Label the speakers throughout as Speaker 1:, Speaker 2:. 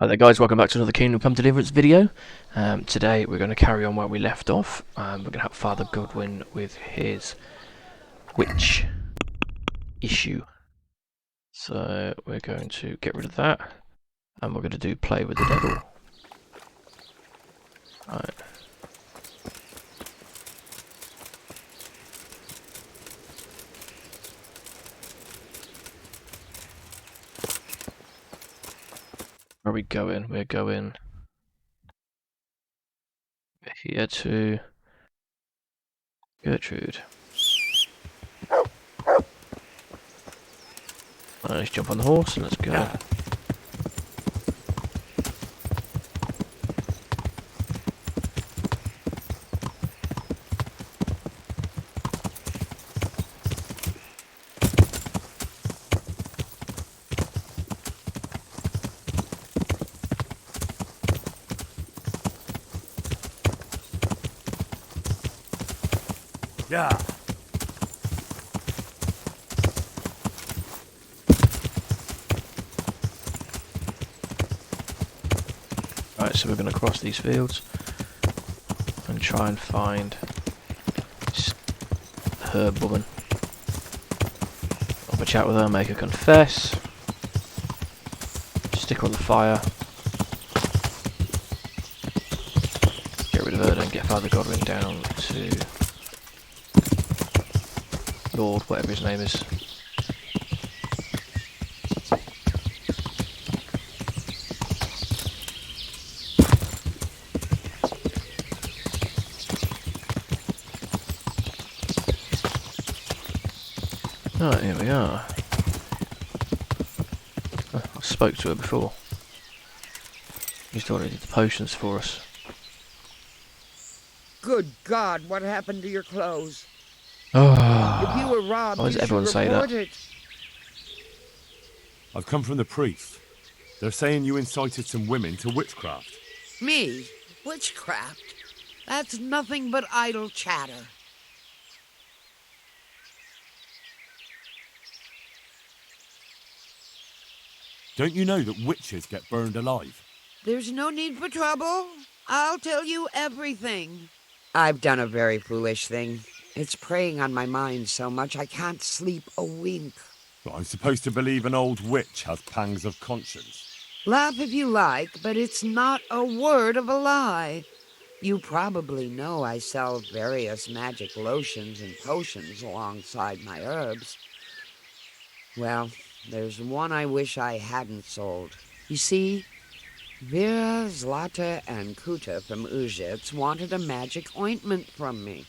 Speaker 1: Hi there guys, welcome back to another Kingdom Come Deliverance video. Today we're going to carry on where we left off. We're going to help Father Godwin with his witch issue. So we're going to get rid of that and we're going to do play with the devil. Right. Where are we going? We're going here to Gertrude. Let's jump on the horse and let's go.
Speaker 2: Yeah.
Speaker 1: Right, so we're going to cross these fields and try and find this herb woman. Have a chat with her, make her confess. Stick her on the fire. Get rid of her, then get Father Godwin down to Lord, whatever his name is. Right, here we are. Oh, I spoke to her before. She's already did the potions for us.
Speaker 3: Good God, what happened to your clothes? If you
Speaker 1: Oh,
Speaker 3: were robbed,
Speaker 1: why does
Speaker 3: you should
Speaker 1: everyone say
Speaker 3: report
Speaker 1: that?
Speaker 3: it.
Speaker 2: I've come from the priest. They're saying you incited some women to witchcraft.
Speaker 3: Me? Witchcraft? That's nothing but idle chatter.
Speaker 2: Don't you know that witches get burned alive?
Speaker 3: There's no need for trouble. I'll tell you everything. I've done a very foolish thing. It's preying on my mind so much I can't sleep a wink.
Speaker 2: But I'm supposed to believe an old witch has pangs of conscience.
Speaker 3: Laugh if you like, but it's not a word of a lie. You probably know I sell various magic lotions and potions alongside my herbs. Well, there's one I wish I hadn't sold. You see, Vera, Zlata, and Kuta from Uzhitz wanted a magic ointment from me.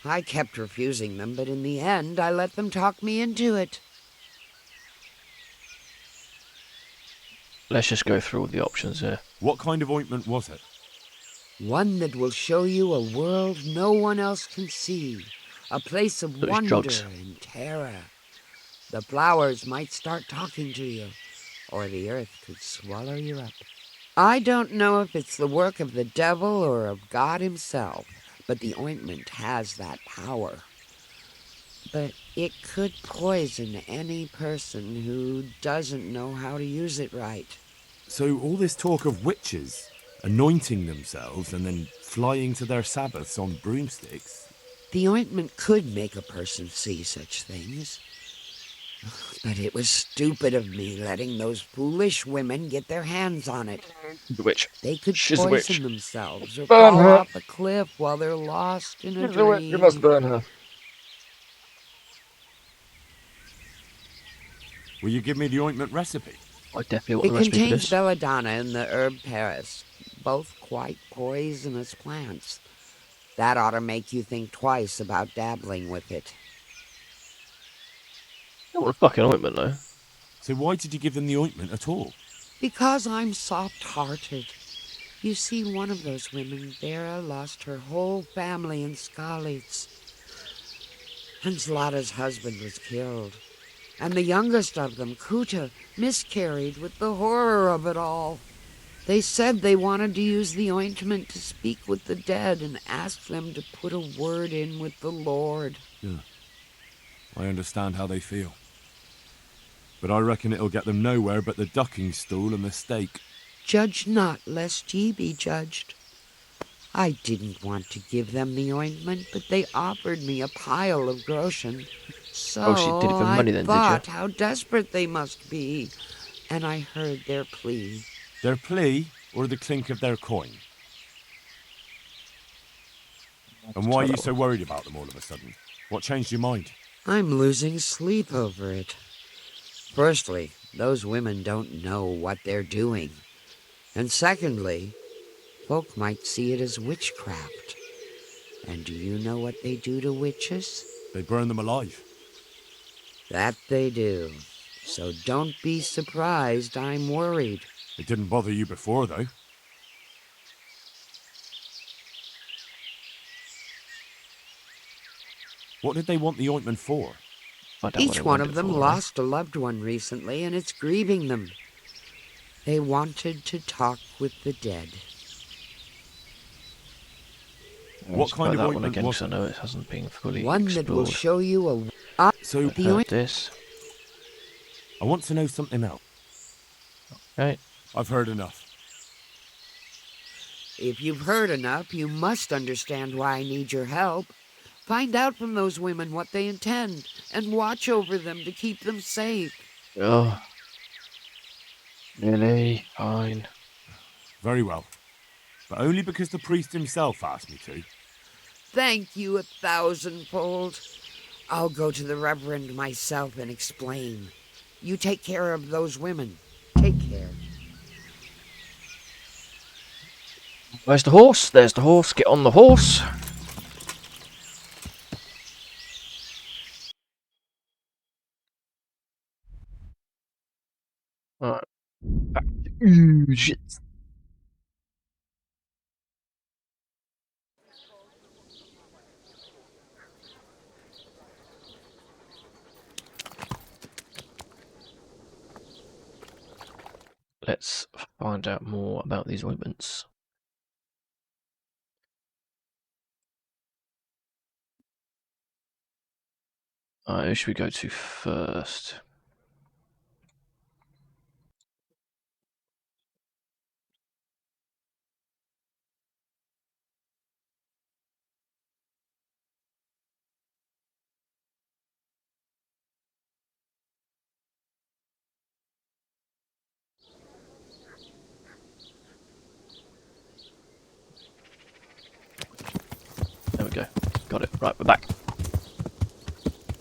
Speaker 3: I kept refusing them, but in the end I let them talk me into it.
Speaker 1: Let's just go through all the options here.
Speaker 2: What kind of ointment was it?
Speaker 3: One that will show you a world no one else can see. A place of
Speaker 1: Those
Speaker 3: wonder
Speaker 1: drugs.
Speaker 3: and terror. The flowers might start talking to you, or the earth could swallow you up. I don't know if it's the work of the devil or of God himself, but the ointment has that power. But it could poison any person who doesn't know how to use it right.
Speaker 2: So all this talk of witches anointing themselves and then flying to their sabbaths on broomsticks.
Speaker 3: The ointment could make a person see such things. But it was stupid of me letting those foolish women get their hands on it.
Speaker 1: The witch.
Speaker 3: They could
Speaker 1: She's the witch.
Speaker 3: poison themselves or
Speaker 1: Burn
Speaker 3: fall
Speaker 1: her.
Speaker 3: off a cliff while they're lost in a
Speaker 1: She's the witch. You
Speaker 3: dream.
Speaker 1: must burn her.
Speaker 2: Will you give me the ointment recipe?
Speaker 1: I definitely want
Speaker 3: It
Speaker 1: the recipe for
Speaker 3: contains
Speaker 1: this.
Speaker 3: belladonna and the herb Paris, both quite poisonous plants. That ought to make you think twice about dabbling with it.
Speaker 1: I want a fucking ointment though.
Speaker 2: So why did you give them the ointment at all?
Speaker 3: Because I'm soft-hearted. You see, one of those women, Vera, lost her whole family in Skalitz. And Zlata's husband was killed. And the youngest of them, Kuta, miscarried with the horror of it all. They said they wanted to use the ointment to speak with the dead and ask them to put a word in with the Lord.
Speaker 2: Yeah. I understand how they feel. But I reckon it'll get them nowhere but the ducking stool and the stake.
Speaker 3: Judge not, lest ye be judged. I didn't want to give them the ointment, but they offered me a pile of groschen.
Speaker 1: Oh, she did it
Speaker 3: So
Speaker 1: for
Speaker 3: I
Speaker 1: money then, did you?
Speaker 3: thought how desperate they must be, and I heard their plea.
Speaker 2: Their plea or the clink of their coin? And why are you so worried about them all of a sudden? What changed your mind?
Speaker 3: I'm losing sleep over it. Firstly, those women don't know what they're doing. And secondly, folk might see it as witchcraft. And do you know what they do to witches?
Speaker 2: They burn them alive.
Speaker 3: That they do. So don't be surprised I'm worried.
Speaker 2: It didn't bother you before, though. What did they want the ointment for?
Speaker 1: I don't
Speaker 3: Each
Speaker 1: want
Speaker 3: one
Speaker 1: it
Speaker 3: of them
Speaker 1: for,
Speaker 3: lost a loved one recently, and it's grieving them. They wanted to talk with the dead.
Speaker 2: What kind of
Speaker 1: that one
Speaker 2: ointment
Speaker 1: again?
Speaker 2: was
Speaker 1: Because I know it hasn't been fully
Speaker 3: One that will
Speaker 1: explored.
Speaker 3: show you a...
Speaker 2: So,
Speaker 3: the
Speaker 1: Heard
Speaker 3: ointment.
Speaker 1: this.
Speaker 2: I want to know something else.
Speaker 1: Right.
Speaker 2: I've heard enough.
Speaker 3: If you've heard enough, you must understand why I need your help. Find out from those women what they intend, and watch over them to keep them safe.
Speaker 1: Oh. Really? Fine.
Speaker 2: Very well. But only because the priest himself asked me to.
Speaker 3: Thank you 1,000-fold. I'll go to the Reverend myself and explain. You take care of those women. Take care.
Speaker 1: Where's the horse? There's the horse. Get on the horse. Alright. Back to shit. Let's find out more about these ointments. Alright, who should we go to first? There we go. Got it. Right, we're back.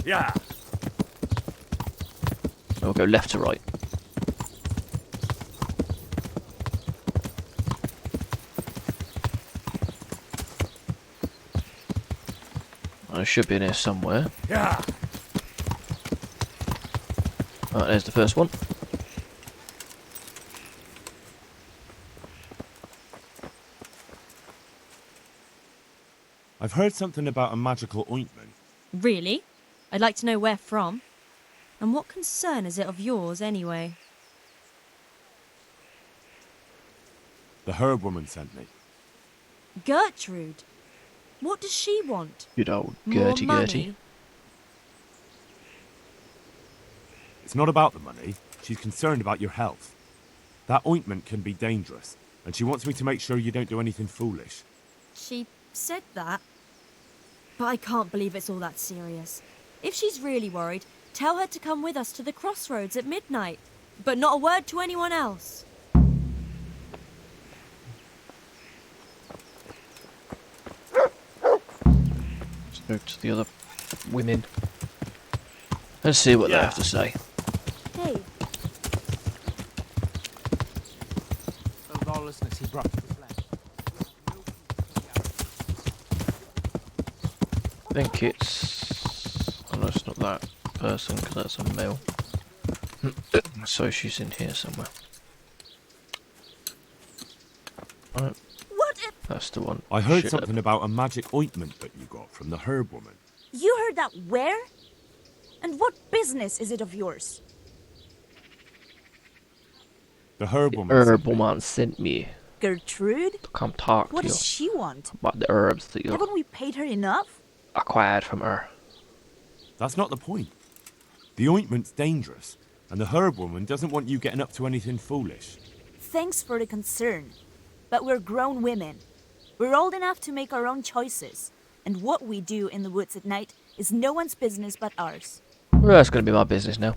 Speaker 2: Yeah.
Speaker 1: We'll go left to right. I should be in here somewhere.
Speaker 2: Yeah.
Speaker 1: Alright, there's the first one.
Speaker 2: I've heard something about a magical ointment.
Speaker 4: Really? I'd like to know where from. And what concern is it of yours, anyway?
Speaker 2: The herb woman sent me.
Speaker 4: Gertrude? What does she want?
Speaker 1: Good old
Speaker 4: More
Speaker 1: Gertie
Speaker 4: money?
Speaker 1: Gertie.
Speaker 2: It's not about the money. She's concerned about your health. That ointment can be dangerous, and she wants me to make sure you don't do anything foolish.
Speaker 4: She said that. But I can't believe it's all that serious. If she's really worried, tell her to come with us to the crossroads at midnight. But not a word to anyone else.
Speaker 1: Let's go to the other women. Let's see what they have to say.
Speaker 4: Hey,
Speaker 5: The lawlessness he brought to the land.
Speaker 1: I think it's... Oh no, it's not that person, because that's a male. So she's in here somewhere. Alright,
Speaker 4: what if...
Speaker 1: that's the one.
Speaker 2: I heard
Speaker 1: Shit,
Speaker 2: something about a magic ointment that you got from the herb woman.
Speaker 6: You heard that where? And what business is it of yours?
Speaker 2: The herb
Speaker 1: The
Speaker 2: woman. sent
Speaker 1: herb
Speaker 2: me.
Speaker 1: woman sent me
Speaker 6: Gertrude?
Speaker 1: to come talk
Speaker 6: What
Speaker 1: to you
Speaker 6: does she want?
Speaker 1: about the herbs that you
Speaker 6: Haven't we paid her enough?
Speaker 1: acquired from her.
Speaker 2: That's not the point. The ointment's dangerous, and the herb woman doesn't want you getting up to anything foolish.
Speaker 6: thanks for the concern. But we're grown women. We're old enough to make our own choices. And what we do in the woods at night is no one's business but ours.
Speaker 1: Well, that's going to be my business now.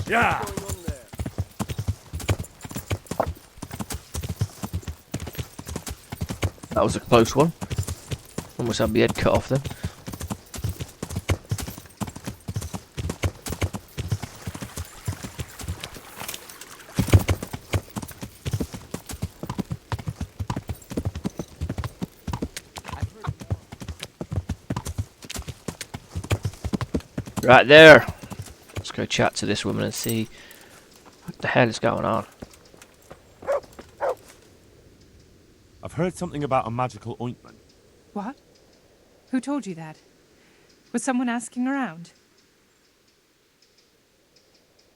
Speaker 2: Yeah.
Speaker 1: That was a close one. Almost had my head cut off then. Right there. Let's go chat to this woman and see what the hell is going on.
Speaker 2: I've heard something about a magical ointment.
Speaker 7: What? Who told you that? Was someone asking around?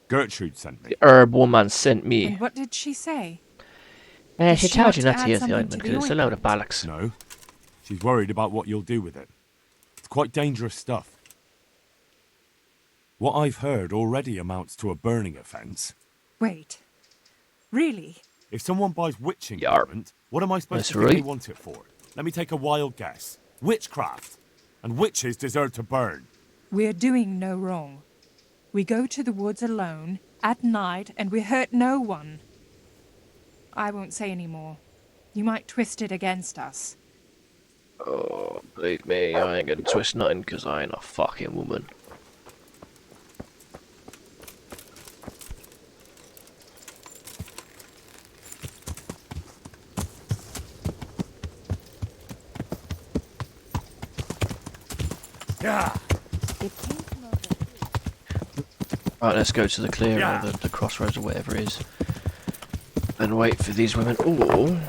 Speaker 2: Gertrude sent me.
Speaker 1: The herb woman sent
Speaker 7: And
Speaker 1: me.
Speaker 7: what did she say?
Speaker 1: She
Speaker 7: Does she
Speaker 1: told
Speaker 7: want
Speaker 1: you
Speaker 7: to
Speaker 1: not to
Speaker 7: add
Speaker 1: use the
Speaker 7: something
Speaker 1: ointment
Speaker 7: to the
Speaker 1: because it's a load of
Speaker 7: ointment?
Speaker 1: bollocks.
Speaker 2: No. She's worried about what you'll do with it. It's quite dangerous stuff. What I've heard already amounts to a burning offence.
Speaker 7: Wait. Really?
Speaker 2: If someone buys witching
Speaker 1: Yarp.
Speaker 2: ointment, what am I supposed
Speaker 1: That's
Speaker 2: to think they
Speaker 1: right.
Speaker 2: want it for? Let me take a wild guess. Witchcraft. And witches deserve to burn.
Speaker 7: We're doing no wrong. We go to the woods alone, at night, and we hurt no one. I won't say any more. You might twist it against us.
Speaker 1: Oh, believe me, I ain't gonna twist nothing because I ain't a fucking woman.
Speaker 2: Yeah.
Speaker 1: Right, let's go to the clearing
Speaker 2: Yeah.
Speaker 1: or the crossroads or whatever it is. And wait for these women. Ooh.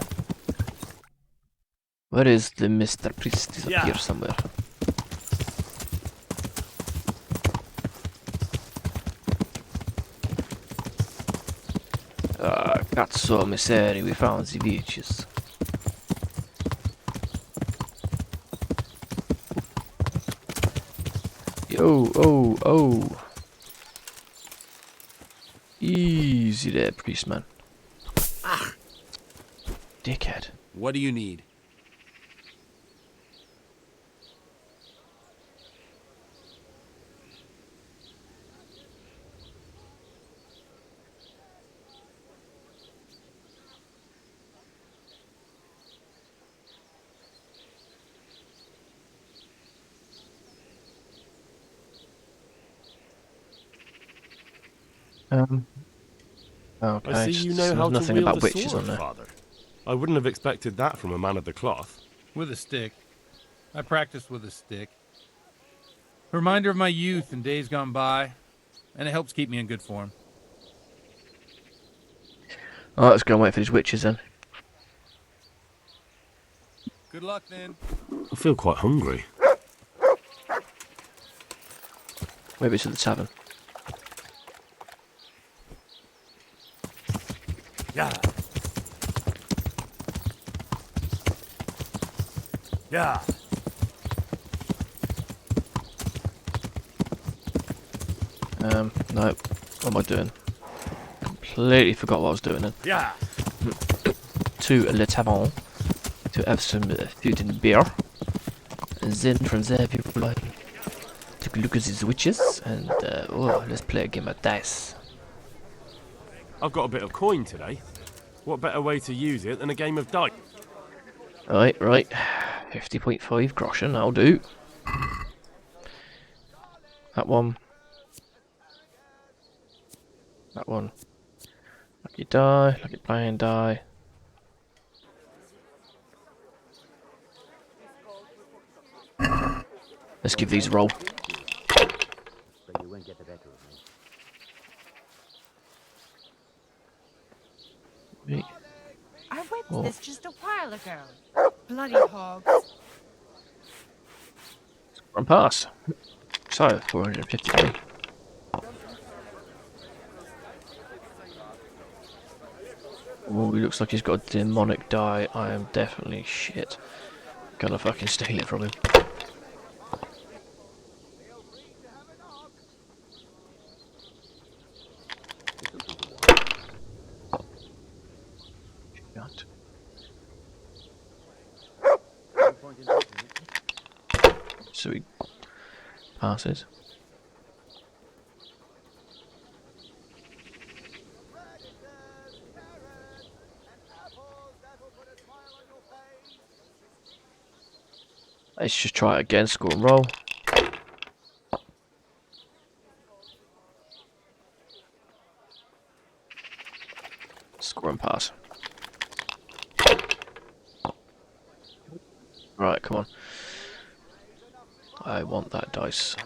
Speaker 1: Where is the Mr. Priest? He's up
Speaker 2: Yeah.
Speaker 1: here somewhere. Cazzo miseria, we found the beaches. Yo, oh, oh. Easy there, priest man. Dickhead.
Speaker 5: What do you need?
Speaker 1: Okay,
Speaker 8: I see you know
Speaker 1: there's
Speaker 8: how to
Speaker 1: nothing
Speaker 8: wield
Speaker 1: about
Speaker 8: a
Speaker 1: witches
Speaker 8: sword,
Speaker 1: on there.
Speaker 8: Father. I wouldn't have expected that from a man of the cloth.
Speaker 9: With a stick. I practice with a stick. Reminder of my youth and days gone by, and it helps keep me in good form.
Speaker 1: Alright, let's go and wait for these witches then.
Speaker 9: Good luck then.
Speaker 8: I feel quite hungry.
Speaker 1: Maybe to the tavern.
Speaker 2: Yeah. Yeah.
Speaker 1: No. What am I doing? Completely forgot what I was doing then.
Speaker 2: Yeah.
Speaker 1: To Le Tavern to have some food and beer. And then from there we will take a look at these witches and let's play a game of dice.
Speaker 8: I've got a bit of coin today. What better way to use it than a game of dice?
Speaker 1: Right. 50.5 groschen, I'll do. That one. That one. Lucky die, lucky playing die. Let's give these a roll. Right.
Speaker 10: I whipped
Speaker 1: Oh.
Speaker 10: this just a while ago. Bloody hogs.
Speaker 1: Run pass. So, 453. Oh, he looks like he's got a demonic die. I am definitely shit. Gonna fucking steal it from him. Shut. So he passes. Let's just try it again, score and roll. Score and pass. Right, come on. I want that dice.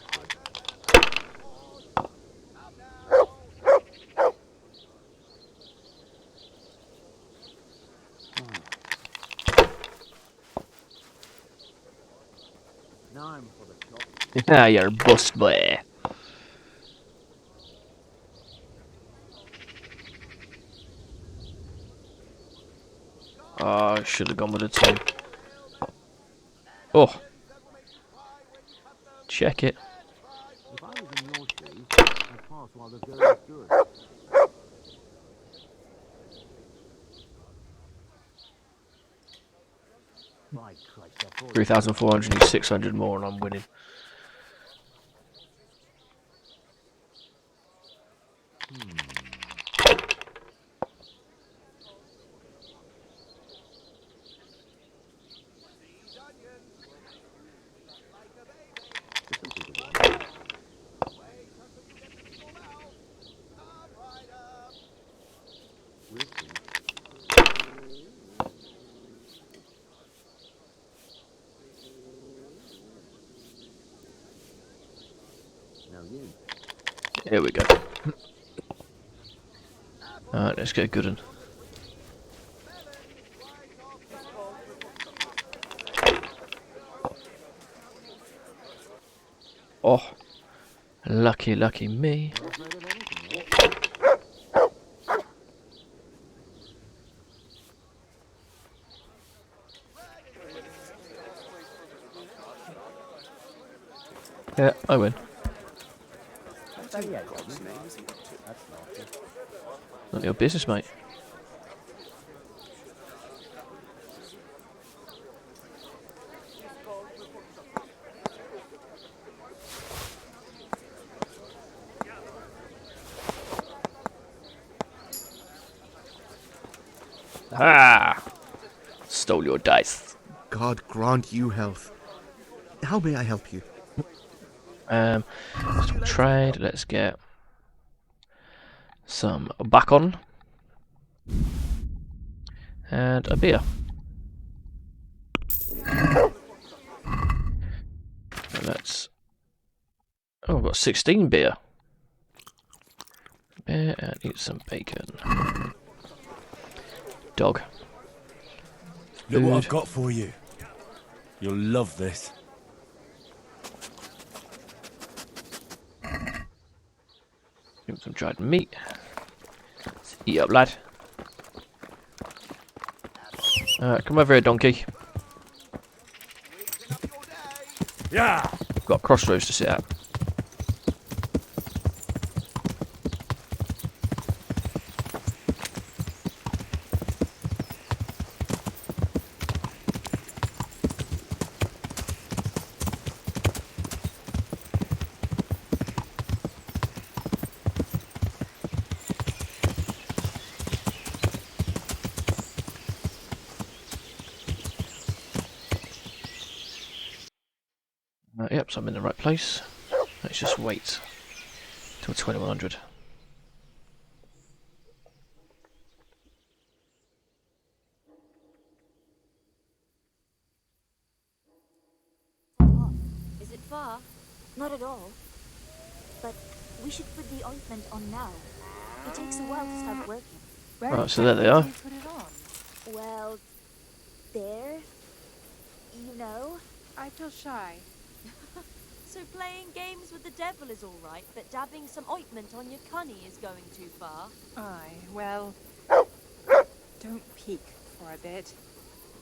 Speaker 1: Yeah, you're a bust boy. Oh, I should have gone with a 2. Oh. Check it.
Speaker 5: If I was in your shoes, I'd pass while the going is good. My Christ, I thought
Speaker 1: 3,400 needs 600 more and I'm winning.
Speaker 5: Now you.
Speaker 1: Here we go. Alright, let's get a good one. Oh. Lucky, lucky me. Yeah, I win. Not your business, mate. Ah! Stole your dice.
Speaker 11: God grant you health. How may I help you?
Speaker 1: Let's trade. Let's get some bacon and a beer. And let's. Oh, I've got 16 beer. Beer and eat some bacon. Dog.
Speaker 2: Look what
Speaker 1: Food.
Speaker 2: I've got for you. You'll love this.
Speaker 1: Give some dried meat. Let's eat up, lad. Come over here, donkey.
Speaker 2: Yeah.
Speaker 1: Got crossroads to sit at. Yep, so I'm in the right place. Let's just wait till 2100.
Speaker 4: Is it far?
Speaker 6: Not at all. But we should put the ointment on now. It takes a while to start working.
Speaker 10: Where
Speaker 1: Right, so there they
Speaker 10: exactly
Speaker 1: are.
Speaker 10: do you put it on?
Speaker 6: Well, there. You know.
Speaker 10: I feel shy.
Speaker 4: So playing games with the devil is all right, but dabbing some ointment on your cunny is going too far.
Speaker 10: Aye, well,
Speaker 7: Don't peek for a bit.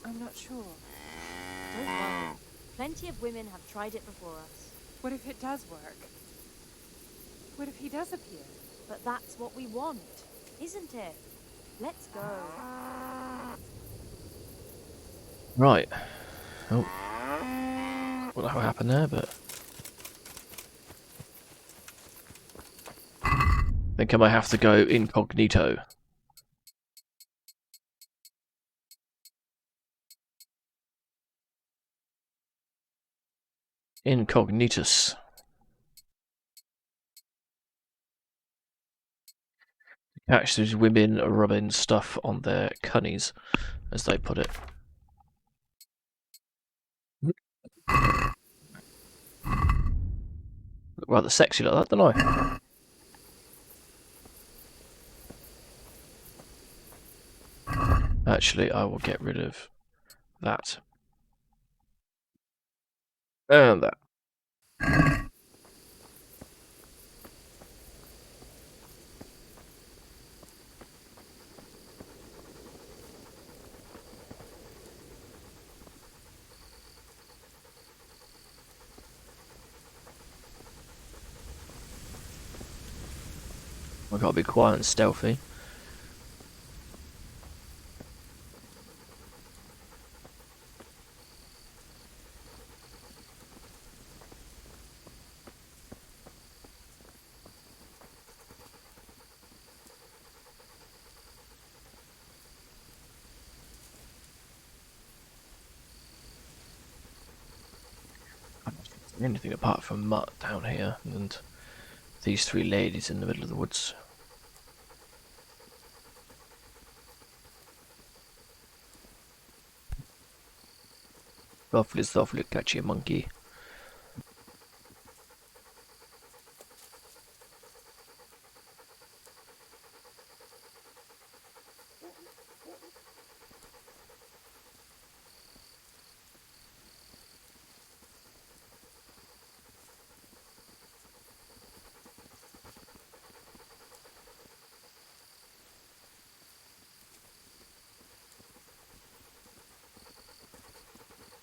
Speaker 7: I'm not sure.
Speaker 4: Don't worry. Plenty of women have tried it before us.
Speaker 7: What if it does work? What if he does appear?
Speaker 4: But that's what we want, isn't it? Let's go.
Speaker 1: Right. Oh. What the hell happened there, but... I think I might have to go incognito. Incognitus. Catch these women rubbing stuff on their cunnies, as they put it. Look rather sexy like that, don't I? Actually, I will get rid of that. And that. I've got to be quiet and stealthy. Anything apart from mutt down here and these three ladies in the middle of the woods. Softly, softly, catch you, monkey.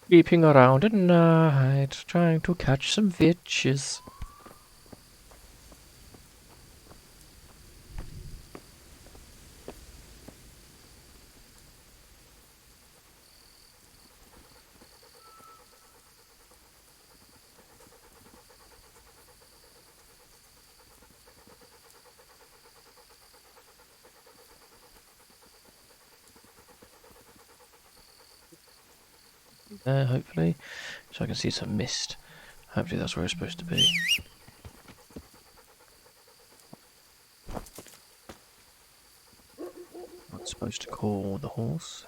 Speaker 1: Creeping around at night, trying to catch some witches. There, hopefully, so I can see some mist. Hopefully that's where it's supposed to be. I'm supposed to call the horse.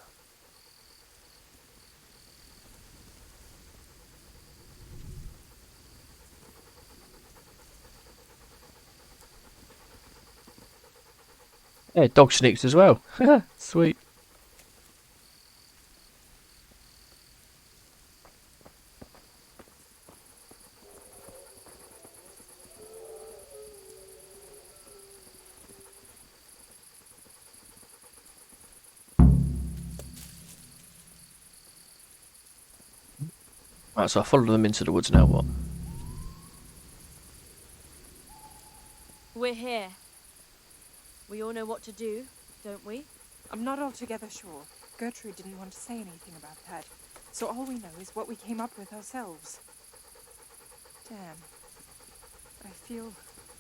Speaker 1: Yeah, dog sneaks as well. Sweet. Right, so I followed them into the woods now, what?
Speaker 4: We're here. We all know what to do, don't we?
Speaker 7: I'm not altogether sure. Gertrude didn't want to say anything about that, so all we know is what we came up with ourselves. Damn. I feel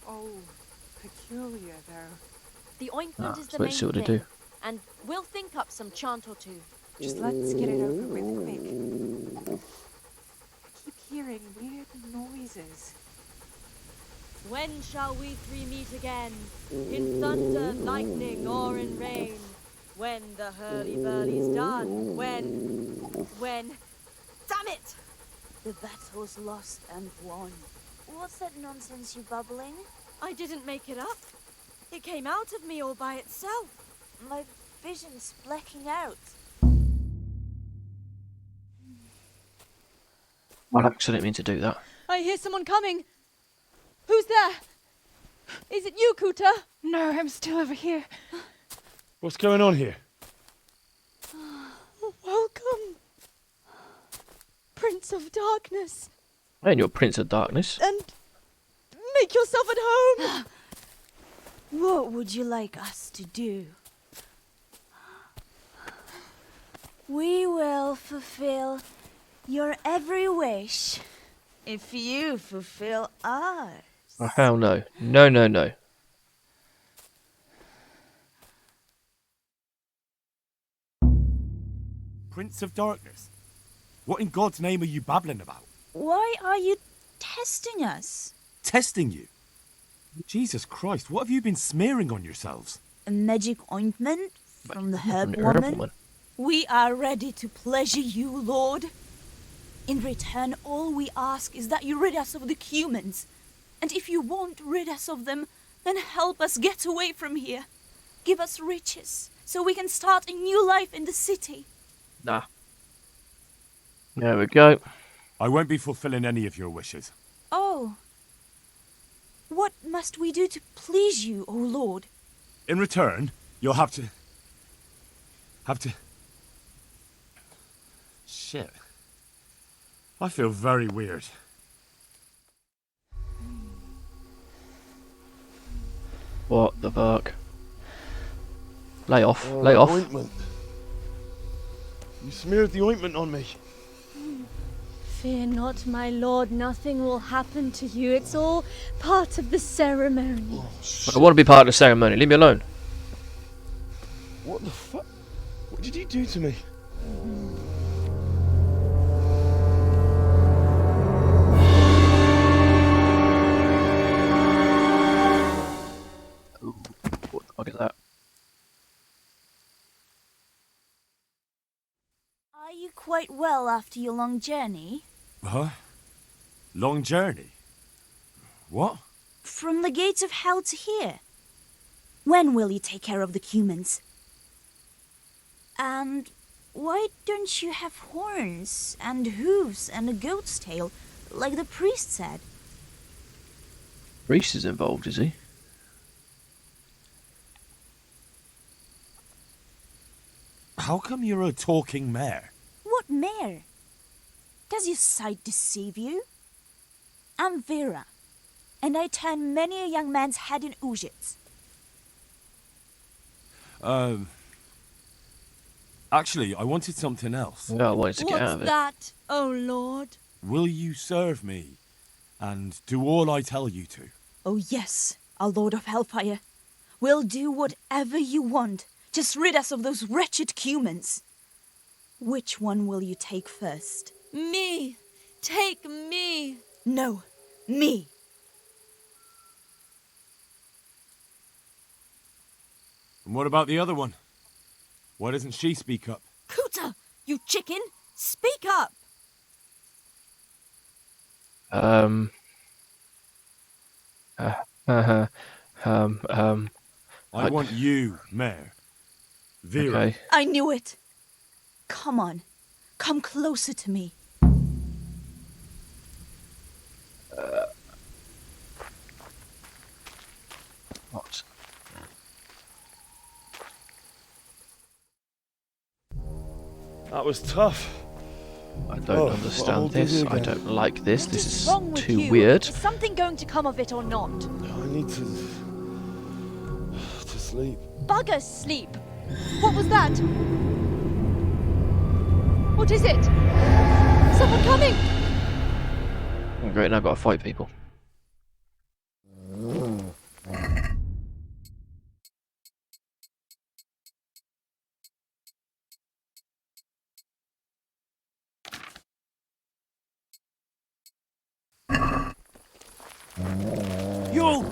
Speaker 7: all peculiar, though.
Speaker 4: The ointment is the
Speaker 1: so
Speaker 4: main
Speaker 1: let's see what they
Speaker 4: thing,
Speaker 1: do.
Speaker 4: and we'll think up some chant or two.
Speaker 7: Just let's get it over with quick. I keep hearing weird noises.
Speaker 4: When shall we three meet again? In thunder, lightning, or in rain? When the hurly-burly's done? When... Damn it!
Speaker 6: The battle's lost and won. What's that nonsense you bubbling?
Speaker 4: I didn't make it up. It came out of me all by itself.
Speaker 6: My vision's blacking out.
Speaker 1: I actually didn't mean to do that.
Speaker 4: I hear someone coming. Who's there? Is it you, Kuta?
Speaker 7: No, I'm still over here.
Speaker 2: What's going on here?
Speaker 4: Prince of Darkness,
Speaker 1: And you're Prince of Darkness.
Speaker 4: and make yourself at home.
Speaker 6: What would you like us to do? We will fulfill your every wish if you fulfill ours.
Speaker 1: Oh, hell no. No, no, no.
Speaker 2: Prince of Darkness? What in God's name are you babbling about?
Speaker 6: Why are you testing us?
Speaker 2: Testing you? Jesus Christ, what have you been smearing on yourselves?
Speaker 6: A magic ointment from the herb
Speaker 1: From the herb
Speaker 6: woman?
Speaker 1: woman.
Speaker 6: We are ready to pleasure you, Lord. In return, all we ask is that you rid us of the humans. And if you won't rid us of them, then help us get away from here. Give us riches, so we can start a new life in the city.
Speaker 1: Nah. There we go.
Speaker 2: I won't be fulfilling any of your wishes.
Speaker 6: Oh. What must we do to please you, O Lord?
Speaker 2: In return, you'll have to... Shit. I feel very weird.
Speaker 1: What the fuck? Lay off. Lay off.
Speaker 11: Ointment. You smeared the ointment on me.
Speaker 4: Fear not, my lord. Nothing will happen to you. It's all part of the ceremony.
Speaker 1: I want to be part of the ceremony. Leave me alone.
Speaker 11: What the fuck? What did you do to me?
Speaker 1: Ooh, what the fuck is that?
Speaker 6: Are you quite well after your long journey?
Speaker 2: Huh? Long journey? What?
Speaker 6: From the gates of hell to here. When will you take care of the humans? And why don't you have horns and hooves and a goat's tail, like the priest said?
Speaker 1: Reese is involved, is he?
Speaker 2: How come you're a talking mare?
Speaker 6: What mare? Does your sight deceive you? I'm Vera, and I turn many a young man's head in Ujits.
Speaker 2: Actually, I wanted something else.
Speaker 1: Yeah, I wanted to get out of it.
Speaker 4: What's that, oh lord?
Speaker 2: Will you serve me and do all I tell you to?
Speaker 6: Oh yes, our Lord of Hellfire. We'll do whatever you want. Just rid us of those wretched humans. Which one will you take first?
Speaker 4: Me! Take me!
Speaker 6: No, me.
Speaker 2: And what about the other one? Why doesn't she speak up?
Speaker 4: Kuta! You chicken! Speak up!
Speaker 1: I
Speaker 2: I want you, Mare. Vera.
Speaker 1: Okay.
Speaker 6: I knew it. Come on. Come closer to me.
Speaker 1: What?
Speaker 11: That was tough.
Speaker 1: I don't
Speaker 11: Oh,
Speaker 1: understand
Speaker 11: I'll do
Speaker 1: this.
Speaker 11: it
Speaker 1: I
Speaker 11: again.
Speaker 1: don't like this. This
Speaker 4: What
Speaker 1: is
Speaker 4: wrong with
Speaker 1: too
Speaker 4: you?
Speaker 1: weird.
Speaker 4: Is something going to come of it or not?
Speaker 11: I need to sleep.
Speaker 4: Bugger sleep! What was that? What is it? Someone coming!
Speaker 1: Oh, great, now I've got to fight people.
Speaker 2: You!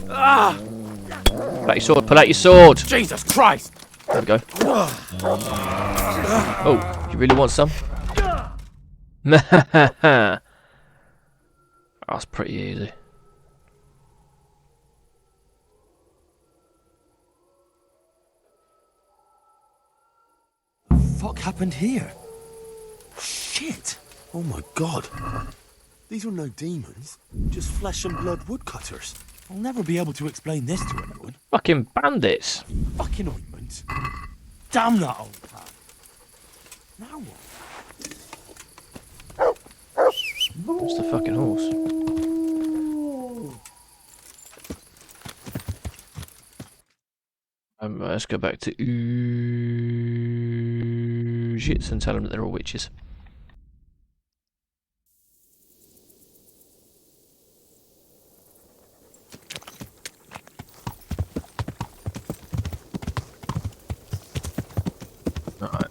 Speaker 1: Pull out your sword, pull out your sword!
Speaker 2: Jesus Christ!
Speaker 1: There we go. Oh, you really want some? That's pretty easy.
Speaker 2: Fuck happened here? Shit!
Speaker 11: Oh my god. These were no demons, just flesh and blood woodcutters.
Speaker 2: I'll never be able to explain this to anyone.
Speaker 1: Fucking bandits!
Speaker 2: Fucking ointment. Damn that old man. Now what?
Speaker 1: What's the fucking horse? Let's go back to shits and tell them that they're all witches. Alright.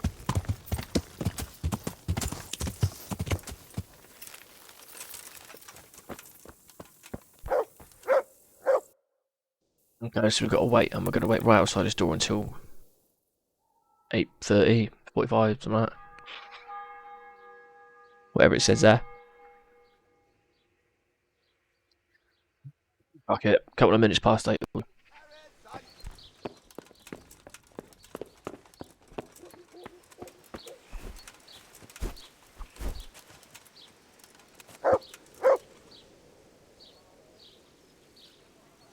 Speaker 1: Okay, so we've got to wait, and we're going to wait right outside this door until 8:30, 45, something like that. Whatever it says there. Okay, a couple of minutes past 8.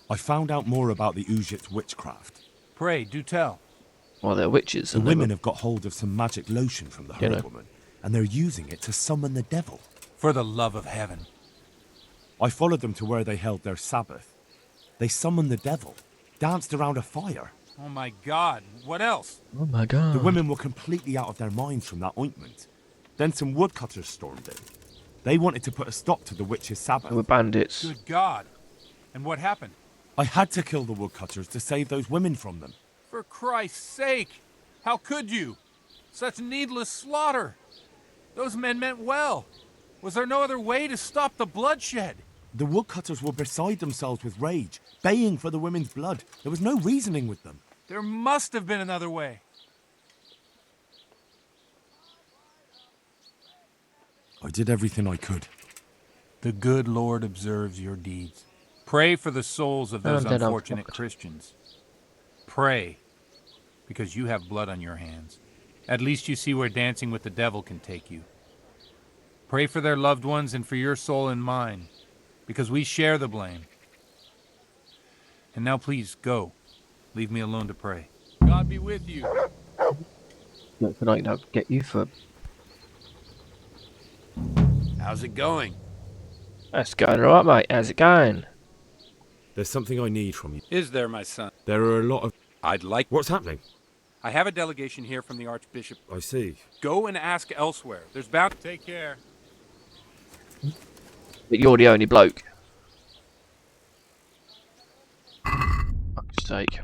Speaker 2: I found out more about the Ujit's witchcraft.
Speaker 9: Pray, do tell.
Speaker 1: Well, they're witches.
Speaker 2: The
Speaker 1: And
Speaker 2: women have got hold of some magic lotion from the herb woman, and they're using it to summon the devil.
Speaker 9: For the love of heaven.
Speaker 2: I followed them to where they held their Sabbath. They summoned the devil, danced around a fire.
Speaker 9: Oh my god, what else?
Speaker 1: Oh my god.
Speaker 2: The women were completely out of their minds from that ointment. Then some woodcutters stormed in. They wanted to put a stop to the witch's Sabbath.
Speaker 1: They were bandits.
Speaker 9: Good god. And what happened?
Speaker 2: I had to kill the woodcutters to save those women from them.
Speaker 9: For Christ's sake! How could you? Such needless slaughter! Those men meant well. Was there no other way to stop the bloodshed?
Speaker 2: The woodcutters were beside themselves with rage, baying for the women's blood. There was no reasoning with them.
Speaker 9: There must have been another way.
Speaker 2: I did everything I could.
Speaker 9: The good Lord observes your deeds. Pray for the souls of those
Speaker 1: Dead
Speaker 9: unfortunate
Speaker 1: unfucked.
Speaker 9: Christians. Pray, because you have blood on your hands. At least you see where dancing with the devil can take you. Pray for their loved ones and for your soul and mine, because we share the blame. And now please, go. Leave me alone to pray. God be with you.
Speaker 1: Look, can I now get you for...
Speaker 9: How's it going?
Speaker 1: That's going alright, mate. How's it going?
Speaker 2: There's something I need from you.
Speaker 9: Is there, my son?
Speaker 2: There are a lot of...
Speaker 9: I'd like...
Speaker 2: What's happening?
Speaker 9: I have a delegation here from the Archbishop.
Speaker 2: I see.
Speaker 9: Go and ask elsewhere. There's bound... Take care.
Speaker 1: But you're the only bloke. Fuck's sake.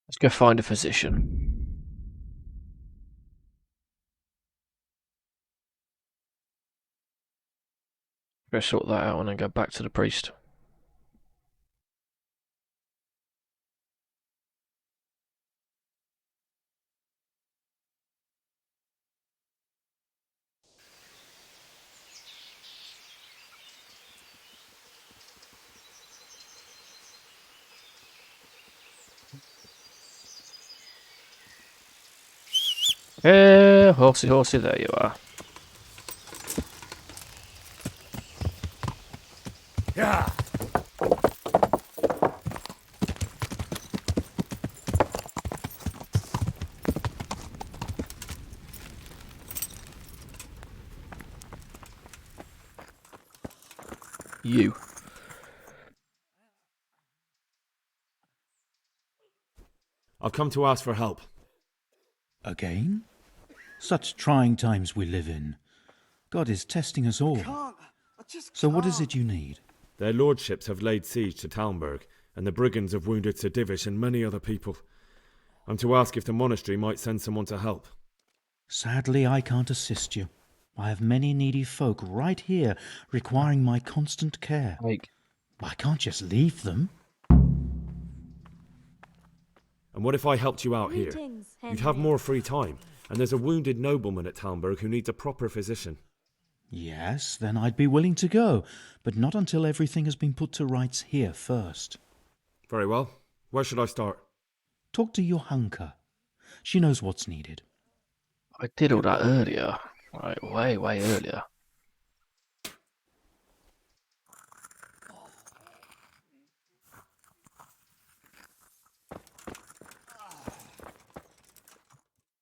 Speaker 1: Let's go find a physician. Go sort that out and then go back to the priest. Yeah, horsey, horsey, there you are.
Speaker 2: Yeah.
Speaker 1: You.
Speaker 2: I've come to ask for help.
Speaker 12: Again? Such trying times we live in. God is testing us all. So what is it you need?
Speaker 2: Their lordships have laid siege to Talmberg, and the brigands have wounded Sir Divish and many other people. I'm to ask if the monastery might send someone to help.
Speaker 12: Sadly, I can't assist you. I have many needy folk right here requiring my constant care. I can't just leave them.
Speaker 2: And what if I helped you out here?
Speaker 4: Greetings,
Speaker 2: You'd have more free time, and there's a wounded nobleman at Talmberg who needs a proper physician.
Speaker 12: Yes, then I'd be willing to go, but not until everything has been put to rights here first.
Speaker 2: Very well. Where should I start?
Speaker 12: Talk to Johanka. She knows what's needed.
Speaker 1: I did all that earlier. Right, way earlier.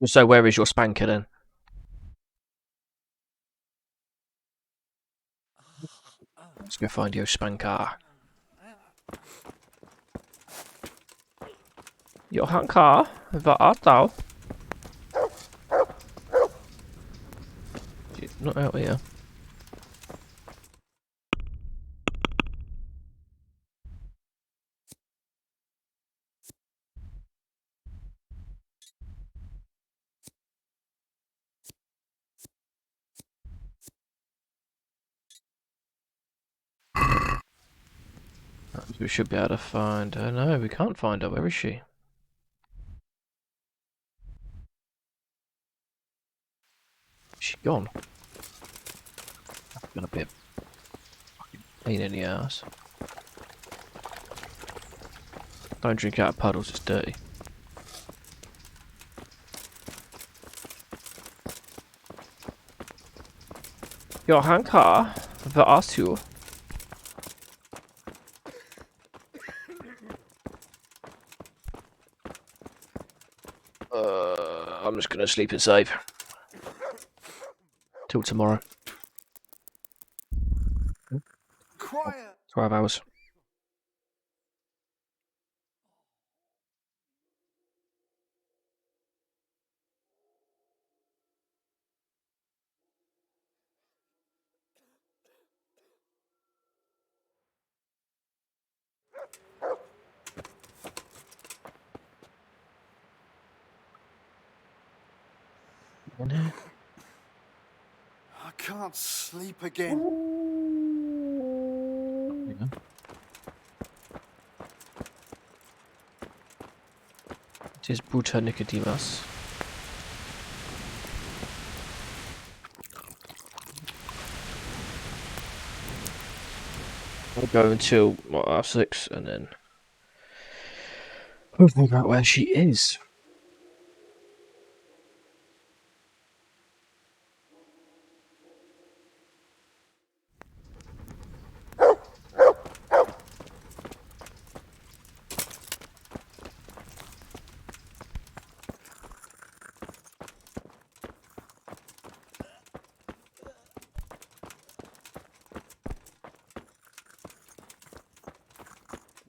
Speaker 1: So where is your spanker then? Let's go find your spanker. Your handcar? Vad är det? Not out here. We should be able to find her. No, we can't find her. Where is she? She gone. That's gonna be a pain in the ass. Don't drink out of puddles, it's dirty. Your handcar? Vad är det? I'm just gonna sleep and save. Till tomorrow.
Speaker 11: Quiet.
Speaker 1: 12 hours.
Speaker 11: I can't sleep again.
Speaker 1: Yeah. It is Buta Nicodemus. I'll go until what, R6 and then we'll figure out where she is.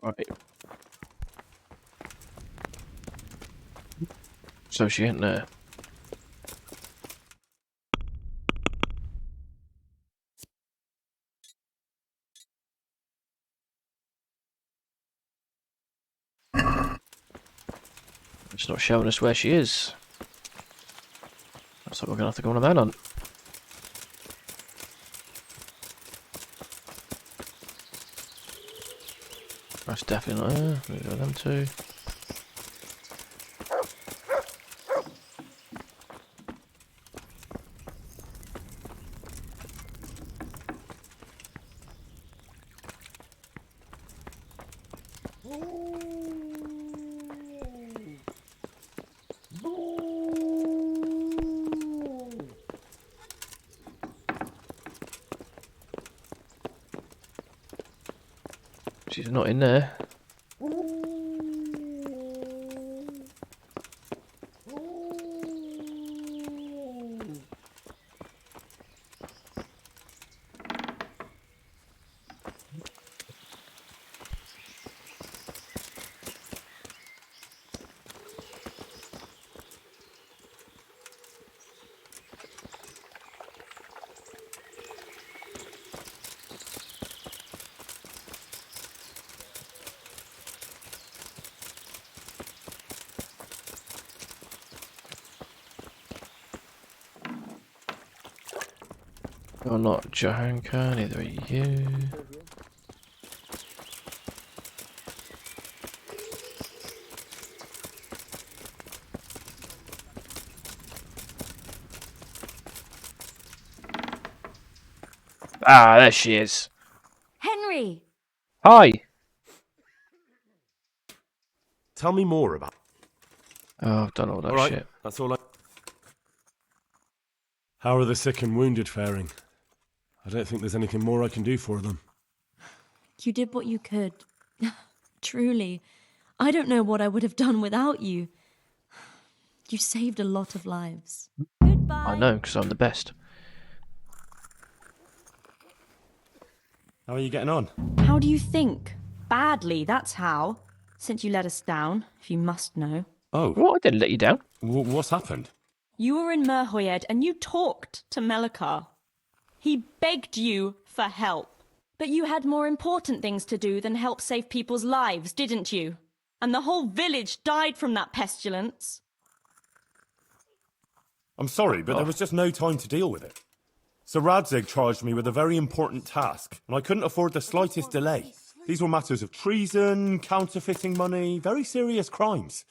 Speaker 1: Right. So she ain't there. It's not showing us where she is. Looks like we're gonna have to go on a manhunt. That's definitely not her. We got them too. She's not in there. You're not Johanka, neither are you. Ah, there she is.
Speaker 4: Henry!
Speaker 1: Hi!
Speaker 8: Tell me more about.
Speaker 1: Oh, I've done all that
Speaker 8: All right,
Speaker 1: shit.
Speaker 8: that's all I. How are the sick and wounded faring? I don't think there's anything more I can do for them.
Speaker 4: You did what you could. Truly. I don't know what I would have done without you. You saved a lot of lives. Goodbye.
Speaker 1: I know, because I'm the best.
Speaker 8: How are you getting on?
Speaker 4: How do you think? Badly, that's how. Since you let us down, if you must know.
Speaker 8: Oh.
Speaker 1: What? I didn't let you down.
Speaker 8: What's happened?
Speaker 6: You were in Merhoyed and you talked to Melikar. He begged you for help.
Speaker 4: But you had more important things to do than help save people's lives, didn't you?
Speaker 6: And the whole village died from that pestilence.
Speaker 2: I'm sorry, but there was just no time to deal with it. Sir Radzig charged me with a very important task, and I couldn't afford the slightest delay. These were matters of treason, counterfeiting money, very serious crimes.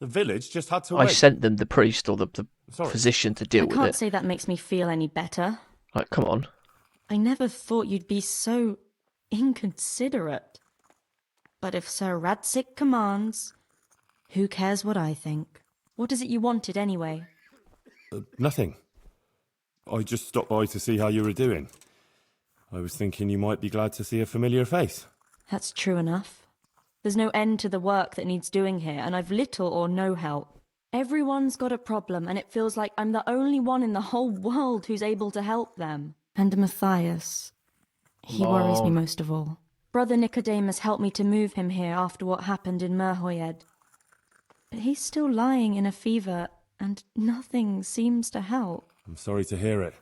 Speaker 2: The village just had to wait.
Speaker 1: I sent them the priest or the physician to deal with it.
Speaker 4: I can't say that makes me feel any better.
Speaker 1: Like, come on.
Speaker 4: I never thought you'd be so inconsiderate. But if Sir Radzig commands, who cares what I think? What is it you wanted anyway?
Speaker 2: Nothing. I just stopped by to see how you were doing. I was thinking you might be glad to see a familiar face.
Speaker 4: That's true enough. There's no end to the work that needs doing here, and I've little or no help. Everyone's got a problem, and it feels like I'm the only one in the whole world who's able to help them. And Matthias. He worries me most of all. Brother Nicodemus helped me to move him here after what happened in Merhoyed. But he's still lying in a fever, and nothing seems to help.
Speaker 2: I'm sorry to hear it.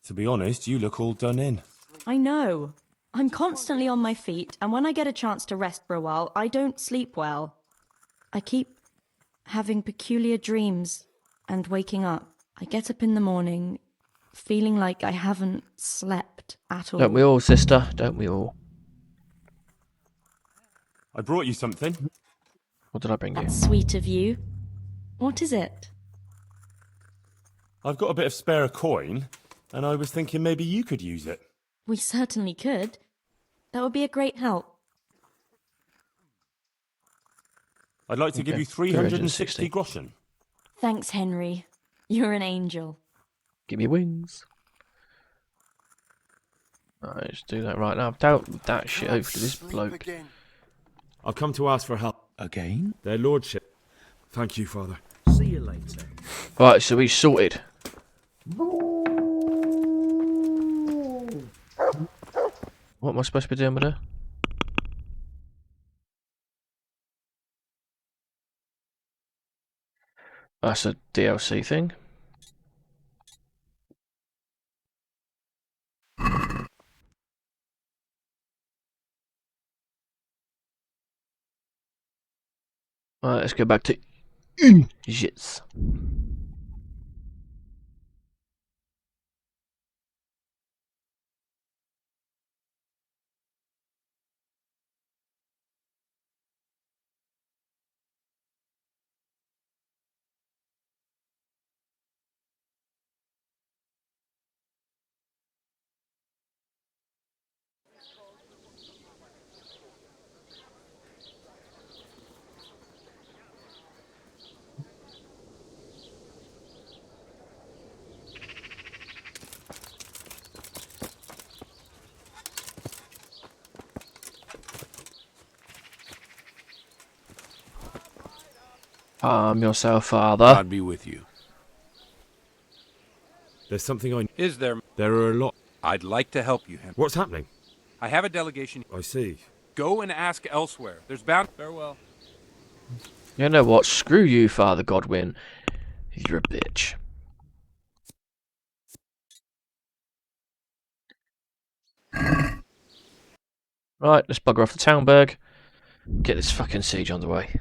Speaker 2: To be honest, you look all done in.
Speaker 4: I know. I'm constantly on my feet, and when I get a chance to rest for a while, I don't sleep well. I keep having peculiar dreams and waking up. I get up in the morning feeling like I haven't slept at all.
Speaker 1: Don't we all, sister? Don't we all?
Speaker 2: I brought you something.
Speaker 1: What did I bring you?
Speaker 4: That's sweet of you. What is it?
Speaker 2: I've got a bit of spare coin, and I was thinking maybe you could use it.
Speaker 4: We certainly could. That would be a great help.
Speaker 2: I'd like to give you 360 groschen.
Speaker 4: Thanks, Henry. You're an angel.
Speaker 1: Give me wings. Alright, let's do that right now. Doubt that shit over to this bloke.
Speaker 2: I've come to ask for help.
Speaker 12: Again?
Speaker 2: Their lordship. Thank you, Father.
Speaker 11: See you later.
Speaker 1: Right, so he's sorted. What am I supposed to be doing with her? That's a DLC thing. Alright, let's go back to Jits. Calm yourself, Father.
Speaker 9: God be with you.
Speaker 2: There's something I...
Speaker 9: Is there?
Speaker 2: There are a lot...
Speaker 9: I'd like to help you, Henry.
Speaker 2: What's happening?
Speaker 9: I have a delegation.
Speaker 2: I see.
Speaker 9: Go and ask elsewhere. There's bound... Farewell.
Speaker 1: You know what? Screw you, Father Godwin. You're a bitch. Right, let's bugger off to Townburg. Get this fucking siege on the way.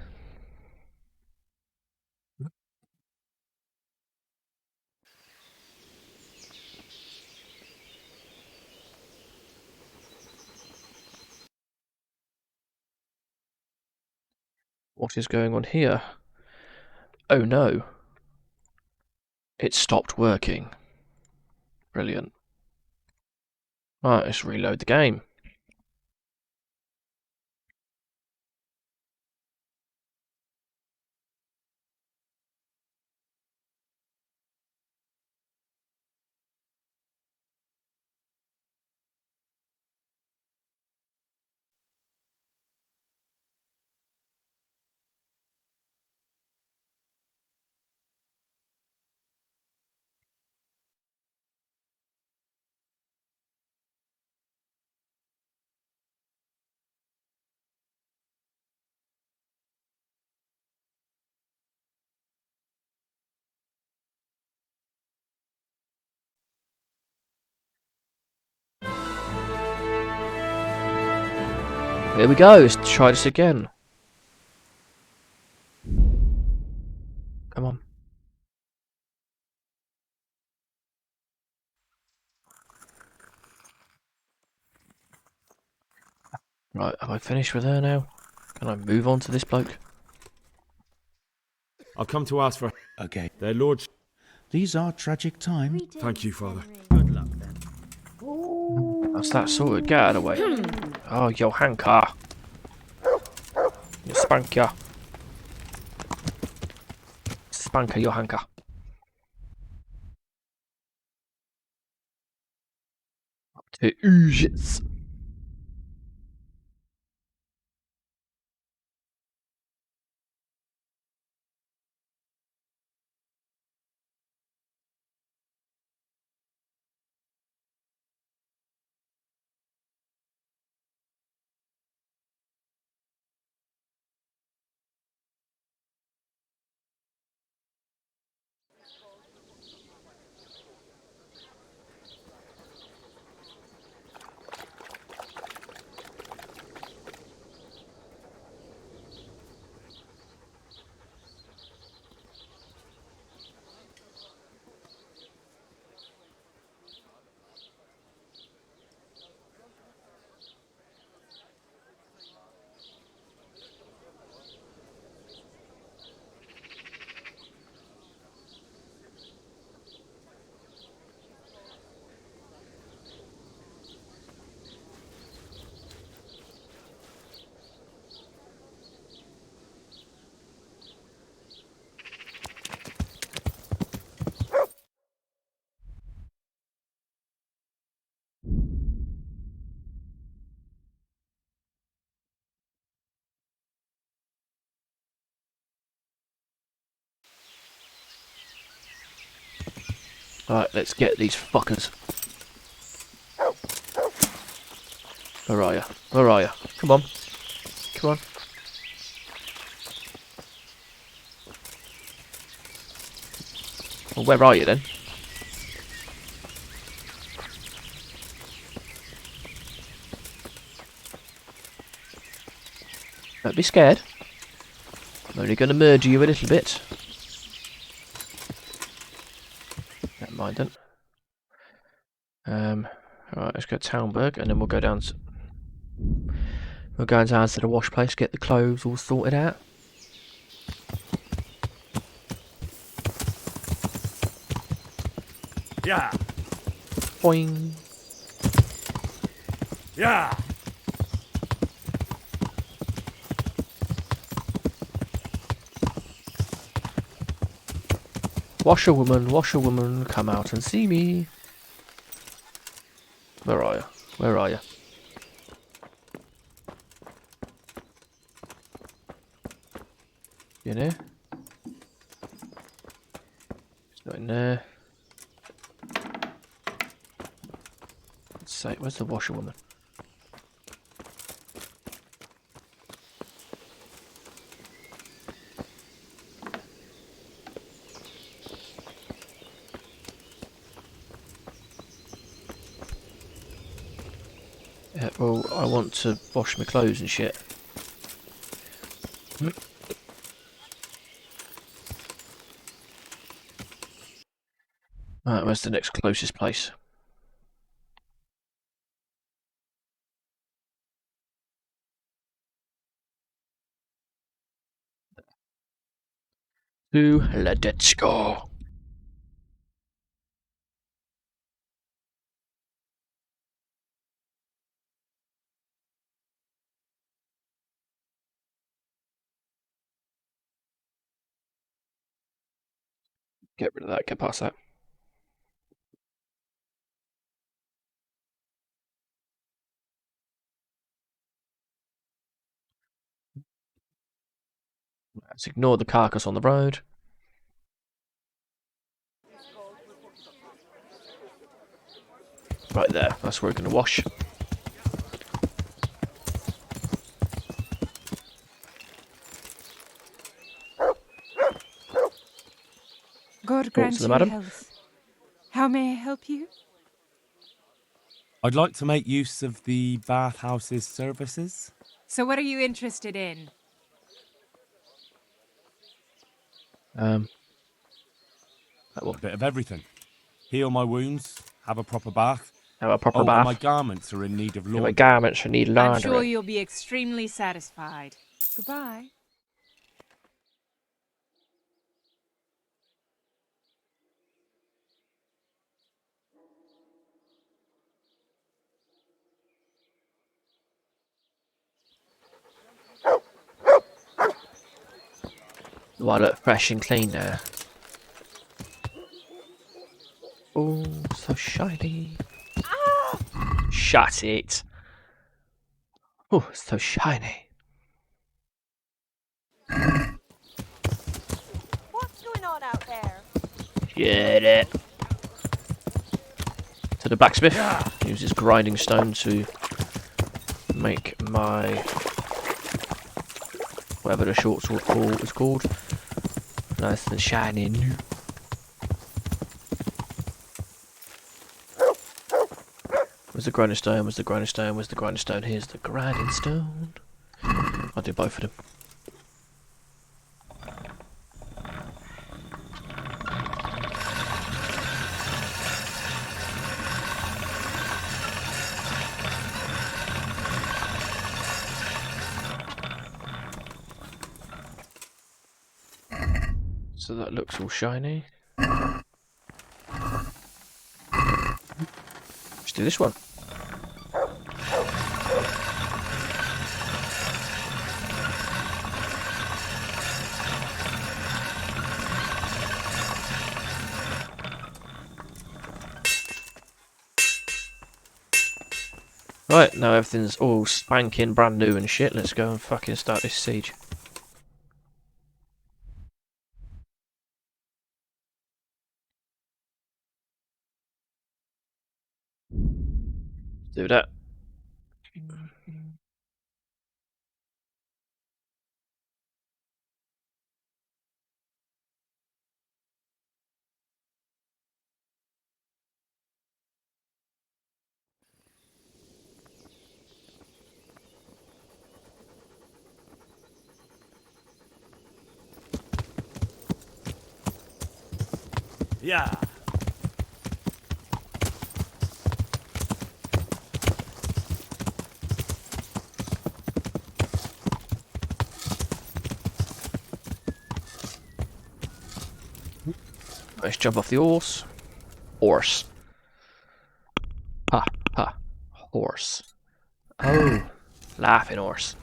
Speaker 1: What is going on here? Oh no. It stopped working. Brilliant. Right, let's reload the game. Here we go. Let's try this again. Come on. Right, have I finished with her now? Can I move on to this bloke?
Speaker 2: I've come to ask for...
Speaker 12: Okay.
Speaker 2: Their lords...
Speaker 12: These are tragic times.
Speaker 2: Thank you, Father.
Speaker 5: Good luck then.
Speaker 1: That's that sorted. Get out of the way. Oh, Johanka. You spanker. Spanker Johanka. Up to Ujits. Right, let's get these fuckers. Where are you? Where are you? Come on. Come on. Well, where are you then? Don't be scared. I'm only going to murder you a little bit. Never mind then. Alright, let's go to Townburg and then we'll go down to... We'll go down to the wash place, get the clothes all sorted out.
Speaker 2: Yeah.
Speaker 1: Boing.
Speaker 2: Yeah.
Speaker 1: Washerwoman, come out and see me. Where are you? Where are you? You know? It's not in there. Let's say, where's the washerwoman? Yeah, well, I want to wash my clothes and shit. Right, where's the next closest place? To let's go. Get rid of that, get past that. Let's ignore the carcass on the road. Right there, that's where we're going to wash.
Speaker 7: God grant
Speaker 1: to the
Speaker 7: you
Speaker 1: madam.
Speaker 7: health. How may I help you?
Speaker 2: I'd like to make use of the bathhouse's services.
Speaker 7: So what are you interested in?
Speaker 2: A bit of everything. Heal my wounds, have a proper bath.
Speaker 1: Have a proper
Speaker 2: Oh, and my
Speaker 1: bath.
Speaker 2: garments are in need of
Speaker 1: Yeah, my
Speaker 2: laundry.
Speaker 1: garments need
Speaker 7: I'm
Speaker 1: laundering.
Speaker 7: sure you'll be extremely satisfied. Goodbye.
Speaker 1: Oh, I look fresh and clean there. Oh, so shiny. Shut it. Oh, so shiny.
Speaker 4: What's going on out there?
Speaker 1: Get it. To the blacksmith. Use his grinding stone to make my whatever the short sword is called. Nice and shining. Where's the grinding stone? Where's the grinding stone? Where's the grinding stone? Here's the grinding stone. I'll do both of them. So that looks all shiny. Let's do this one. Right, now everything's all spanking brand new and shit. Let's go and fucking start this siege. Do that.
Speaker 2: Yeah.
Speaker 1: Let's jump off the horse. Horse. Ha, ha. Horse. Oh. Laughing horse.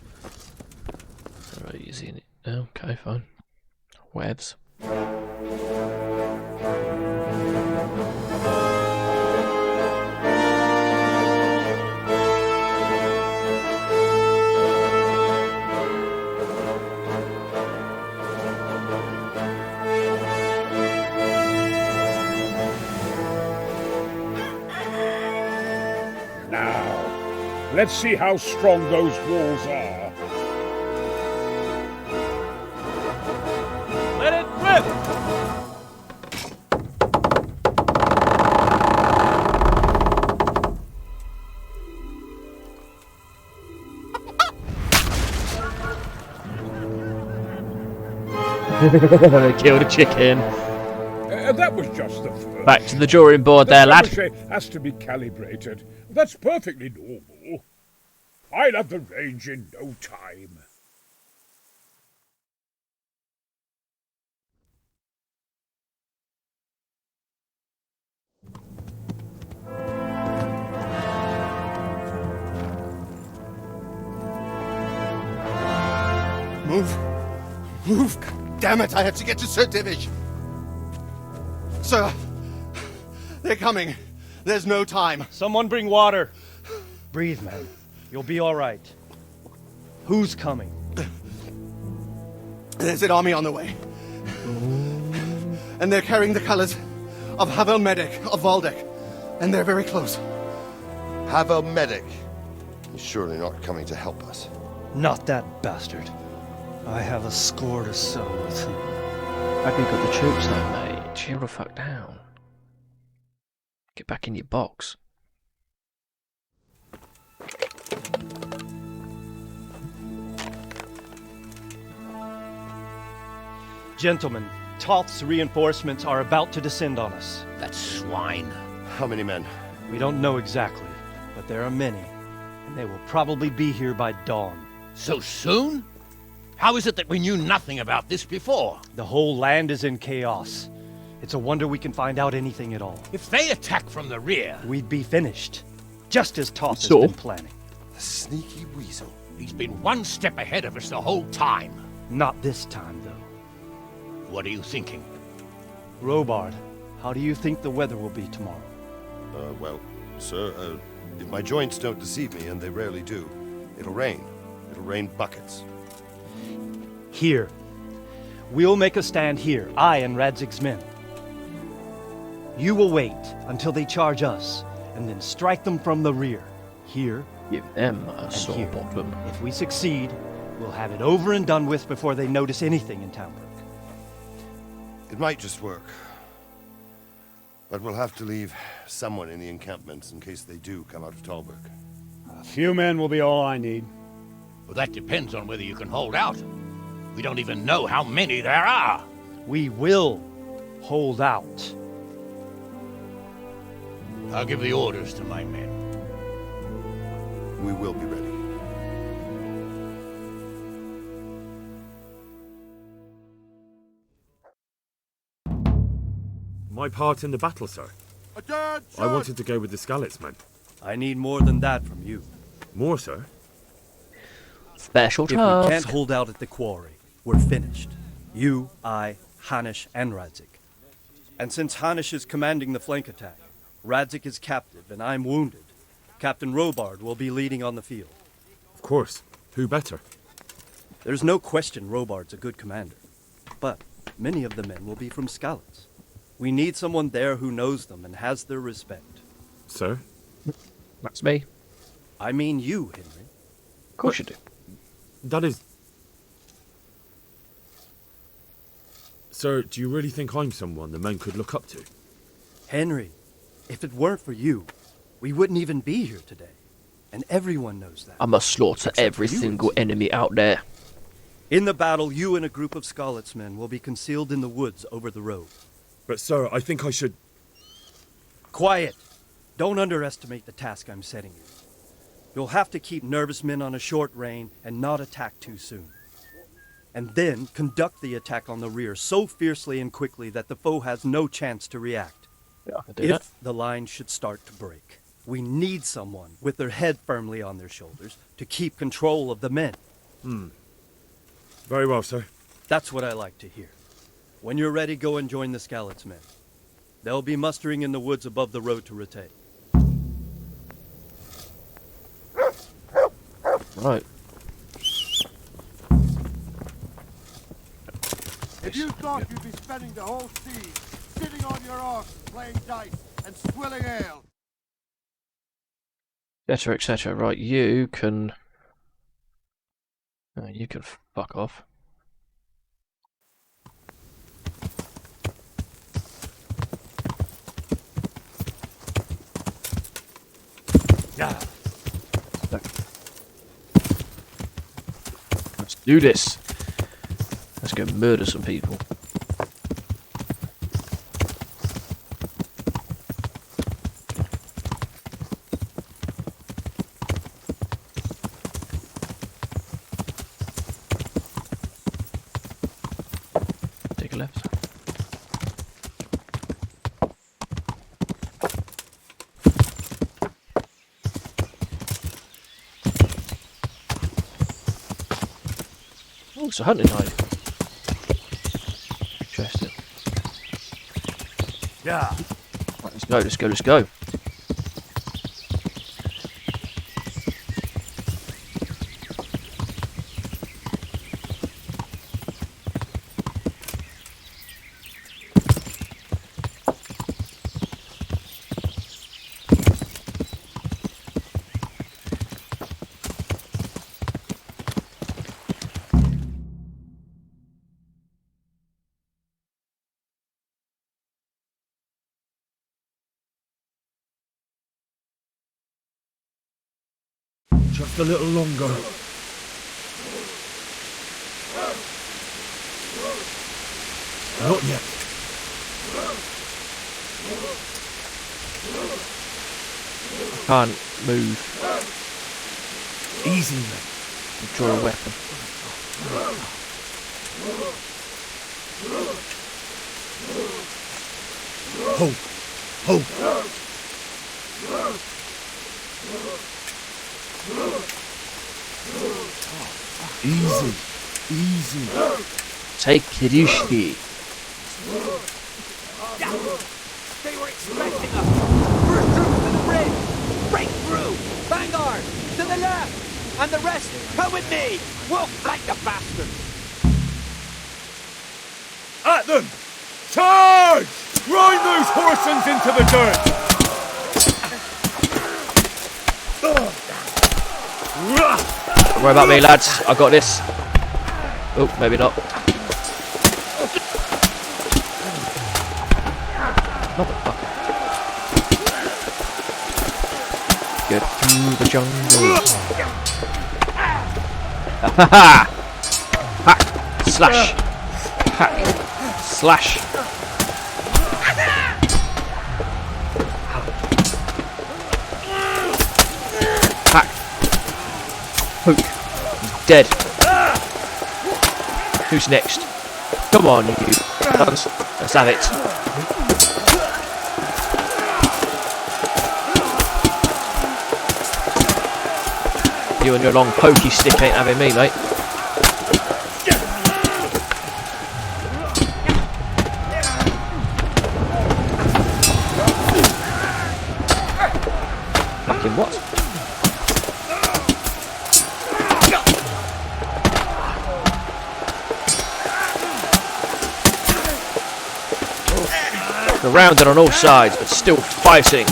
Speaker 1: Right, using it. Okay, fine. Webs.
Speaker 13: Now, let's see how strong those walls are.
Speaker 8: Let it rip!
Speaker 1: Killed a chicken.
Speaker 13: That was just the first.
Speaker 1: Back to the drawing board
Speaker 13: The
Speaker 1: there, lad.
Speaker 13: trebuchet has to be calibrated. That's perfectly normal. I'll have the range in no time.
Speaker 11: Move. Move. Damn it, I have to get to Sir Divish. Sir, they're coming. There's no time.
Speaker 14: Someone bring water. Breathe, man. You'll be all right. Who's coming?
Speaker 11: There's an army on the way. And they're carrying the colors of Havel Medic of Valdek. And they're very close.
Speaker 15: Havel Medic? He's surely not coming to help us.
Speaker 14: Not that bastard. I have a score to settle with him.
Speaker 1: Have you got the troops though, mate? Chill the fuck down. Get back in your box.
Speaker 14: Gentlemen, Toth's reinforcements are about to descend on us.
Speaker 16: That swine.
Speaker 11: How many men?
Speaker 14: We don't know exactly, but there are many, and they will probably be here by dawn.
Speaker 16: So soon? How is it that we knew nothing about this before?
Speaker 14: The whole land is in chaos. It's a wonder we can find out anything at all.
Speaker 16: If they attack from the rear...
Speaker 14: we'd be finished, just as Toth has been planning.
Speaker 11: A sneaky weasel.
Speaker 16: He's been one step ahead of us the whole time.
Speaker 14: Not this time, though.
Speaker 16: What are you thinking?
Speaker 14: Robard, how do you think the weather will be tomorrow?
Speaker 11: Well, sir, if my joints don't deceive me, and they rarely do, it'll rain. It'll rain buckets.
Speaker 14: Here. We'll make a stand here, I and Radzig's men. You will wait until they charge us, and then strike them from the rear. Here.
Speaker 1: Give them a sore bottom.
Speaker 14: If we succeed, we'll have it over and done with before they notice anything in Townbrook.
Speaker 11: It might just work. But we'll have to leave someone in the encampments in case they do come out of Talbrook.
Speaker 13: A few men will be all I need.
Speaker 16: Well, that depends on whether you can hold out. We don't even know how many there are.
Speaker 14: We will hold out.
Speaker 16: I'll give the orders to my men.
Speaker 11: We will be ready.
Speaker 2: My part in the battle, sir. I wanted to go with the Scalit's men.
Speaker 14: I need more than that from you.
Speaker 2: More, sir?
Speaker 1: Special
Speaker 14: task. If we can't hold out at the quarry, we're finished. You, I, Hanish, and Radzik. And since Hanish is commanding the flank attack, Radzik is captive and I'm wounded, Captain Robard will be leading on the field.
Speaker 2: Of course. Who better?
Speaker 14: There's no question Robard's a good commander. But many of the men will be from Scalit's. We need someone there who knows them and has their respect.
Speaker 2: Sir?
Speaker 1: That's me.
Speaker 14: I mean you, Henry.
Speaker 1: Of course you do.
Speaker 2: That is... Sir, do you really think I'm someone the men could look up to?
Speaker 14: Henry, if it weren't for you, we wouldn't even be here today. And everyone knows that.
Speaker 1: I must slaughter every single enemy out there.
Speaker 14: In the battle, you and a group of Scalit's men will be concealed in the woods over the road.
Speaker 2: But sir, I think I should...
Speaker 14: Quiet! Don't underestimate the task I'm setting you. You'll have to keep nervous men on a short rein and not attack too soon. And then conduct the attack on the rear so fiercely and quickly that the foe has no chance to react.
Speaker 1: Yeah, I can do that.
Speaker 14: If the line should start to break, we need someone with their head firmly on their shoulders to keep control of the men.
Speaker 2: Very well, sir.
Speaker 14: That's what I like to hear. When you're ready, go and join the Scalit's men. They'll be mustering in the woods above the road to Rattay.
Speaker 1: Right.
Speaker 11: If you thought you'd be spending the whole siege sitting on your arse and playing dice and swilling ale...
Speaker 1: Etc, etc. Right, you can fuck off.
Speaker 16: Yeah.
Speaker 1: Let's do this. Let's go murder some people. Take a left. Oh, it's a hunting knife. Interesting.
Speaker 16: Yeah.
Speaker 1: Right, let's go, let's go, let's go.
Speaker 2: Just a little longer. Not yet.
Speaker 1: Can't move.
Speaker 2: Easy, mate.
Speaker 1: Draw a weapon.
Speaker 2: Hold. Hold. Easy. Easy.
Speaker 1: Take it easy.
Speaker 5: They were expecting us! First troops to the bridge! Break through! Vanguard! To the left! And the rest, come with me! We'll fight the bastards!
Speaker 2: At them! Charge! Grind those horsens into the dirt!
Speaker 1: Don't worry about me, lads. I got this. Oh, maybe not. Motherfucker. Get through the jungle. Ha ha! Hack! Slash! Hack! Slash! Hack! Poke! He's dead. Who's next? Come on, you guns. Let's have it. You and your long pokey stick ain't having me, mate. Fucking what? Surrounded on all sides, but still fighting.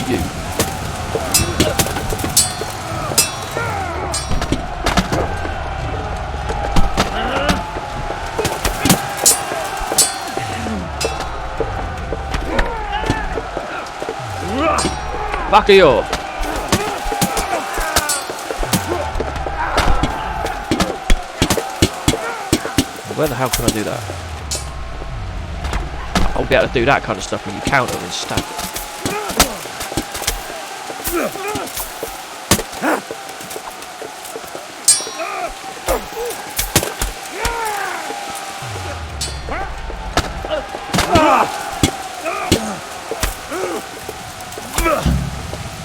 Speaker 1: You. Fuck you. Where the hell can I do that? I'll be able to do that kind of stuff when you counter and stab.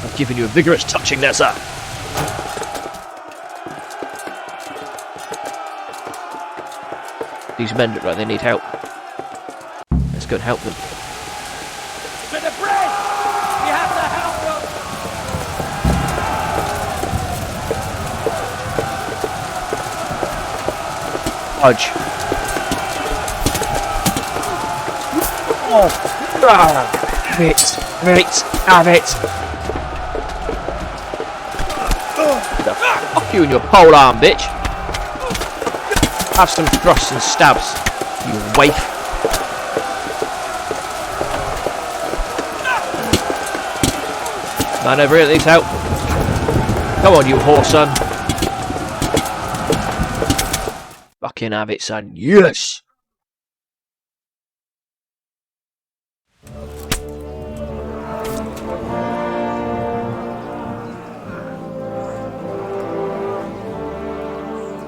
Speaker 1: I've given you a vigorous touching there, sir. These men look like they need help. Let's go and help them.
Speaker 5: To the bridge! We have to help them!
Speaker 1: Fudge. Have it. Have it. Fuck you and your pole arm, bitch. Have some thrusts and stabs, you waif. Man over here needs help. Come on, you whore, son. Fucking have it, son. Yes!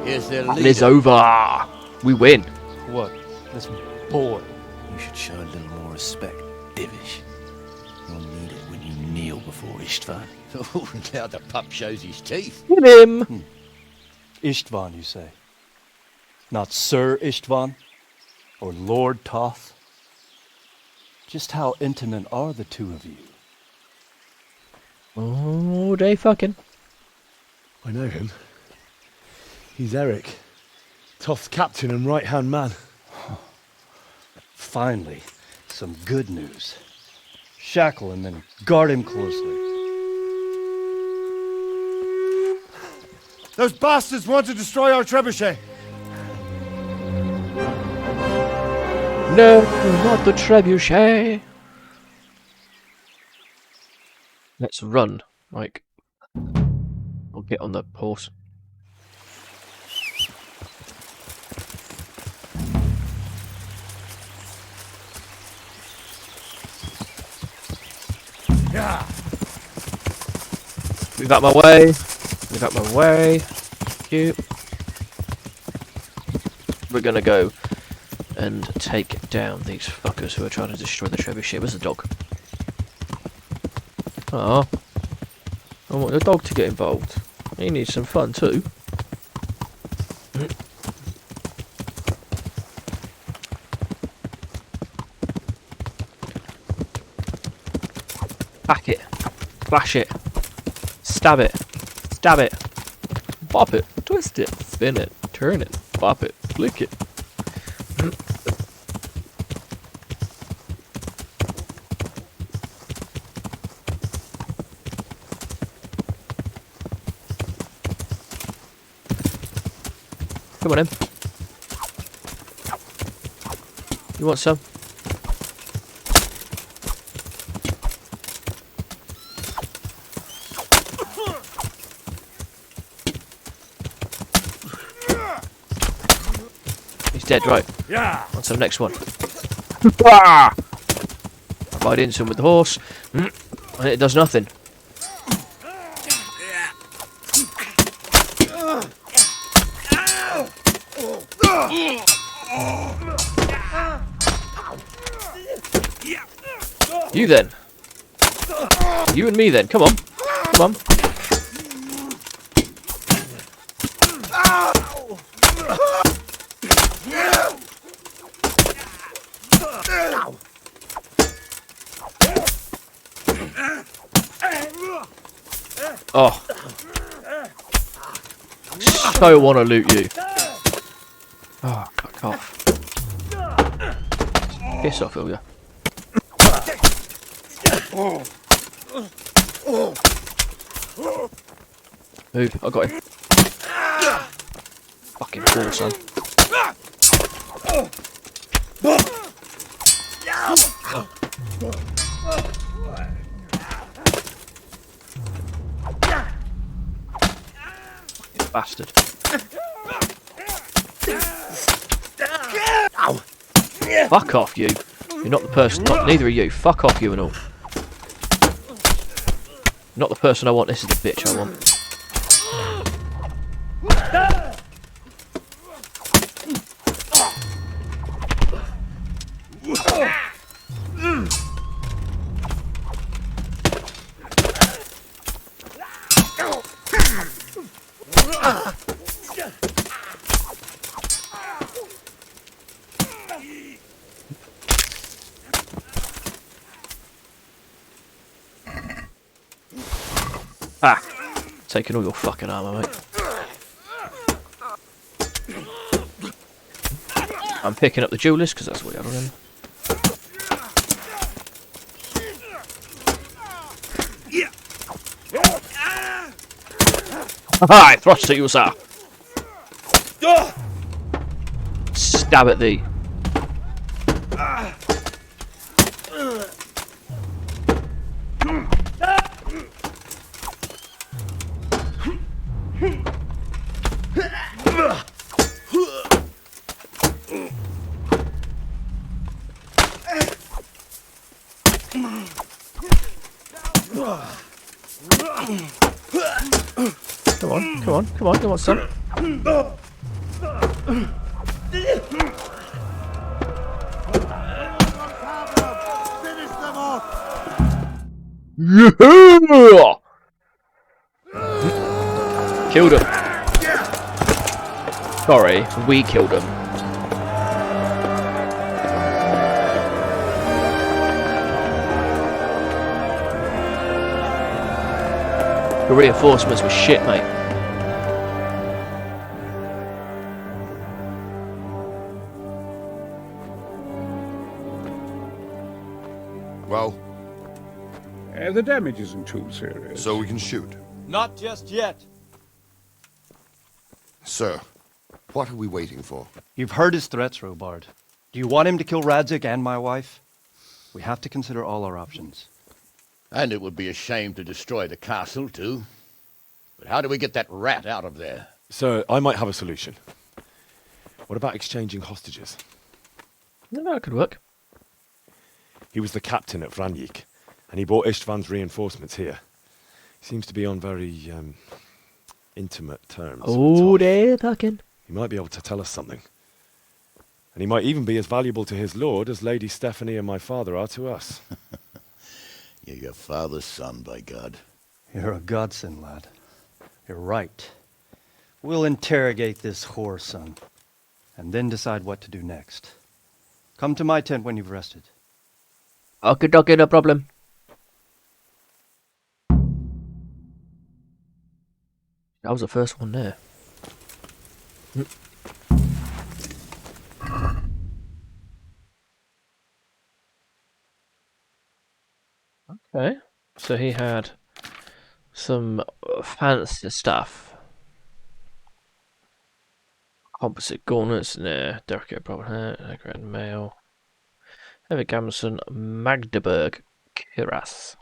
Speaker 16: Here's their
Speaker 1: Battle is over. We win.
Speaker 14: What? This boy?
Speaker 17: You should show a little more respect, Divish. You'll need it when you kneel before Istvan.
Speaker 16: Oh, now the pup shows his teeth.
Speaker 1: Hit him.
Speaker 14: Istvan, you say? Not Sir Istvan? Or Lord Toth? Just how intimate are the two of you?
Speaker 1: Oh, they fucking.
Speaker 2: I know him. He's Eric, Toth's captain and right-hand man.
Speaker 14: Finally, some good news. Shackle him and guard him closely.
Speaker 11: Those bastards want to destroy our trebuchet.
Speaker 1: No, not the trebuchet. Let's run. Like, I'll get on the horse. Move out my way. Move out my way. Thank you. We're gonna go and take down these fuckers who are trying to destroy the trebuchet. Where's the dog? Oh, I want the dog to get involved. He needs some fun too. Hack it. Flash it. Stab it. Stab it. Bop it. Twist it. Spin it. Turn it. Bop it. Flick it. Come on in. You want some? He's dead, right?
Speaker 13: Yeah.
Speaker 1: On to the next one. Ride into him with the horse, and it does nothing. You then. You and me then. Come on. Come on. Oh. So want to loot you. Oh, fuck off. Piss off, will ya? Move, I got him. Fucking fool, son. You bastard. Fuck off, you. You're not the person. Neither are you. Fuck off, you and all. Not the person I want. This is the bitch I want. Ah, taking all your fucking armour, mate. I'm picking up the duelist because that's what we have on him. I thrust at you, sir. Stab at thee. Come on, come on, come on, you want some? Yeah! Killed him. Sorry, we killed him. The reinforcements were shit, mate.
Speaker 11: Well?
Speaker 13: The damage isn't too serious.
Speaker 11: So we can shoot.
Speaker 14: Not just yet.
Speaker 11: Sir, what are we waiting for?
Speaker 14: You've heard his threats, Robard. Do you want him to kill Radzig and my wife? We have to consider all our options.
Speaker 16: And it would be a shame to destroy the castle, too. But how do we get that rat out of there?
Speaker 8: Sir, I might have a solution. What about exchanging hostages?
Speaker 1: No, that could work.
Speaker 8: He was the captain at Vranjik, and he brought Istvan's reinforcements here.
Speaker 2: Seems to be on very intimate terms.
Speaker 1: Oh, they're talking.
Speaker 2: He might be able to tell us something. And he might even be as valuable to his lord as Lady Stephanie and my father are to us.
Speaker 16: You're your father's son, by God.
Speaker 14: You're a godsend, lad. You're right. We'll interrogate this whore, son, and then decide what to do next. Come to my tent when you've rested.
Speaker 1: Okay, no problem. That was the first one there. Okay, so he had some fancy stuff. Composite gauntlets, there. Delicate proper hair, decorated mail. Ever Gamson, Magdeburg, Kiras.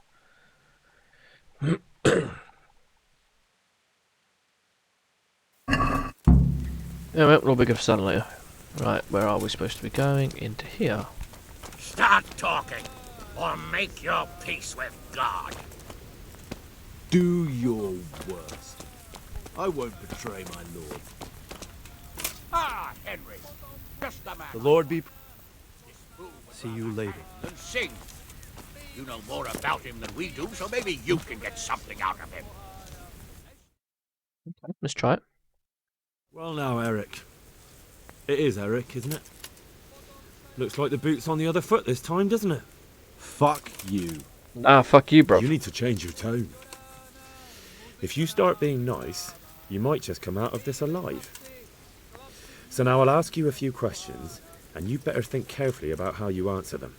Speaker 1: Yeah, well, we'll be good for sun later. Right, where are we supposed to be going? Into here.
Speaker 18: Start talking, or make your peace with God.
Speaker 17: Do your worst. I won't betray my lord.
Speaker 18: Ah, Henry, just the man.
Speaker 14: The Lord be... See you later.
Speaker 18: And sing. You know more about him than we do, so maybe you can get something out of him.
Speaker 1: Okay, let's try it.
Speaker 2: Well now, Eric. It is Eric, isn't it? Looks like the boot's on the other foot this time, doesn't it?
Speaker 17: Fuck you.
Speaker 1: Ah, fuck you, bro.
Speaker 2: You need to change your tone. If you start being nice, you might just come out of this alive. So now I'll ask you a few questions, and you better think carefully about how you answer them.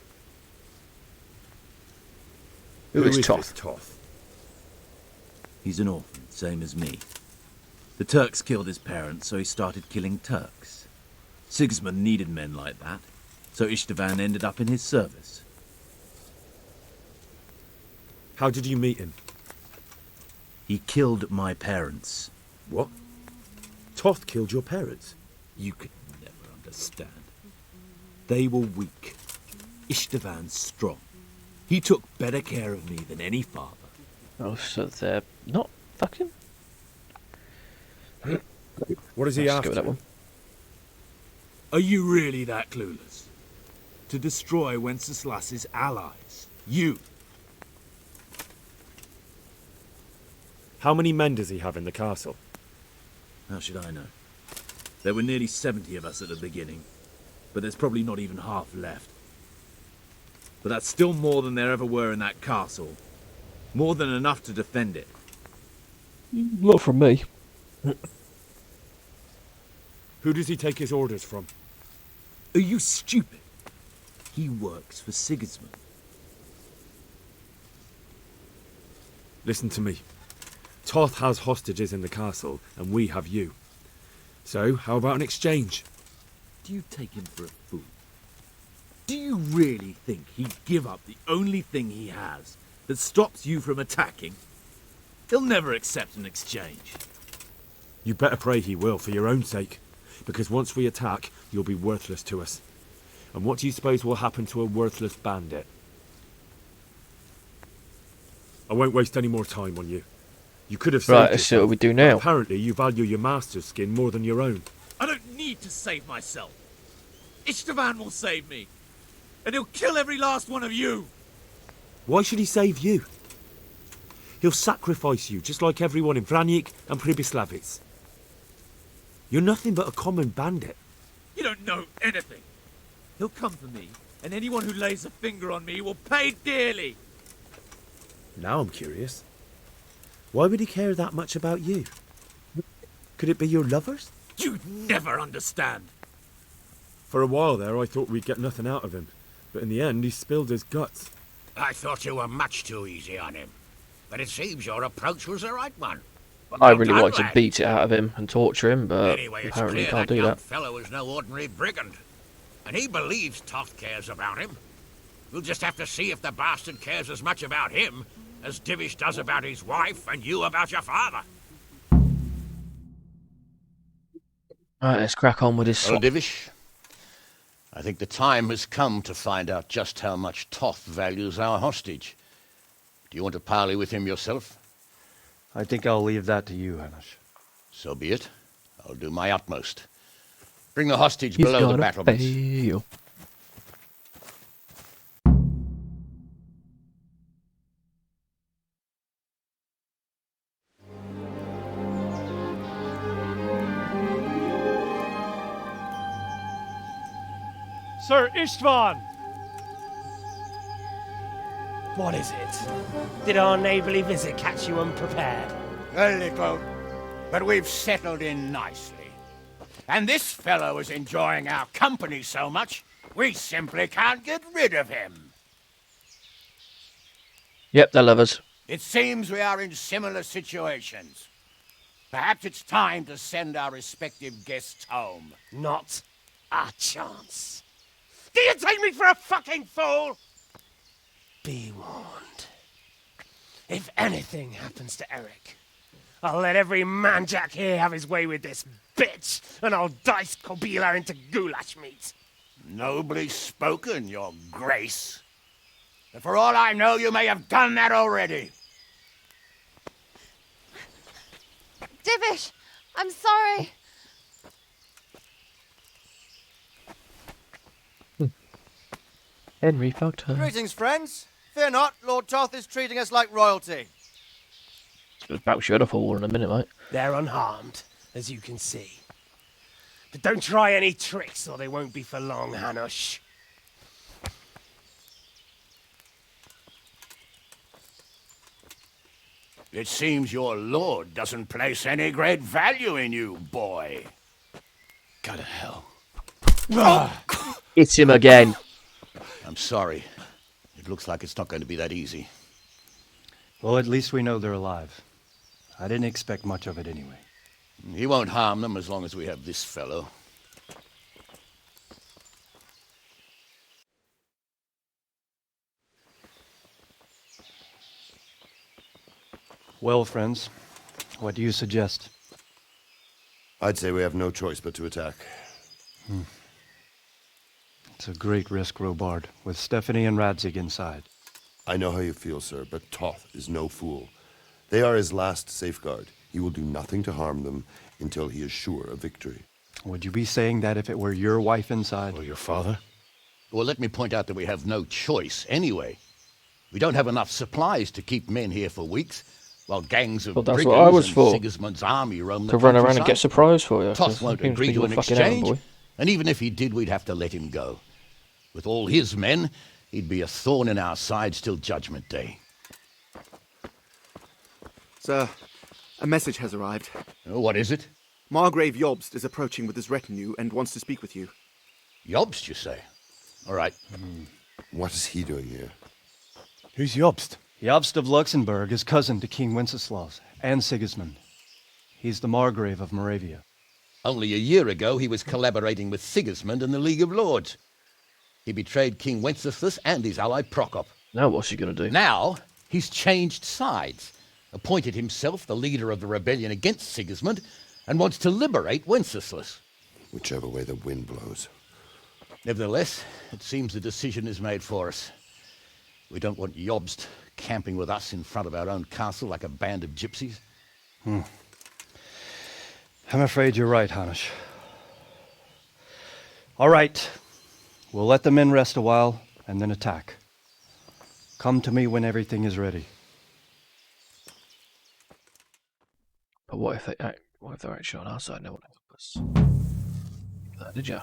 Speaker 1: Who is
Speaker 2: this
Speaker 1: Toth?
Speaker 2: Toth?
Speaker 17: He's an orphan, same as me. The Turks killed his parents, so he started killing Turks. Sigismund needed men like that, so Istvan ended up in his service.
Speaker 2: How did you meet him?
Speaker 17: He killed my parents.
Speaker 2: What? Toth killed your parents?
Speaker 17: You could never understand. They were weak. Istvan strong. He took better care of me than any father.
Speaker 1: Oh, so they're not fucking?
Speaker 2: What is he
Speaker 1: Let's
Speaker 2: after?
Speaker 1: go with that one.
Speaker 17: Are you really that clueless? To destroy Wenceslas's allies. You.
Speaker 2: How many men does he have in the castle?
Speaker 17: How should I know? There were nearly 70 of us at the beginning, but there's probably not even half left. But that's still more than there ever were in that castle. More than enough to defend it.
Speaker 1: Not from me.
Speaker 2: Who does he take his orders from?
Speaker 17: Are you stupid? He works for Sigismund.
Speaker 2: Listen to me. Toth has hostages in the castle, and we have you. So, how about an exchange?
Speaker 17: Do you take him for a fool? Do you really think he'd give up the only thing he has that stops you from attacking? He'll never accept an exchange.
Speaker 2: You better pray he will, for your own sake. Because once we attack, you'll be worthless to us. And what do you suppose will happen to a worthless bandit? I won't waste any more time on you. You could have saved
Speaker 1: Right, let's see what we do now.
Speaker 2: Apparently, you value your master's skin more than your own.
Speaker 17: I don't need to save myself. Istvan will save me. And he'll kill every last one of you.
Speaker 2: Why should he save you? He'll sacrifice you, just like everyone in Vranic and Pribyslavitz. You're nothing but a common bandit.
Speaker 17: You don't know anything. He'll come for me, and anyone who lays a finger on me will pay dearly.
Speaker 2: Now I'm curious. Why would he care that much about you? Could it be your lovers?
Speaker 17: You'd never understand.
Speaker 2: For a while there, I thought we'd get nothing out of him. But in the end, he spilled his guts.
Speaker 18: I thought you were much too easy on him. But it seems your approach was the right one.
Speaker 1: I really like to beat it out of him and torture him, but
Speaker 18: Anyway, it's
Speaker 1: apparently
Speaker 18: clear
Speaker 1: can't
Speaker 18: that
Speaker 1: do
Speaker 18: young
Speaker 1: that.
Speaker 18: fellow is no ordinary brigand. And he believes Toth cares about him. We'll just have to see if the bastard cares as much about him as Divish does about his wife and you about your father.
Speaker 1: Alright, let's crack on with this
Speaker 16: Well,
Speaker 1: swap.
Speaker 16: Divish, I think the time has come to find out just how much Toth values our hostage. Do you want to parley with him yourself?
Speaker 14: I think I'll leave that to you, Hanish.
Speaker 16: So be it. I'll do my utmost. Bring the hostage
Speaker 1: He's
Speaker 16: below the
Speaker 1: gotta
Speaker 16: battlements.
Speaker 1: fail.
Speaker 8: Sir Istvan!
Speaker 19: What is it? Did our neighbourly visit catch you unprepared?
Speaker 18: A little, but we've settled in nicely. And this fellow is enjoying our company so much, we simply can't get rid of him.
Speaker 1: Yep, they're lovers.
Speaker 18: It seems we are in similar situations. Perhaps it's time to send our respective guests home.
Speaker 19: Not a chance. Do you take me for a fucking fool? Be warned. If anything happens to Eric, I'll let every man-jack here have his way with this bitch, and I'll dice Kobila into goulash meat.
Speaker 18: Nobly spoken, your grace. But for all I know, you may have done that already.
Speaker 10: Divish, I'm sorry.
Speaker 1: Henry fucked her.
Speaker 11: Greetings, friends. Fear not, Lord Toth is treating us like royalty.
Speaker 1: It's about shut off all in a minute, mate.
Speaker 19: They're unharmed, as you can see. But don't try any tricks, or they won't be for long, Hanush.
Speaker 18: It seems your lord doesn't place any great value in you, boy.
Speaker 19: Go to hell.
Speaker 1: It's him again.
Speaker 16: I'm sorry. It looks like it's not going to be that easy.
Speaker 14: Well, at least we know they're alive. I didn't expect much of it anyway.
Speaker 16: He won't harm them as long as we have this fellow.
Speaker 14: Well, friends, what do you suggest?
Speaker 15: I'd say we have no choice but to attack.
Speaker 14: It's a great risk, Robard, with Stephanie and Radzig inside.
Speaker 15: I know how you feel, sir, but Toth is no fool. They are his last safeguard. He will do nothing to harm them until he is sure of victory.
Speaker 14: Would you be saying that if it were your wife inside?
Speaker 16: Or your father? Well, let me point out that we have no choice anyway. We don't have enough supplies to keep men here for weeks, while gangs of
Speaker 1: Well, that's
Speaker 16: brigands
Speaker 1: what I was
Speaker 16: and
Speaker 1: for.
Speaker 16: Sigismund's army roam the
Speaker 1: To run around and
Speaker 16: countryside.
Speaker 1: get surprise for you.
Speaker 16: Toth won't agree to an exchange, and even if he did, we'd have to let him go. With all his men, he'd be a thorn in our sides till Judgment Day.
Speaker 20: Sir, a message has arrived.
Speaker 16: Oh, what is it?
Speaker 20: Margrave Jobst is approaching with his retinue and wants to speak with you.
Speaker 16: Jobst, you say? All right.
Speaker 15: What is he doing here?
Speaker 14: Who's Jobst? Jobst of Luxembourg is cousin to King Wenceslaus and Sigismund. He's the Margrave of Moravia.
Speaker 16: Only a year ago, he was collaborating with Sigismund and the League of Lords. He betrayed King Wenceslas and his ally Prokop.
Speaker 1: Now what's he going to do?
Speaker 16: Now, he's changed sides, appointed himself the leader of the rebellion against Sigismund, and wants to liberate Wenceslas.
Speaker 15: Whichever way the wind blows.
Speaker 16: Nevertheless, it seems the decision is made for us. We don't want Jobst camping with us in front of our own castle like a band of gypsies.
Speaker 14: I'm afraid you're right, Hanish. All right. We'll let the men rest a while and then attack. Come to me when everything is ready.
Speaker 1: But what if they're actually on our side? No one help us. Did ya?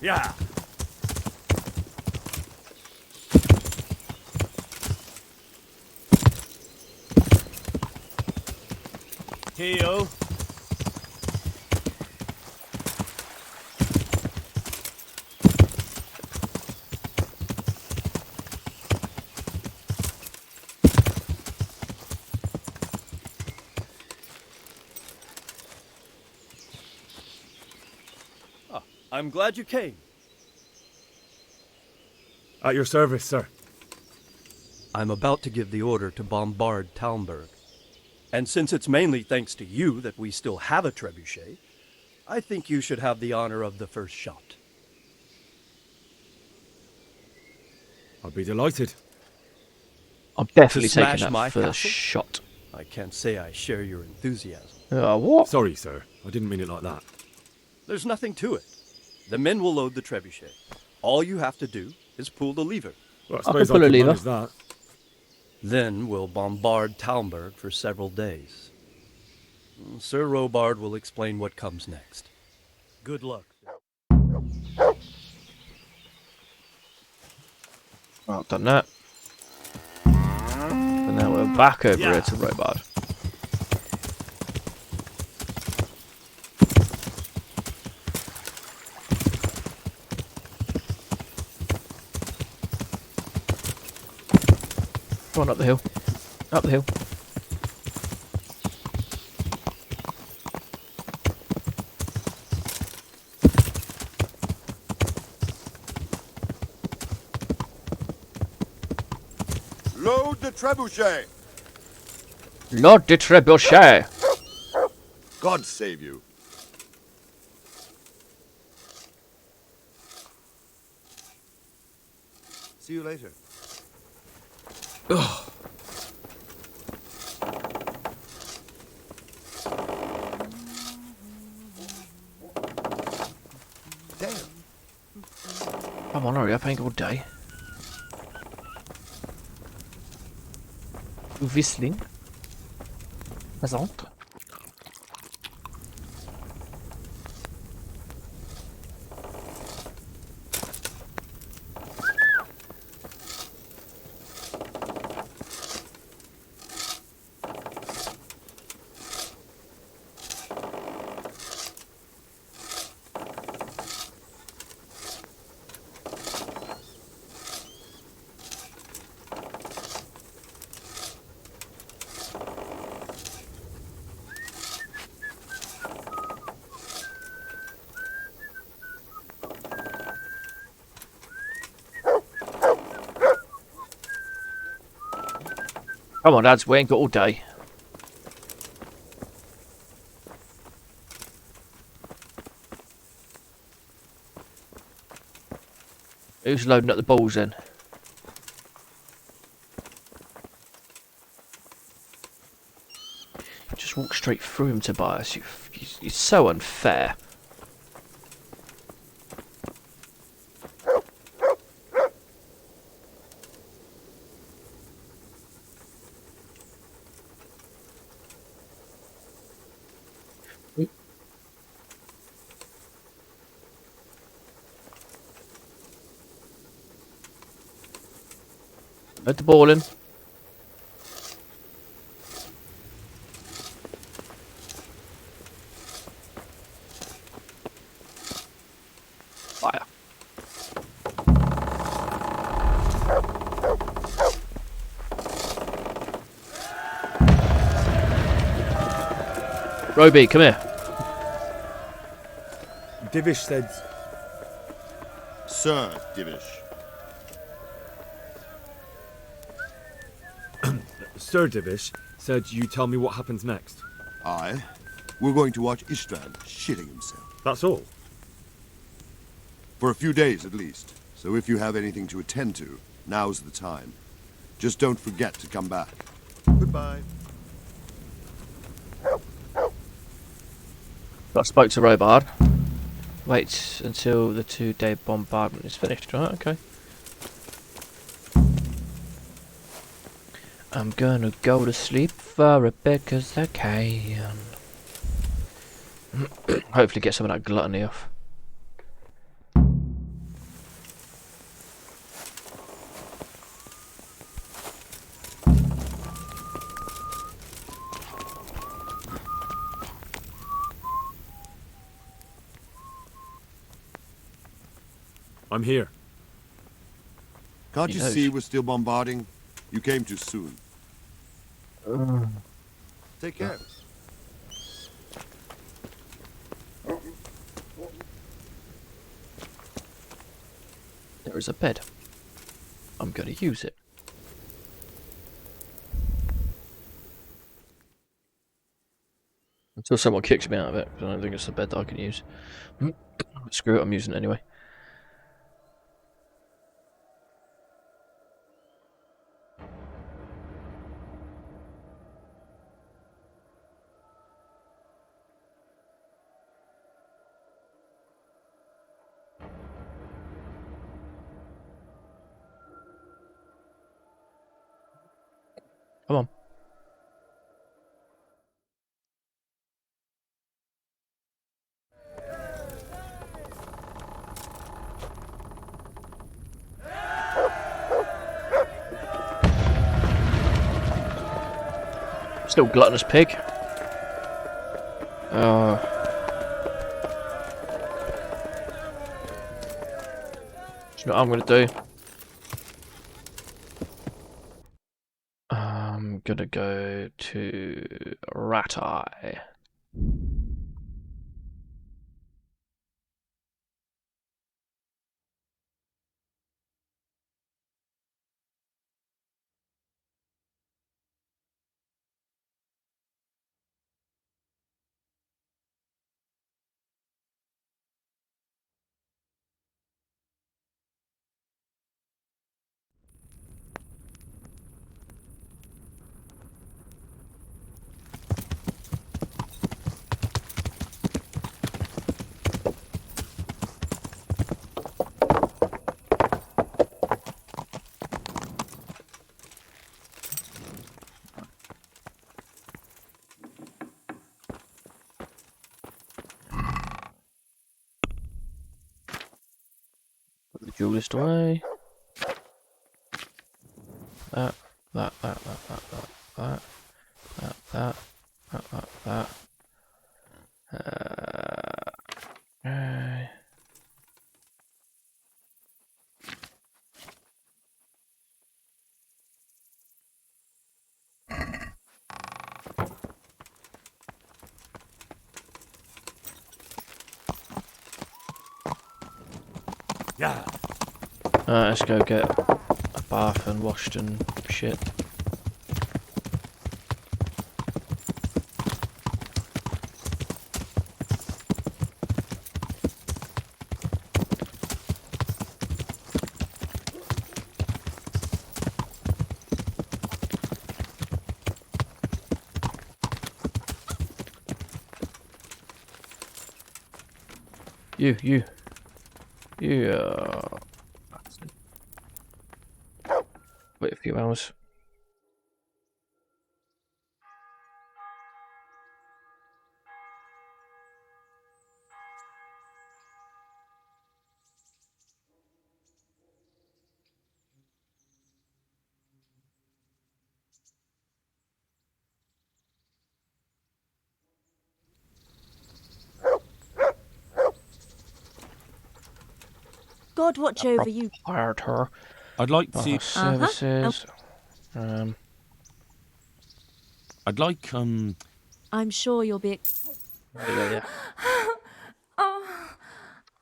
Speaker 8: Yeah. Heel.
Speaker 14: I'm glad you came.
Speaker 2: At your service, sir.
Speaker 14: I'm about to give the order to bombard Talmberg. And since it's mainly thanks to you that we still have a trebuchet, I think you should have the honor of the first shot.
Speaker 2: I'd be delighted.
Speaker 1: I'm definitely
Speaker 14: To
Speaker 1: taking
Speaker 14: smash
Speaker 1: that
Speaker 14: my
Speaker 1: first
Speaker 14: castle?
Speaker 1: shot.
Speaker 14: I can't say I share your enthusiasm.
Speaker 1: What?
Speaker 2: Sorry, sir. I didn't mean it like that.
Speaker 14: There's nothing to it. The men will load the trebuchet. All you have to do is pull the lever.
Speaker 2: Well, I suppose I could manage that.
Speaker 14: Then we'll bombard Talmberg for several days. Sir Robard will explain what comes next. Good luck.
Speaker 1: Well, done that. And now we're back over here to Robard. Come on, up the hill. Up the hill.
Speaker 15: Load the trebuchet!
Speaker 1: Load the trebuchet!
Speaker 15: God save you. See you later.
Speaker 1: Ugh.
Speaker 15: Damn.
Speaker 1: Come on, hurry up, I ain't got all day. You whistling? Pleasant. Come on, lads, we ain't got all day. Who's loading up the balls then? Just walk straight through him, Tobias. You're so unfair. Load the ball in. Fire. Roby, come here.
Speaker 2: Divish said...
Speaker 15: Sir Divish.
Speaker 2: Sir Divish said you tell me what happens next.
Speaker 15: Aye. We're going to watch Istvan shitting himself.
Speaker 2: That's all?
Speaker 15: For a few days at least. So if you have anything to attend to, now's the time. Just don't forget to come back. Goodbye.
Speaker 1: I spoke to Robard. Wait until the 2-day bombardment is finished, right? Okay. I'm gonna go to sleep for a bit 'cause I can. Hopefully get some of that gluttony off.
Speaker 2: I'm here.
Speaker 15: Can't you see we're still bombarding? You came too soon. Take care.
Speaker 1: There is a bed. I'm going to use it. Until someone kicks me out of it, because I don't think it's the bed that I can use. Screw it, I'm using it anyway. Come on. Still gluttonous pig. Do you know what I'm going to do? I'm going to go to Rat Eye. Put the duelist away. That. Okay.
Speaker 2: Yeah.
Speaker 1: Let's go get a bath and washed and shit. You. Wait a few hours.
Speaker 4: God watch over you.
Speaker 1: Hired her.
Speaker 8: I'd like to.
Speaker 1: Services.
Speaker 8: I'd like
Speaker 4: I'm sure you'll be.
Speaker 1: Yeah.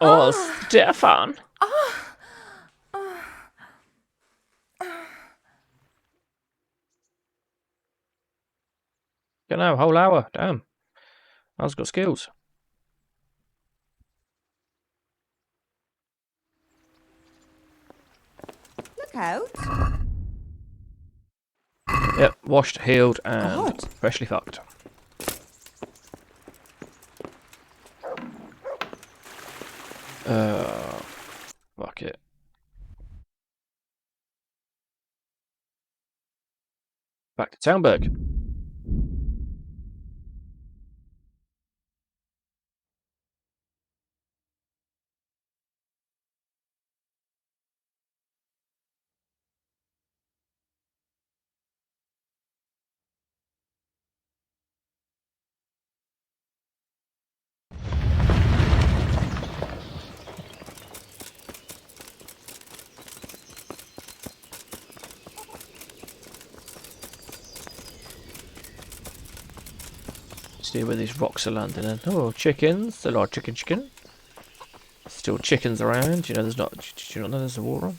Speaker 10: Oh,
Speaker 1: Stefan. You know, whole hour. Damn. I've got skills.
Speaker 10: look out.
Speaker 1: Yep, washed, healed, and freshly fucked. Fuck it. Back to Townburg. See where these rocks are landing in. Oh, chickens. They like chicken. Still chickens around. Do you know there's not? Do you not know there's a war on?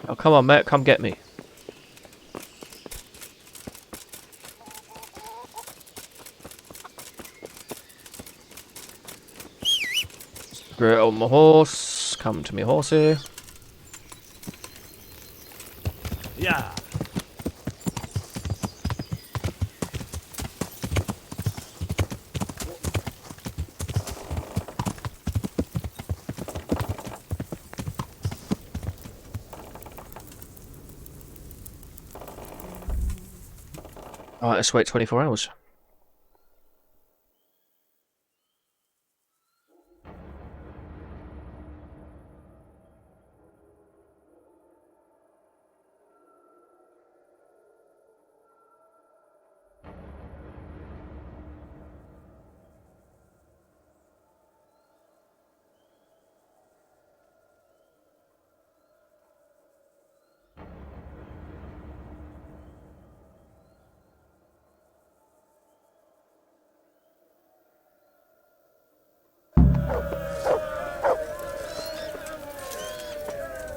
Speaker 1: Oh, come on, mate, come get me. Get on my horse. Come to me, horsey.
Speaker 8: Yeah.
Speaker 1: Alright, let's wait 24 hours.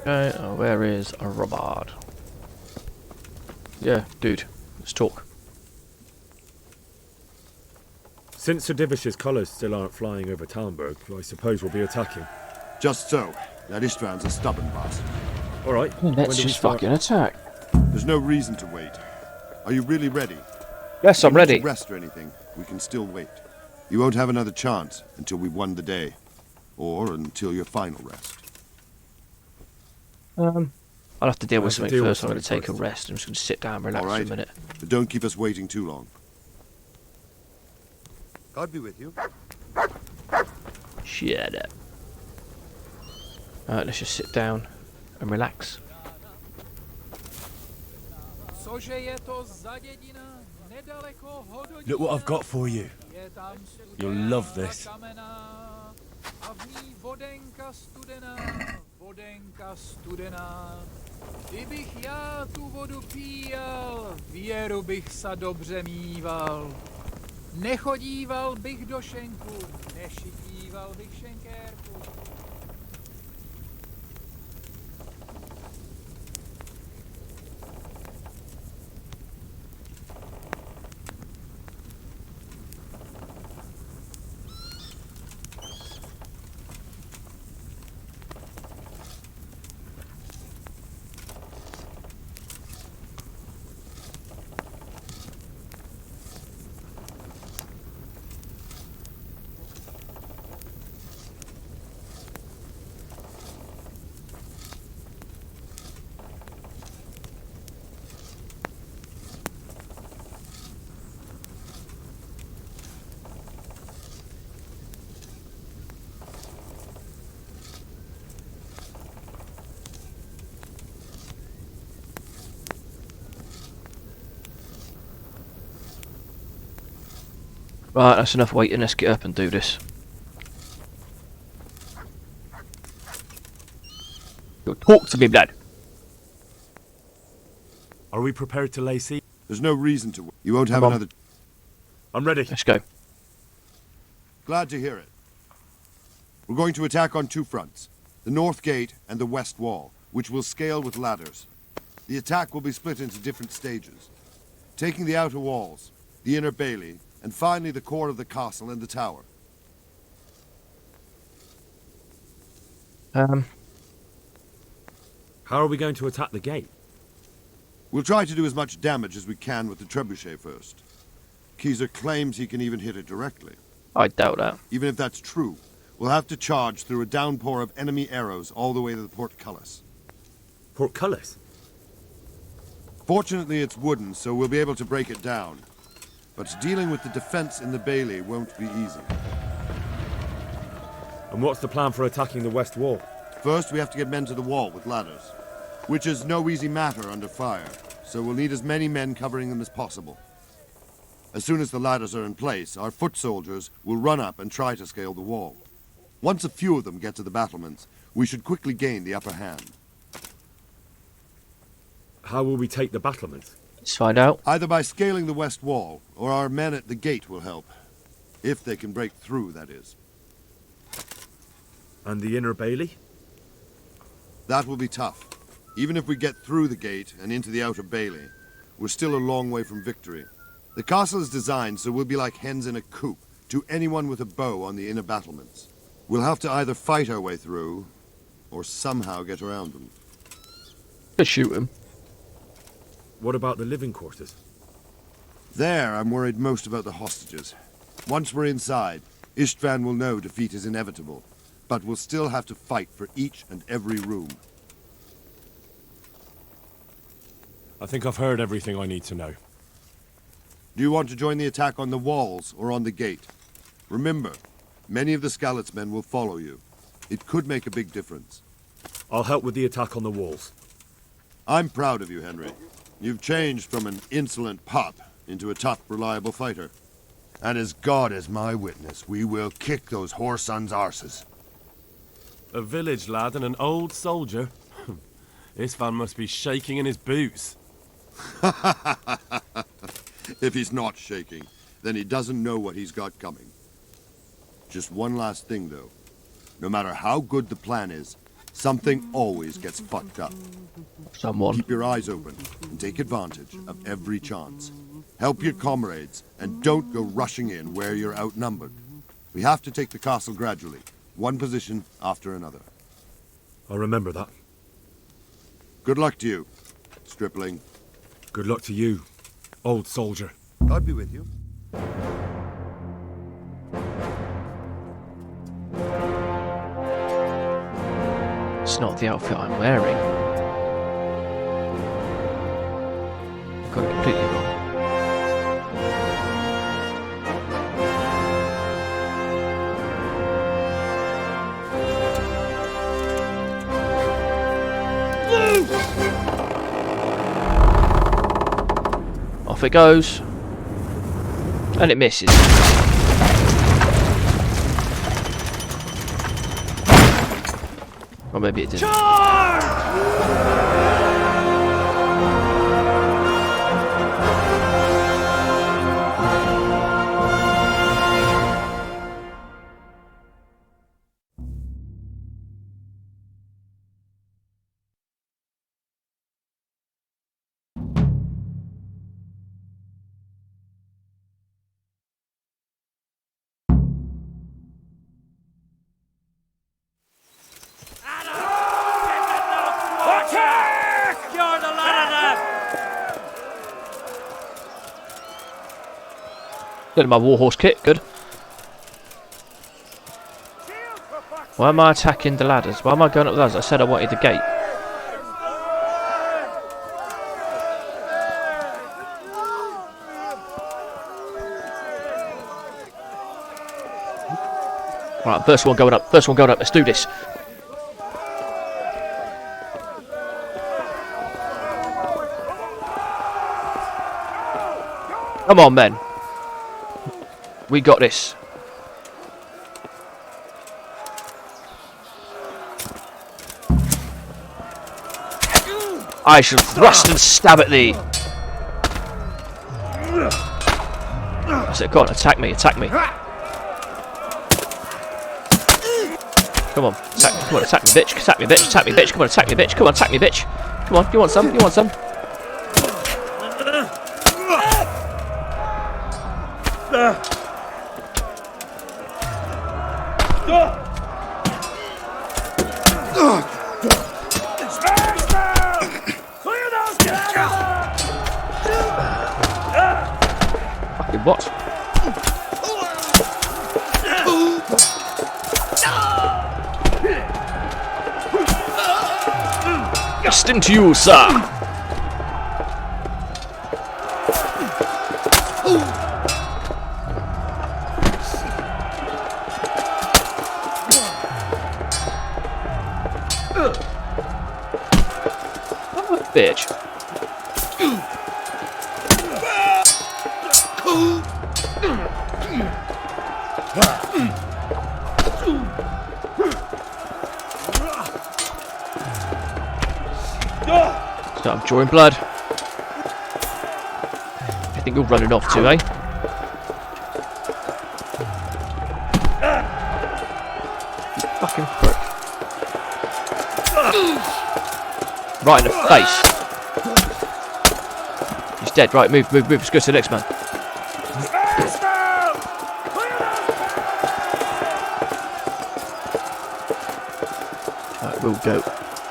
Speaker 1: Okay, where is a Robard? Yeah, dude, let's talk.
Speaker 2: Since Sir Divish's colours still aren't flying over Talmberg, I suppose we'll be attacking.
Speaker 15: Just so. That Istvand's a stubborn bastard.
Speaker 2: All right.
Speaker 1: Let's just fucking attack.
Speaker 15: There's no reason to wait. Are you really ready?
Speaker 1: Yes, I'm ready.
Speaker 15: If you rest or anything, we can still wait. You won't have another chance until we've won the day, or until your final rest.
Speaker 1: I'll have to deal with something first. I'm going to take a rest. I'm just going to sit down and relax for a minute.
Speaker 15: But don't keep us waiting too long. God be with you.
Speaker 1: Shut up. Alright, let's just sit down and relax.
Speaker 8: Look what I've got for you. You'll love this.
Speaker 5: Kdybych já tu vodu píjel, věru bych sa dobře míval. Nechodíval bych do šenku, nešidíval bych šenkérku.
Speaker 1: Right, that's enough waiting. Let's get up and do this. Talk to me, blood.
Speaker 2: Are we prepared to lay siege?
Speaker 15: There's no reason to. You won't have another.
Speaker 2: I'm ready.
Speaker 1: Let's go.
Speaker 15: Glad to hear it. We're going to attack on two fronts. The north gate and the west wall, which will scale with ladders. The attack will be split into different stages. Taking the outer walls, the inner bailey, and finally the core of the castle and the tower.
Speaker 2: How are we going to attack the gate?
Speaker 15: We'll try to do as much damage as we can with the trebuchet first. Keezer claims he can even hit it directly.
Speaker 1: I doubt that.
Speaker 15: Even if that's true, we'll have to charge through a downpour of enemy arrows all the way to the portcullis.
Speaker 2: Portcullis?
Speaker 15: Fortunately, it's wooden, so we'll be able to break it down. But dealing with the defense in the bailey won't be easy.
Speaker 2: And what's the plan for attacking the west wall?
Speaker 15: First, we have to get men to the wall with ladders, which is no easy matter under fire, so we'll need as many men covering them as possible. As soon as the ladders are in place, our foot soldiers will run up and try to scale the wall. Once a few of them get to the battlements, we should quickly gain the upper hand.
Speaker 2: How will we take the battlements?
Speaker 1: Let's find out.
Speaker 15: Either by scaling the west wall, or our men at the gate will help. If they can break through, that is.
Speaker 2: And the inner bailey?
Speaker 15: That will be tough. Even if we get through the gate and into the outer bailey, we're still a long way from victory. The castle is designed so we'll be like hens in a coop to anyone with a bow on the inner battlements. We'll have to either fight our way through, or somehow get around them.
Speaker 1: Just shoot him.
Speaker 2: What about the living quarters?
Speaker 15: There, I'm worried most about the hostages. Once we're inside, Istvan will know defeat is inevitable, but we'll still have to fight for each and every room.
Speaker 8: I think I've heard everything I need to know.
Speaker 15: Do you want to join the attack on the walls or on the gate? Remember, many of the Skalitz men will follow you. It could make a big difference.
Speaker 2: I'll help with the attack on the walls.
Speaker 15: I'm proud of you, Henry. You've changed from an insolent pup into a tough, reliable fighter. And as God is my witness, we will kick those whore sons' arses.
Speaker 8: A village lad and an old soldier? Istvan must be shaking in his boots.
Speaker 15: If he's not shaking, then he doesn't know what he's got coming. Just one last thing, though. No matter how good the plan is, something always gets fucked up.
Speaker 1: Someone.
Speaker 15: Keep your eyes open and take advantage of every chance. Help your comrades and don't go rushing in where you're outnumbered. We have to take the castle gradually, one position after another.
Speaker 2: I'll remember that.
Speaker 15: Good luck to you, stripling.
Speaker 2: Good luck to you, old soldier.
Speaker 15: God be with you.
Speaker 1: It's not the outfit I'm wearing. I got it completely wrong. Off it goes. And it misses. Or maybe it didn't. Got my warhorse kit, good. Why am I attacking the ladders? Why am I going up the ladders? I said I wanted the gate. Right, first one going up, let's do this. Come on, men. We got this. I shall thrust and stab at thee. That's it, go on, attack me, attack me. Come on, attack me, come on, attack me, bitch, attack me, bitch, attack me, bitch, come on, attack me, bitch, come on, attack me, bitch. Come on, you want some, you want some. Fucking what? Just into you, sir. Bitch. Start drawing blood. I think you're running off too, eh? Fucking prick. Right in the face. He's dead. Right, move. Let's go to the next man. Right, we'll go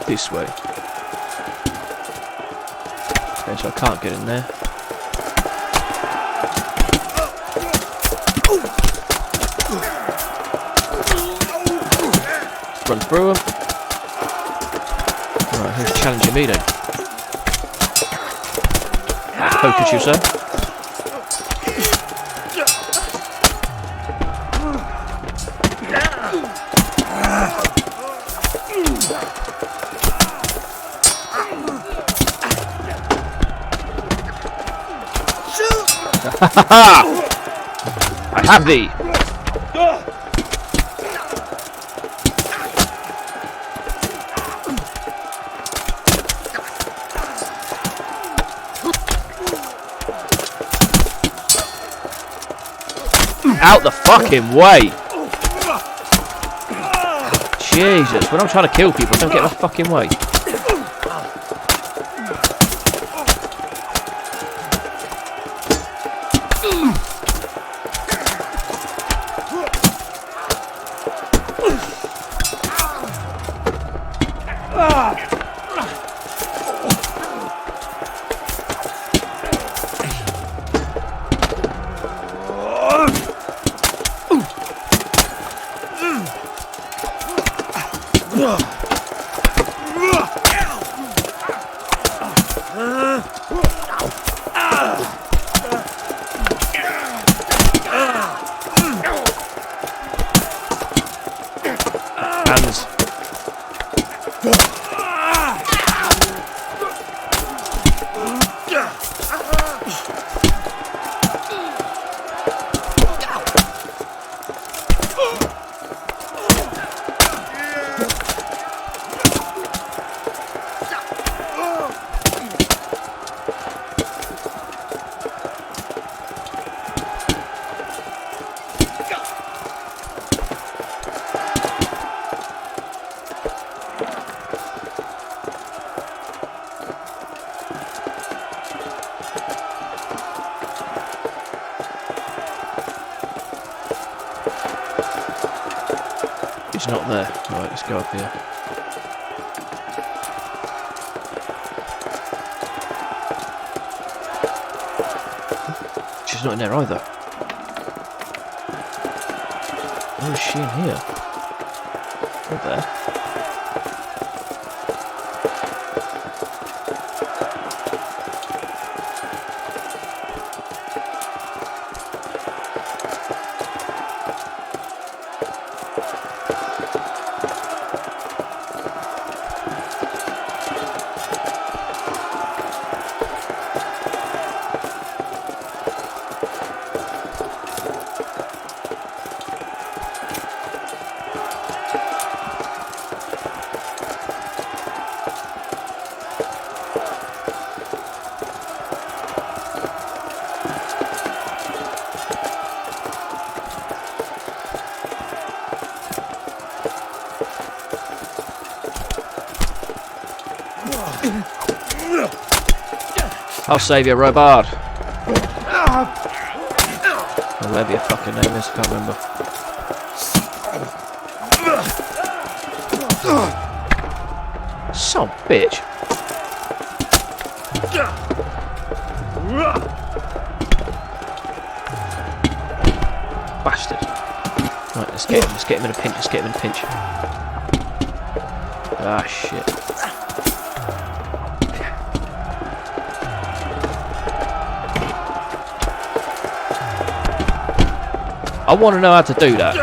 Speaker 1: this way. Okay, so I can't get in there. Run through them. Right, who's challenging me then? Poke at you, sir. I have thee. Out the fucking way! Jesus, when I'm trying to kill people, don't get in my fucking way. Hands. It's not there. Right, let's go up here. She's not in there either. Oh, is she in here? Not there. I'll save you, Robard. Or whatever your fucking name is, I can't remember. Son of a bitch. Bastard. Right, let's get him in a pinch, Ah, shit. I want to know how to do that.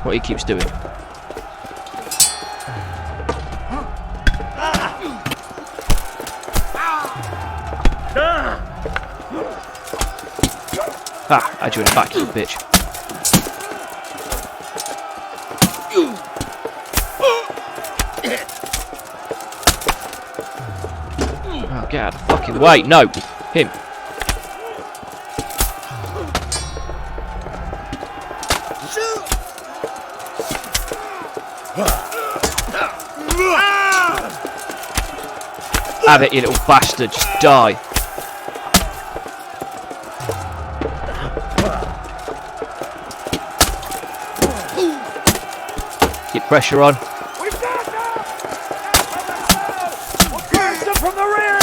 Speaker 1: What he keeps doing. Ah, I had you in the back, you bitch. fucking way. No, him. Have it, you little bastard. Just die. Keep pressure on.
Speaker 19: From the rear!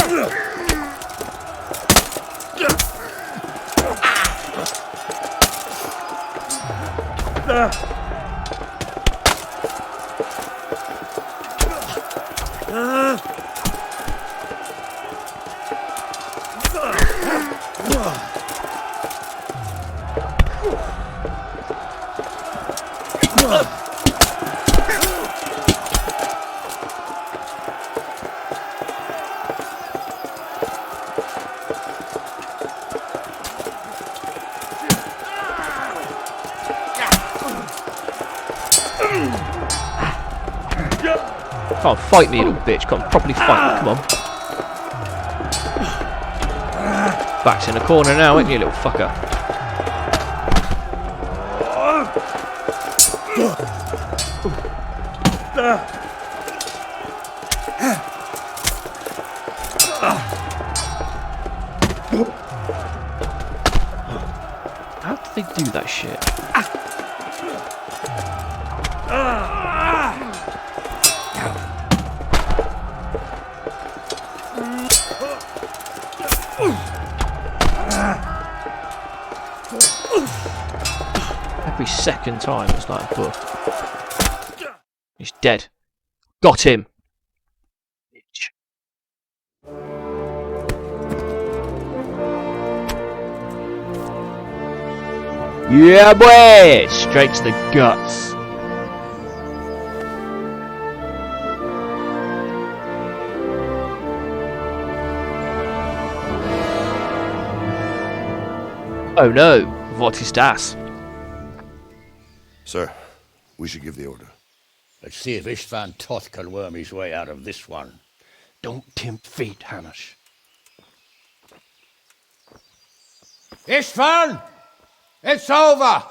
Speaker 1: Can't fight me, you little bitch. Can't properly fight me. Come on. Back's in the corner now, ain't you, little fucker? How do they do that shit? Every second time it's like a book. He's dead. Got him. Bitch. Yeah, boy! Straight to the guts. Oh no, what is das?
Speaker 15: Sir, we should give the order.
Speaker 16: Let's see if Istvan Toth can worm his way out of this one.
Speaker 19: Don't tempt fate, Hamish.
Speaker 18: Istvan! It's over!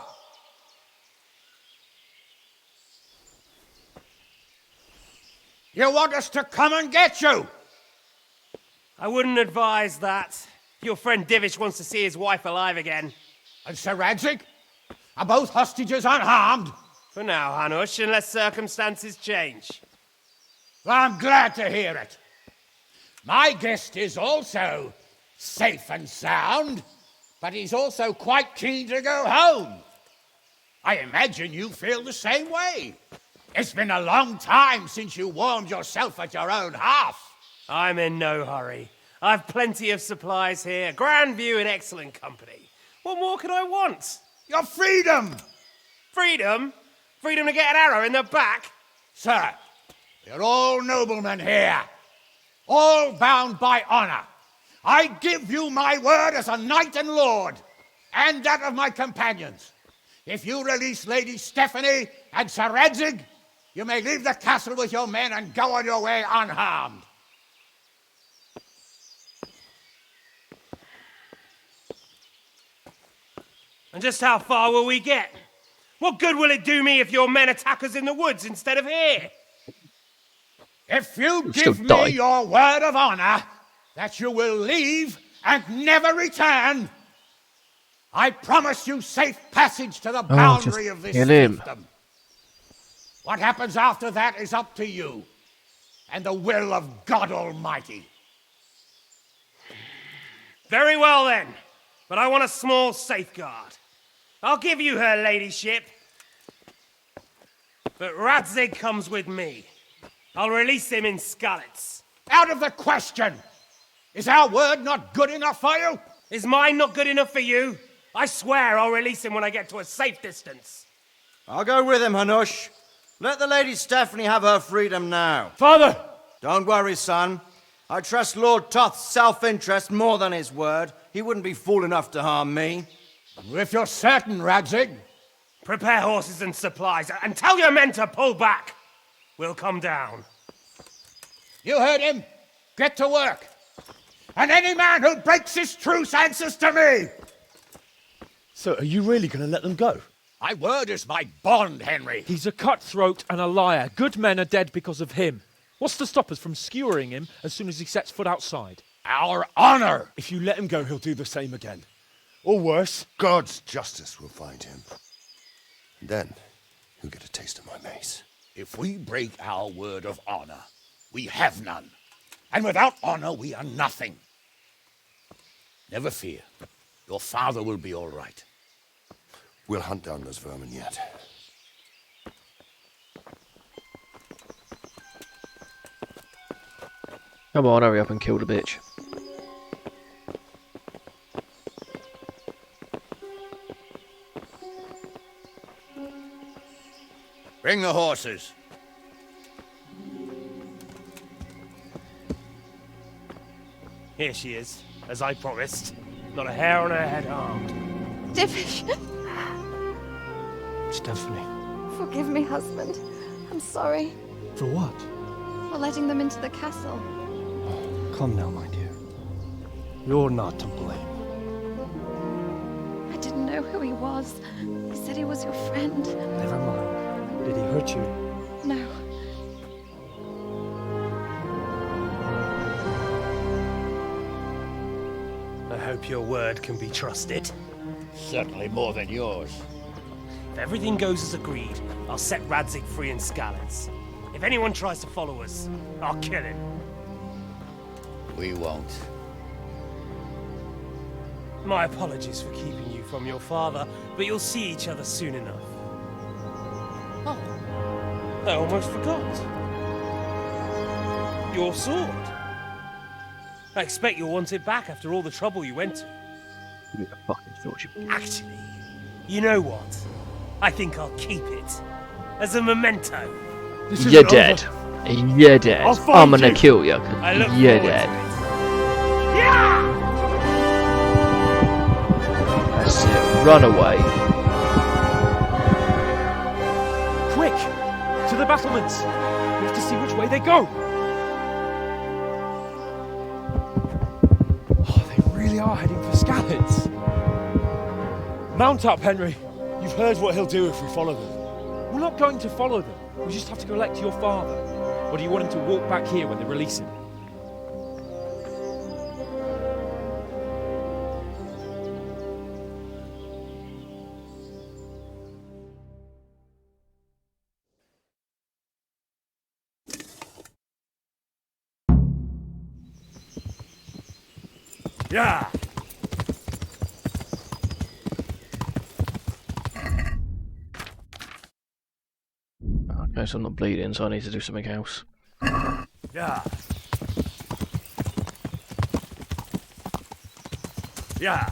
Speaker 18: You want us to come and get you?
Speaker 19: I wouldn't advise that. Your friend Divish wants to see his wife alive again.
Speaker 18: And Sir Radzig? Are both hostages unharmed?
Speaker 19: For now, Hanush, unless circumstances change.
Speaker 18: Well, I'm glad to hear it. My guest is also safe and sound, but he's also quite keen to go home. I imagine you feel the same way. It's been a long time since you warmed yourself at your own hearth.
Speaker 19: I'm in no hurry. I've plenty of supplies here, grand view and excellent company. What more could I want?
Speaker 18: Your freedom!
Speaker 19: Freedom? Freedom to get an arrow in the back?
Speaker 18: Sir, you're all noblemen here, all bound by honor. I give you my word as a knight and lord, and that of my companions. If you release Lady Stephanie and Sir Radzig, you may leave the castle with your men and go on your way unharmed.
Speaker 19: And just how far will we get? What good will it do me if your men attack us in the woods instead of here?
Speaker 18: If you give me your word of honor that you will leave and never return, I promise you safe passage to the boundary of this fiefdom. What happens after that is up to you and the will of God Almighty.
Speaker 19: Very well then, but I want a small safeguard. I'll give you her ladyship, but Radzig comes with me. I'll release him in Skalitz.
Speaker 18: Out of the question! Is our word not good enough for you?
Speaker 19: Is mine not good enough for you? I swear I'll release him when I get to a safe distance.
Speaker 21: I'll go with him, Hanush. Let the Lady Stephanie have her freedom now.
Speaker 18: Father!
Speaker 21: Don't worry, son. I trust Lord Toth's self-interest more than his word. He wouldn't be fool enough to harm me.
Speaker 18: If you're certain, Radzig.
Speaker 19: Prepare horses and supplies, and tell your men to pull back. We'll come down.
Speaker 18: You heard him. Get to work. and any man who breaks this truce answers to me!
Speaker 3: So, are you really going to let them go?
Speaker 18: My word is my bond, Henry.
Speaker 22: He's a cutthroat and a liar. Good men are dead because of him. What's to stop us from skewering him as soon as he sets foot outside?
Speaker 18: Our honor!
Speaker 3: If you let him go, he'll do the same again. Or worse.
Speaker 11: God's justice will find him. And then, he'll get a taste of my mace.
Speaker 18: If we break our word of honor, we have none. And without honor, we are nothing. Never fear. Your father will be all right.
Speaker 11: We'll hunt down those vermin yet.
Speaker 1: Come on, hurry up and kill the bitch.
Speaker 18: Bring the horses.
Speaker 19: Here she is, as I promised. Not a hair on her head harmed.
Speaker 10: Divish,
Speaker 3: Stephanie.
Speaker 10: forgive me, husband. I'm sorry
Speaker 3: For what?
Speaker 10: for letting them into the castle.
Speaker 3: Come now, my dear. You're not to blame.
Speaker 10: I didn't know who he was. He said he was your friend.
Speaker 3: Never mind. Did he hurt you?
Speaker 10: No.
Speaker 19: I hope your word can be trusted.
Speaker 16: Certainly more than yours.
Speaker 19: If everything goes as agreed, I'll set Radzig free in Skalitz. If anyone tries to follow us, I'll kill him.
Speaker 16: We won't.
Speaker 19: My apologies for keeping you from your father, but you'll see each other soon enough. Oh, I almost forgot. Your sword. I expect you'll want it back after all the trouble you went to.
Speaker 1: You fucking thought you...
Speaker 19: Actually, you know what? I think I'll keep it. As a memento.
Speaker 1: You're dead. You're dead. I'm gonna kill you.
Speaker 19: I look
Speaker 1: You're
Speaker 19: forward
Speaker 1: dead.
Speaker 19: to it. Yeah!
Speaker 1: That's it. Run away.
Speaker 22: Quick! To the battlements! We have to see which way they go! Oh, they really are heading for Skalitz. Mount up, Henry.
Speaker 3: You've heard what he'll do if we follow them.
Speaker 22: We're not going to follow them. We just have to collect your father. Or do you want him to walk back here when they release him?
Speaker 18: Yeah!
Speaker 1: Okay, so I'm not bleeding, so I need to do something else.
Speaker 18: Yeah! Yeah!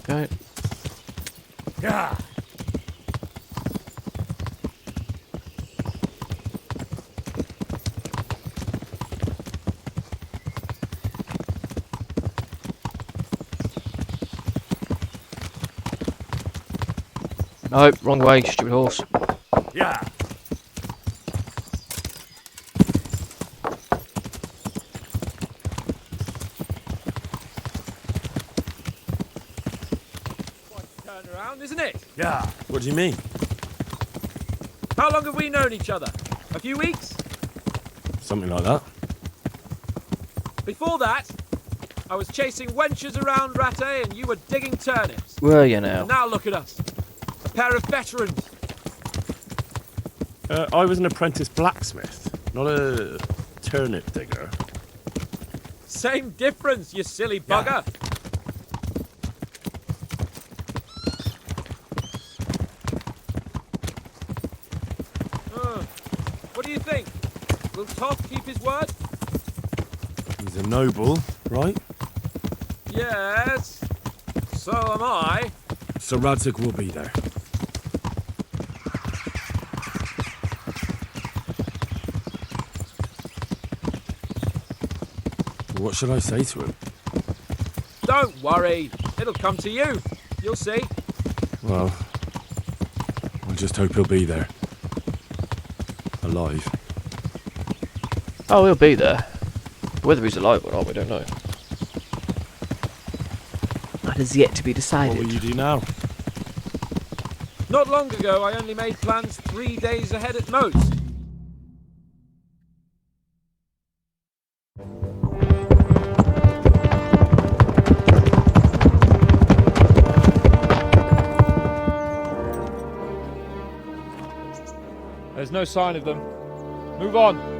Speaker 1: Okay.
Speaker 18: Yeah!
Speaker 1: No, wrong way, stupid horse.
Speaker 18: Yeah!
Speaker 22: Turn around, isn't it?
Speaker 18: Yeah!
Speaker 3: What do you mean?
Speaker 22: How long have we known each other? A few weeks?
Speaker 3: Something like that.
Speaker 22: Before that, I was chasing wenches around Rattay and you were digging turnips.
Speaker 1: Were you now?
Speaker 22: And now look at us. A pair of veterans.
Speaker 3: I was an apprentice blacksmith, not a turnip digger.
Speaker 22: Same difference, you silly bugger. What do you think? Will Toth keep his word?
Speaker 3: He's a noble, right?
Speaker 22: Yes. So am I.
Speaker 3: So Radzig will be there. What should I say to him?
Speaker 22: Don't worry. It'll come to you. You'll see.
Speaker 3: Well, I just hope he'll be there. Alive.
Speaker 1: Oh, he'll be there. Whether he's alive or not, we don't know. That is yet to be decided.
Speaker 8: What will you do now?
Speaker 22: Not long ago, I only made plans 3 days ahead at most. There's no sign of them. Move on.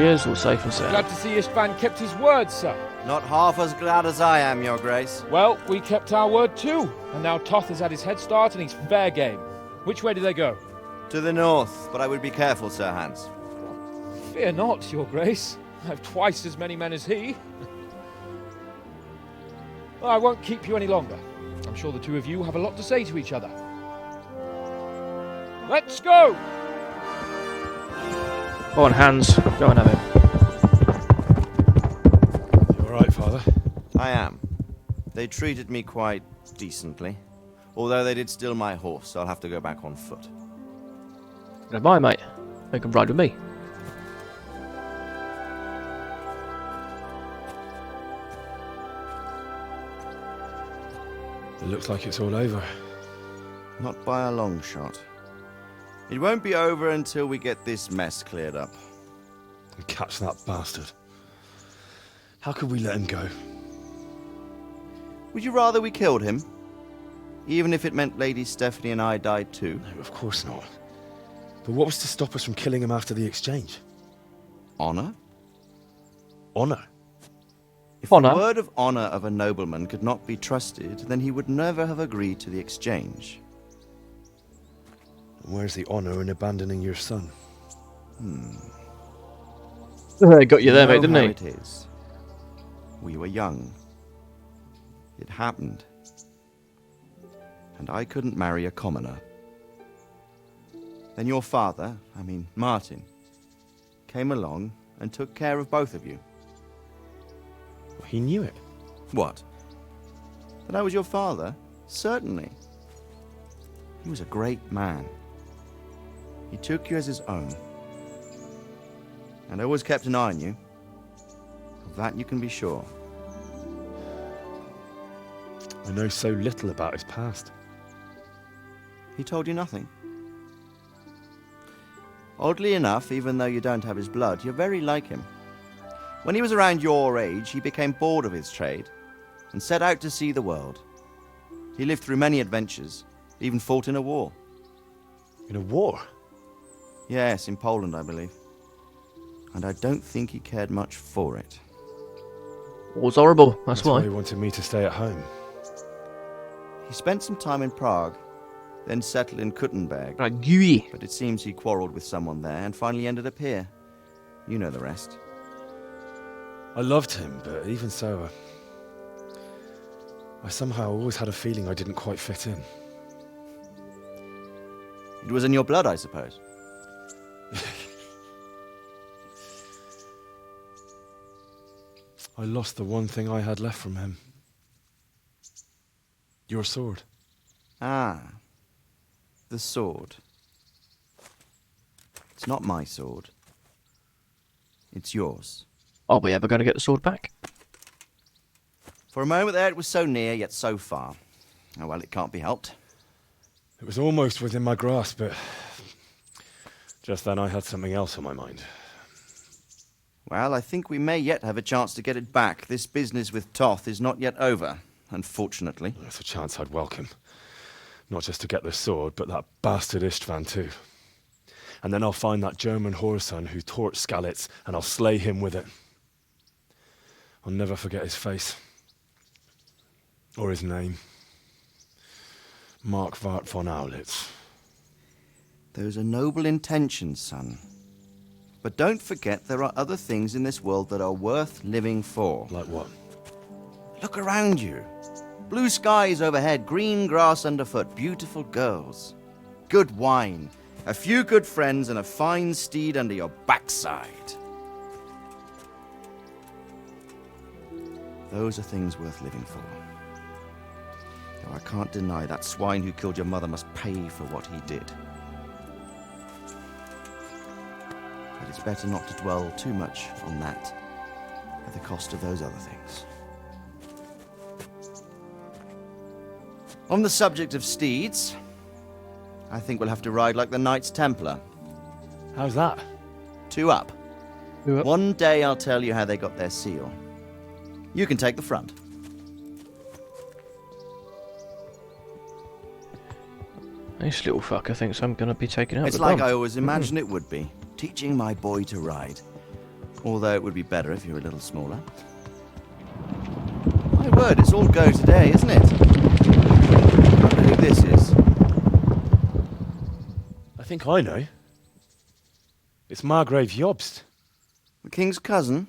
Speaker 1: Is all safe and sound.
Speaker 22: Glad to see Istvan kept his word, sir.
Speaker 21: Not half as glad as I am, Your Grace.
Speaker 22: Well, we kept our word too, and now Toth has had his head start and he's fair game. Which way do they go?
Speaker 21: To the north, but I would be careful, Sir Hans.
Speaker 22: Fear not, Your Grace. I have twice as many men as he. Well, I won't keep you any longer. I'm sure the two of you have a lot to say to each other. Let's go!
Speaker 1: Go on, Hans. Go and have him.
Speaker 8: You alright, Father?
Speaker 21: I am. They treated me quite decently. Although they did steal my horse, so I'll have to go back on foot.
Speaker 1: Don't mind, mate. They can ride with me.
Speaker 8: It looks like it's all over.
Speaker 21: Not by a long shot. It won't be over until we get this mess cleared up.
Speaker 8: And catch that bastard. How could we let him go?
Speaker 21: Would you rather we killed him? Even if it meant Lady Stephanie and I died too?
Speaker 8: No, of course not. But what was to stop us from killing him after the exchange?
Speaker 21: Honor?
Speaker 8: Honor?
Speaker 21: If the word of honor of a nobleman could not be trusted, then he would never have agreed to the exchange.
Speaker 8: Where's the honor in abandoning your son?
Speaker 1: Got you there, mate, didn't he?
Speaker 21: It is. We were young. It happened. And I couldn't marry a commoner. Then your father, Martin, came along and took care of both of you.
Speaker 8: He knew it.
Speaker 21: What? That I was your father? Certainly. He was a great man. He took you as his own. And always kept an eye on you. Of that you can be sure.
Speaker 8: I know so little about his past.
Speaker 21: He told you nothing? Oddly enough, even though you don't have his blood, you're very like him. When he was around your age, he became bored of his trade and set out to see the world. He lived through many adventures, even fought in a war.
Speaker 8: In a war?
Speaker 21: Yes, in Poland, I believe. And I don't think he cared much for it.
Speaker 1: War's horrible, that's why.
Speaker 8: He wanted me to stay at home.
Speaker 21: He spent some time in Prague, then settled in Kuttenberg.
Speaker 1: But
Speaker 21: it seems he quarreled with someone there and finally ended up here. You know the rest.
Speaker 8: I loved him, but even so, I somehow always had a feeling I didn't quite fit in.
Speaker 21: It was in your blood, I suppose.
Speaker 8: I lost the one thing I had left from him. Your sword.
Speaker 21: Ah, the sword. It's not my sword. It's yours.
Speaker 1: Are we ever going to get the sword back?
Speaker 21: For a moment there, it was so near, yet so far. Oh well, it can't be helped.
Speaker 8: It was almost within my grasp, but just then I had something else on my mind.
Speaker 21: Well, I think we may yet have a chance to get it back. This business with Toth is not yet over, unfortunately.
Speaker 8: That's a chance I'd welcome. Not just to get the sword, but that bastard Istvan too. And then I'll find that German whoreson who torched Skalitz, and I'll slay him with it. I'll never forget his face. Or his name. Marquardt von Aulitz.
Speaker 21: Those are noble intentions, son. But don't forget there are other things in this world that are worth living for.
Speaker 8: Like what?
Speaker 21: Look around you. Blue skies overhead, green grass underfoot, beautiful girls. Good wine, A few good friends and a fine steed under your backside. Those are things worth living for. Though I can't deny that swine who killed your mother must pay for what he did. But it's better not to dwell too much on that at the cost of those other things. On the subject of steeds, I think we'll have to ride like the Knights Templar.
Speaker 8: How's that?
Speaker 21: 2 up. One day I'll tell you how they got their seal. You can take the front.
Speaker 1: This little fucker thinks I'm going to be taken out
Speaker 21: It's
Speaker 1: the
Speaker 21: like
Speaker 1: bum.
Speaker 21: I always imagined it would be, teaching my boy to ride. Although it would be better if you were a little smaller. My word, it's all go today, isn't it? I wonder who this is.
Speaker 8: I think I know. It's Margrave Jobst.
Speaker 21: The king's cousin?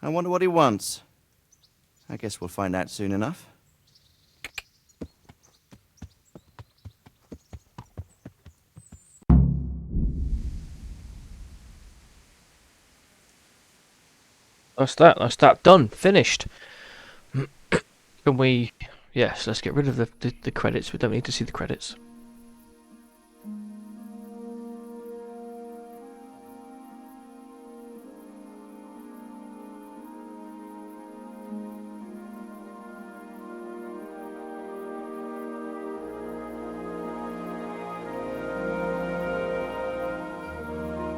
Speaker 21: I wonder what he wants. I guess we'll find out soon enough.
Speaker 1: That's that done, finished. Can we? Yes, let's get rid of the credits. We don't need to see the credits.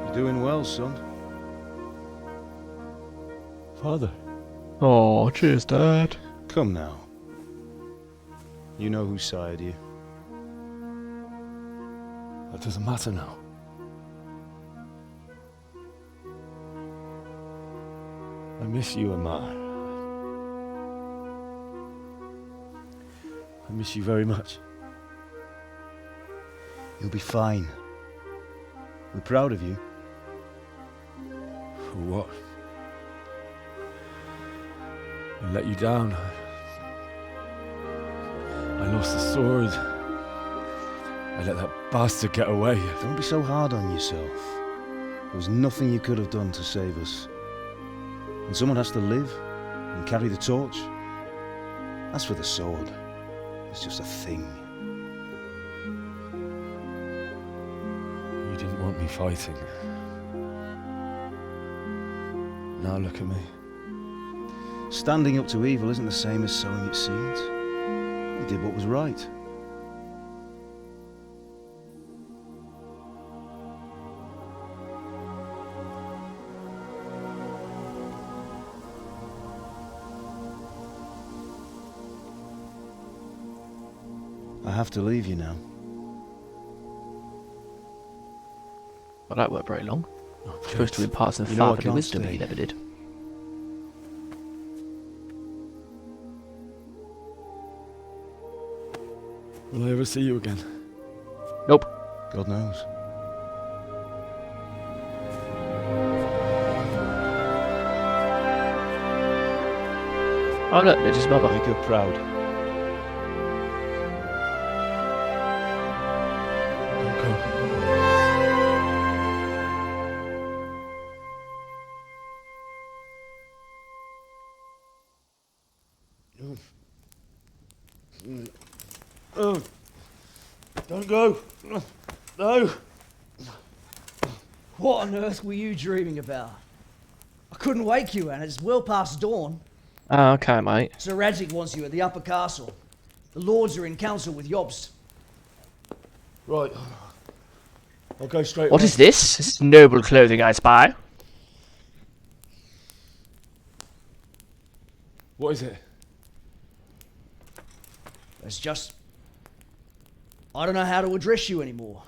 Speaker 12: You're doing well, son.
Speaker 8: Father.
Speaker 1: Oh, cheers, Dad.
Speaker 12: Come now. You know who sired you.
Speaker 8: That doesn't matter now. I miss you, Amar. I miss you very much.
Speaker 12: You'll be fine. We're proud of you.
Speaker 8: For what? I let you down. I lost the sword. I let that bastard get away.
Speaker 12: Don't be so hard on yourself. There was nothing you could have done to save us. And someone has to live and carry the torch. As for the sword, it's just a thing.
Speaker 8: You didn't want me fighting. Now look at me.
Speaker 12: Standing up to evil isn't the same as sowing its seeds. You did what was right. I have to leave you now.
Speaker 1: Well, that weren't very long. Supposed to impart some
Speaker 12: You know I
Speaker 1: fatherly
Speaker 12: can't
Speaker 1: wisdom,
Speaker 12: stay.
Speaker 1: he never did.
Speaker 8: Will I ever see you again?
Speaker 1: Nope.
Speaker 12: God knows.
Speaker 1: Oh look, it's his mother.
Speaker 12: Make her proud.
Speaker 8: Oh, don't go. No.
Speaker 6: What on earth were you dreaming about? I couldn't wake you, and it's well past dawn.
Speaker 1: Ah, okay, mate.
Speaker 6: Sir Radzik wants you at the upper castle. The lords are in council with Jobst.
Speaker 8: Right. I'll go straight
Speaker 1: What
Speaker 8: away.
Speaker 1: is this? This is noble clothing, I spy.
Speaker 8: What is it?
Speaker 6: It's just... I don't know how to address you anymore.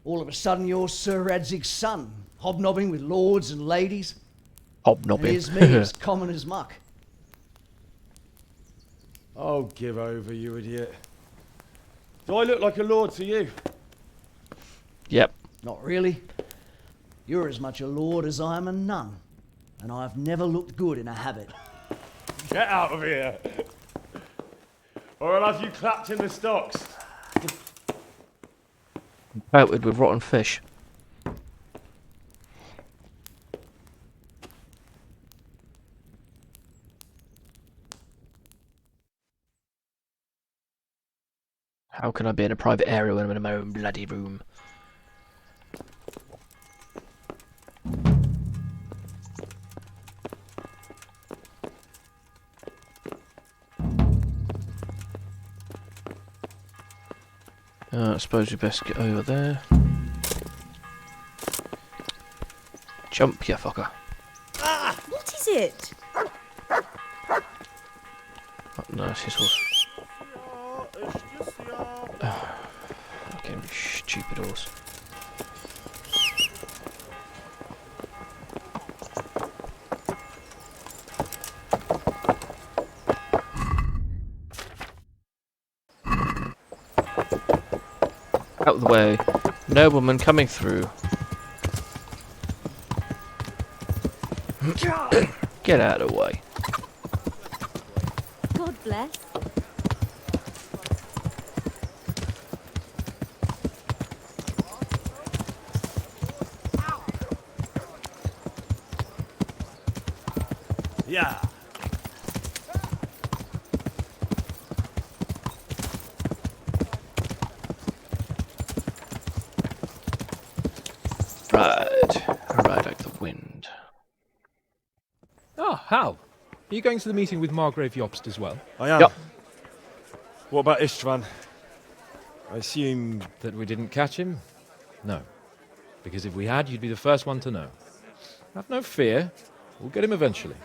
Speaker 6: All of a sudden you're Sir Radzig's son, hobnobbing with lords and ladies.
Speaker 1: Hobnobbing.
Speaker 6: And here's me, as common as muck.
Speaker 8: Oh, give over, you idiot. Do I look like a lord to you?
Speaker 1: Yep.
Speaker 6: Not really. You're as much a lord as I am a nun. And I've never looked good in a habit.
Speaker 8: Get out of here. Or I'll have you clapped in the stocks.
Speaker 1: Outward with rotten fish. How can I be in a private area when I'm in my own bloody room? I suppose we best get over there. Jump, you fucker.
Speaker 4: What is it?
Speaker 1: Oh, no, it's his horse. Oh, fucking stupid horse. Out of the way. Nobleman coming through. Get out of the way.
Speaker 4: God bless.
Speaker 3: Yeah.
Speaker 1: Ride like the wind.
Speaker 22: Ah, Hal. Are you going to the meeting with Margrave Jobst as well?
Speaker 8: I am.
Speaker 1: Yep.
Speaker 8: What about Istvan? I assume...
Speaker 22: That we didn't catch him? No. Because if we had, you'd be the first one to know. Have no fear. We'll get him eventually.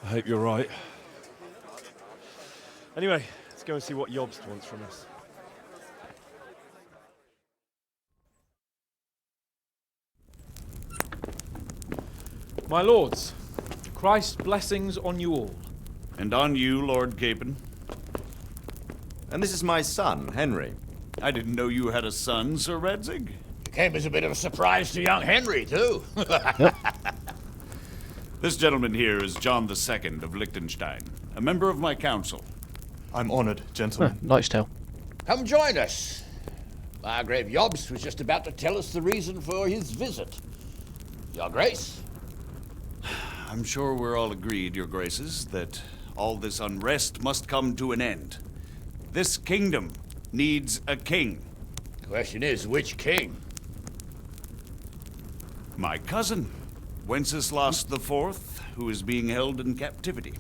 Speaker 8: I hope you're right. Anyway, let's go and see what Jobst wants from us.
Speaker 22: My lords, Christ's blessings on you all.
Speaker 7: And on you, Lord Capon.
Speaker 21: And this is my son, Henry.
Speaker 7: I didn't know you had a son, Sir Redzig.
Speaker 16: It came as a bit of a surprise to young Henry, too.
Speaker 7: This gentleman here is John II of Liechtenstein, a member of my council.
Speaker 9: I'm honored, gentlemen.
Speaker 1: Nice tale.
Speaker 16: Come join us. Margrave Jobst was just about to tell us the reason for his visit. Your Grace?
Speaker 7: I'm sure we're all agreed, Your Graces, that all this unrest must come to an end. This kingdom needs a king.
Speaker 16: The question is, which king?
Speaker 7: My cousin, Wenceslas IV, who is being held in captivity.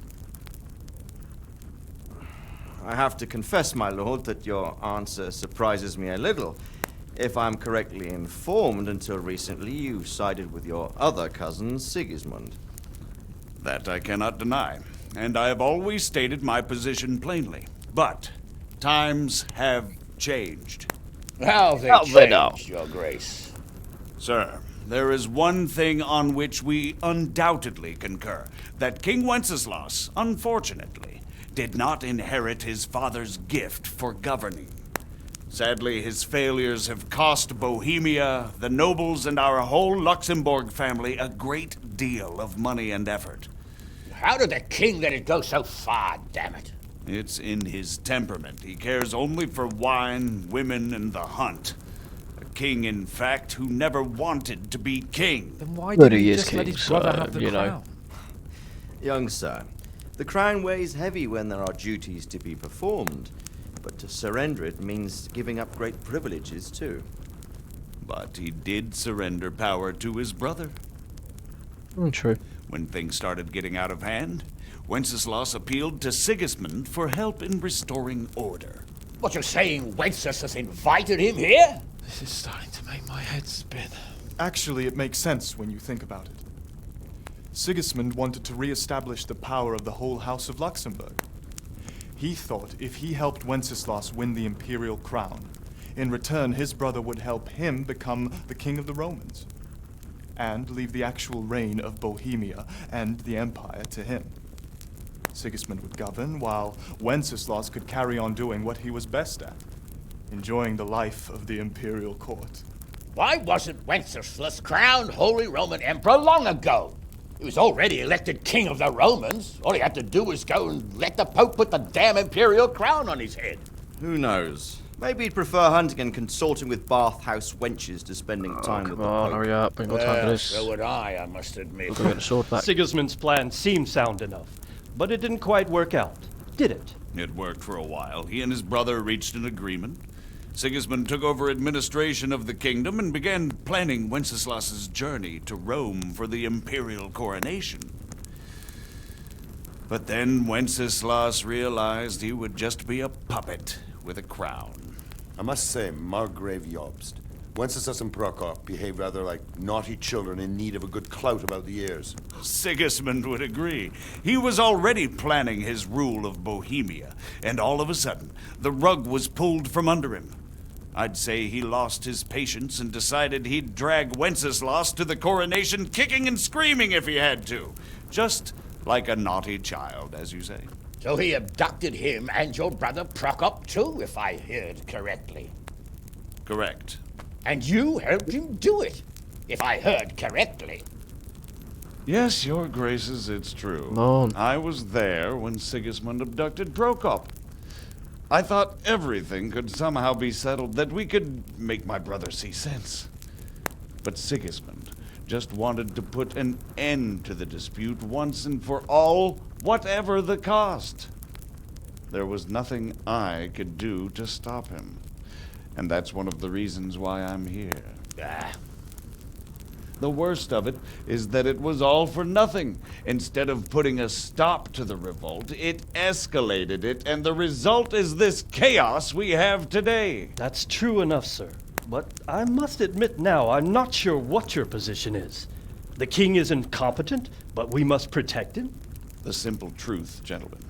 Speaker 21: I have to confess, my lord, that your answer surprises me a little. If I'm correctly informed, until recently you sided with your other cousin, Sigismund.
Speaker 7: That I cannot deny, and I have always stated my position plainly. But times have changed.
Speaker 16: How have they changed, Your Grace?
Speaker 7: Sir, there is one thing on which we undoubtedly concur. That King Wenceslas, unfortunately, did not inherit his father's gift for governing. Sadly, his failures have cost Bohemia, the nobles, and our whole Luxembourg family a great deal of money and effort.
Speaker 16: How did the king let it go so far, damn it?
Speaker 7: It's in his temperament. He cares only for wine, women, and the hunt. A king, in fact, who never wanted to be king.
Speaker 22: Then why didn't he just let his brother have the
Speaker 1: you know.
Speaker 22: crown?
Speaker 21: Young sir, the crown weighs heavy when there are duties to be performed, but to surrender it means giving up great privileges too.
Speaker 7: But he did surrender power to his brother.
Speaker 1: True.
Speaker 7: When things started getting out of hand, Wenceslas appealed to Sigismund for help in restoring order.
Speaker 16: What, you're saying Wenceslas invited him here?
Speaker 22: This is starting to make my head spin.
Speaker 9: Actually, it makes sense when you think about it. Sigismund wanted to re-establish the power of the whole House of Luxembourg. He thought if he helped Wenceslas win the imperial crown, in return his brother would help him become the king of the Romans, and leave the actual reign of Bohemia and the empire to him. Sigismund would govern, while Wenceslas could carry on doing what he was best at, enjoying the life of the imperial court.
Speaker 16: Why wasn't Wenceslas crowned Holy Roman Emperor long ago? He was already elected king of the Romans. All he had to do was go and let the Pope put the damn imperial crown on his head.
Speaker 21: Who knows? Maybe he'd prefer hunting and consorting with bathhouse wenches to spending time with the Pope.
Speaker 1: Hurry up, we ain't got time for this.
Speaker 16: So would I must admit.
Speaker 1: We'll go get the sword back.
Speaker 14: Sigismund's plan seemed sound enough, but it didn't quite work out, did it?
Speaker 7: It worked for a while. He and his brother reached an agreement. Sigismund took over administration of the kingdom and began planning Wenceslas's journey to Rome for the imperial coronation. But then Wenceslas realized he would just be a puppet with a crown.
Speaker 15: I must say, Margrave Jobst, Wenceslas and Prokop behave rather like naughty children in need of a good clout about the ears.
Speaker 7: Sigismund would agree. He was already planning his rule of Bohemia, and all of a sudden, the rug was pulled from under him. I'd say he lost his patience and decided he'd drag Wenceslas to the coronation kicking and screaming if he had to. Just like a naughty child, as you say.
Speaker 16: So he abducted him and your brother Prokop too, if I heard correctly.
Speaker 7: Correct.
Speaker 16: And you helped him do it, if I heard correctly.
Speaker 7: Yes, your graces, it's true.
Speaker 1: On.
Speaker 7: I was there when Sigismund abducted Prokop. I thought everything could somehow be settled, that we could make my brother see sense. But Sigismund just wanted to put an end to the dispute once and for all, whatever the cost. There was nothing I could do to stop him. And that's one of the reasons why I'm here. The worst of it is that it was all for nothing. Instead of putting a stop to the revolt, it escalated it, and the result is this chaos we have today.
Speaker 14: That's true enough, sir. But I must admit now, I'm not sure what your position is. The king is incompetent, but we must protect him?
Speaker 7: The simple truth, gentlemen,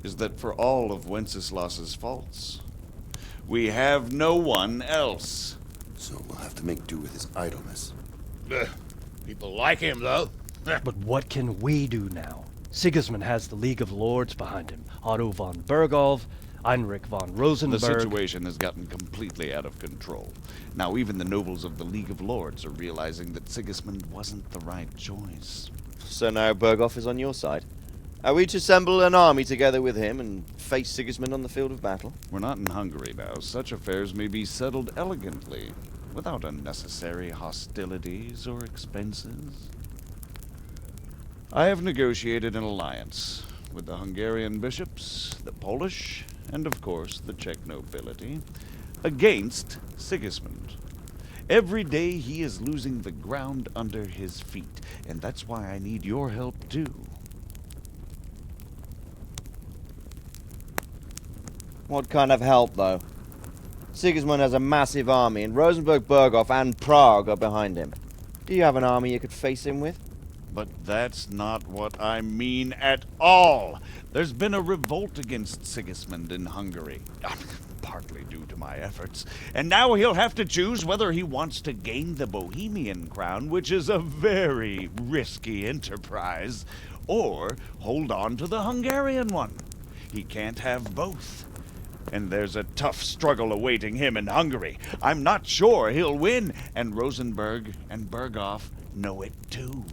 Speaker 7: is that for all of Wenceslas's faults, we have no one else.
Speaker 15: So we'll have to make do with his idleness.
Speaker 16: People like him, though.
Speaker 14: But what can we do now? Sigismund has the League of Lords behind him. Otto von Bergolf, Heinrich von Rosenberg.
Speaker 7: The situation has gotten completely out of control. Now even the nobles of the League of Lords are realizing that Sigismund wasn't the right choice.
Speaker 21: So now Bergolf is on your side. Are we to assemble an army together with him and face Sigismund on the field of battle?
Speaker 7: We're not in Hungary now. Such affairs may be settled elegantly, without unnecessary hostilities or expenses. I have negotiated an alliance with the Hungarian bishops, the Polish, and of course the Czech nobility, against Sigismund. Every day he is losing the ground under his feet, and that's why I need your help too.
Speaker 21: What kind of help, though? Sigismund has a massive army, and Rosenberg, Berghoff, and Prague are behind him. Do you have an army you could face him with?
Speaker 7: But that's not what I mean at all. There's been a revolt against Sigismund in Hungary, partly due to my efforts, and now he'll have to choose whether he wants to gain the Bohemian crown, which is a very risky enterprise, or hold on to the Hungarian one. He can't have both. And there's a tough struggle awaiting him in Hungary. I'm not sure he'll win, and Rosenberg and Berghoff know it too.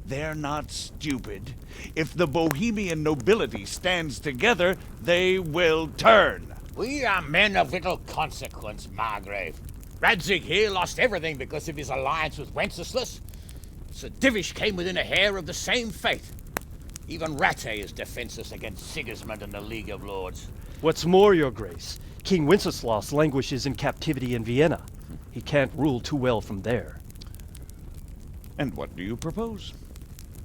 Speaker 7: They're not stupid. If the Bohemian nobility stands together, they will turn.
Speaker 16: We are men of little consequence, Margrave. Radzig here lost everything because of his alliance with Wenceslas. Sir Divish came within a hair of the same fate. Even Rattay is defenseless against Sigismund and the League of Lords.
Speaker 14: What's more, your grace, King Wenceslas languishes in captivity in Vienna. He can't rule too well from there.
Speaker 7: And what do you propose?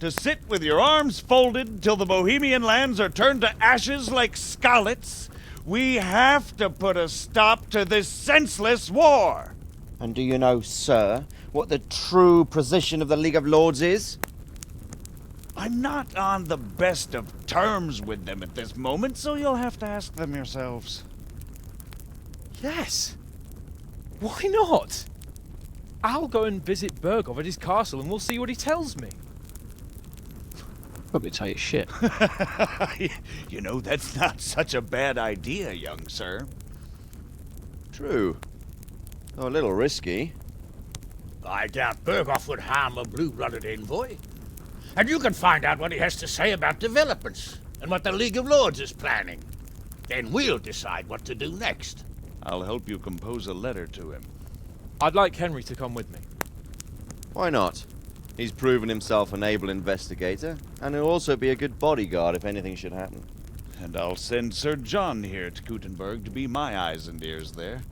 Speaker 7: To sit with your arms folded till the Bohemian lands are turned to ashes like Skalitz? We have to put a stop to this senseless war!
Speaker 21: And do you know, sir, what the true position of the League of Lords is?
Speaker 7: I'm not on the best of terms with them at this moment, so you'll have to ask them yourselves.
Speaker 22: Yes. Why not? I'll go and visit Berghoff at his castle and we'll see what he tells me.
Speaker 1: Probably tell you shit.
Speaker 7: You know, that's not such a bad idea, young sir.
Speaker 21: True. Though a little risky.
Speaker 16: I doubt Berghoff would harm a blue-blooded envoy. And you can find out what he has to say about developments and what the League of Lords is planning. Then we'll decide what to do next.
Speaker 7: I'll help you compose a letter to him.
Speaker 22: I'd like Henry to come with me.
Speaker 21: Why not? He's proven himself an able investigator, and he'll also be a good bodyguard if anything should happen.
Speaker 7: And I'll send Sir John here to Gutenberg to be my eyes and ears there.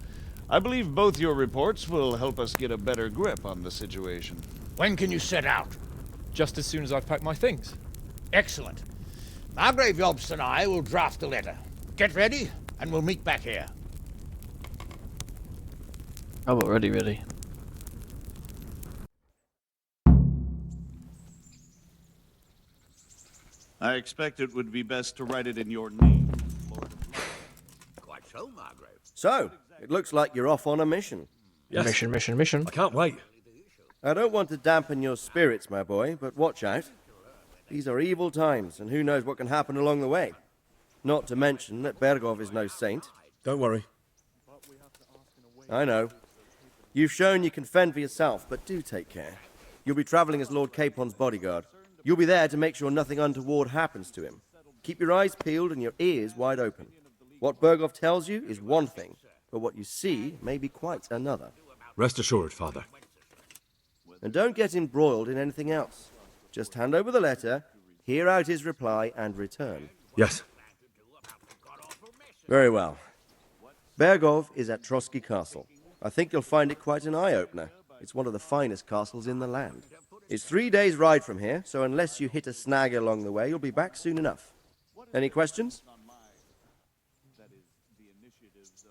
Speaker 7: I believe both your reports will help us get a better grip on the situation.
Speaker 16: When can you set out?
Speaker 22: Just as soon as I've packed my things.
Speaker 16: Excellent. Margrave Jobst and I will draft the letter. Get ready, and we'll meet back here.
Speaker 1: Oh, but ready.
Speaker 7: I expect it would be best to write it in your name, Lord of Light.
Speaker 16: Quite so, Margrave.
Speaker 13: So, it looks like you're off on a mission.
Speaker 1: Yes. Mission.
Speaker 22: I can't wait.
Speaker 13: I don't want to dampen your spirits, my boy, but watch out. These are evil times, and who knows what can happen along the way. Not to mention that Bergov is no saint.
Speaker 3: Don't worry.
Speaker 13: I know. You've shown you can fend for yourself, but do take care. You'll be traveling as Lord Capon's bodyguard. You'll be there to make sure nothing untoward happens to him. Keep your eyes peeled and your ears wide open. What Bergov tells you is one thing, but what you see may be quite another.
Speaker 3: Rest assured, Father.
Speaker 13: And don't get embroiled in anything else. Just hand over the letter, hear out his reply, and return.
Speaker 3: Yes.
Speaker 13: Very well. Bergov is at Trotsky Castle. I think you'll find it quite an eye-opener. It's one of the finest castles in the land. It's 3 days' ride from here, so unless you hit a snag along the way, you'll be back soon enough. Any questions?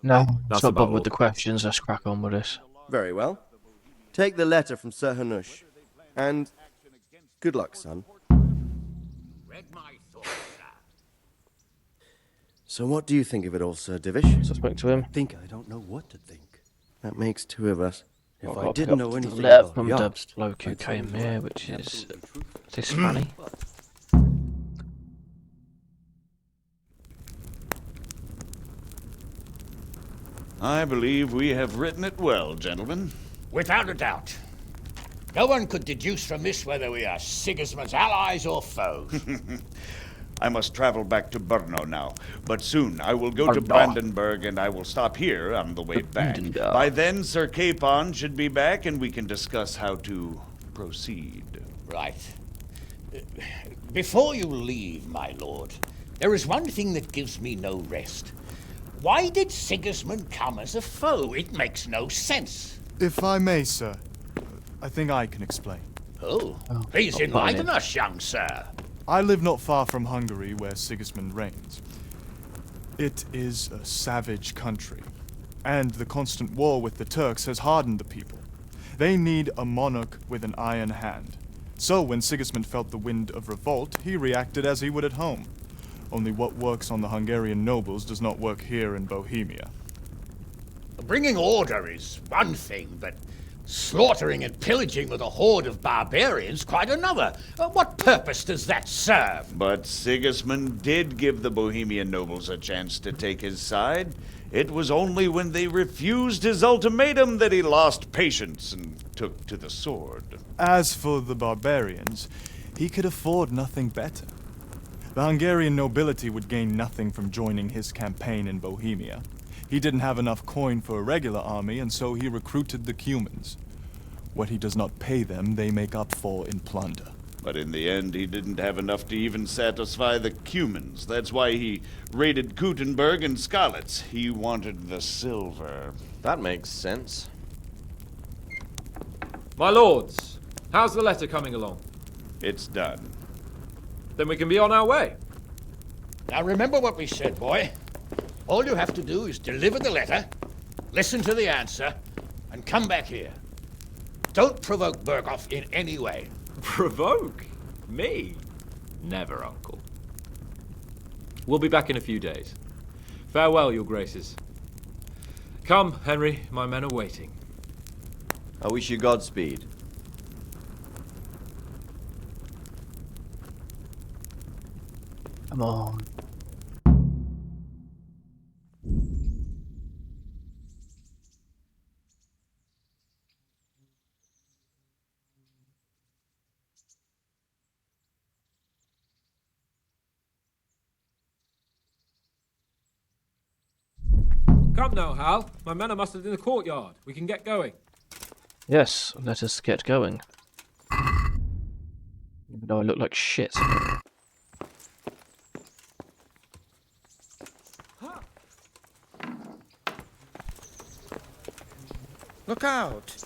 Speaker 1: No, let's not bother with the questions. Let's crack on with this.
Speaker 13: Very well. Take the letter from Sir Hanush. And good luck, son. So what do you think of it all, Sir Divish?
Speaker 1: So I spoke to him.
Speaker 6: I think I don't know what to think.
Speaker 13: That makes two of us.
Speaker 6: If I didn't know anything
Speaker 1: letter
Speaker 6: about
Speaker 1: from
Speaker 6: yachts,
Speaker 1: the bloke who came here, which is this funny.
Speaker 7: I believe we have written it well, gentlemen.
Speaker 16: Without a doubt. No one could deduce from this whether we are Sigismund's allies or foes.
Speaker 7: I must travel back to Brno now, but soon I will go to Brandenburg and I will stop here on the way back. By then, Sir Capon should be back and we can discuss how to proceed.
Speaker 16: Right. Before you leave, my lord, there is one thing that gives me no rest. Why did Sigismund come as a foe? It makes no sense.
Speaker 9: If I may, sir, I think I can explain.
Speaker 16: Oh, please enlighten us, young sir.
Speaker 9: I live not far from Hungary, where Sigismund reigns. It is a savage country, and the constant war with the Turks has hardened the people. They need a monarch with an iron hand. So when Sigismund felt the wind of revolt, he reacted as he would at home. Only what works on the Hungarian nobles does not work here in Bohemia.
Speaker 16: Bringing order is one thing, but slaughtering and pillaging with a horde of barbarians quite another. What purpose does that serve?
Speaker 7: But Sigismund did give the Bohemian nobles a chance to take his side. It was only when they refused his ultimatum that he lost patience and took to the sword.
Speaker 9: As for the barbarians, he could afford nothing better. The Hungarian nobility would gain nothing from joining his campaign in Bohemia. He didn't have enough coin for a regular army, and so he recruited the Cumans. What he does not pay them, they make up for in plunder.
Speaker 7: But in the end, he didn't have enough to even satisfy the Cumans. That's why he raided Gutenberg and Skalitz. He wanted the silver.
Speaker 21: That makes sense.
Speaker 22: My lords, how's the letter coming along?
Speaker 7: It's done.
Speaker 22: Then we can be on our way.
Speaker 16: Now remember what we said, boy. All you have to do is deliver the letter, listen to the answer, and come back here. Don't provoke Berghoff in any way.
Speaker 22: Provoke? Me? Never, Uncle. We'll be back in a few days. Farewell, your graces. Come, Henry, my men are waiting.
Speaker 21: I wish you Godspeed.
Speaker 1: Come on.
Speaker 22: Come now, Hal. My men are mustered in the courtyard. We can get going.
Speaker 1: Yes, let us get going. Even though I look like shit.
Speaker 16: Look out!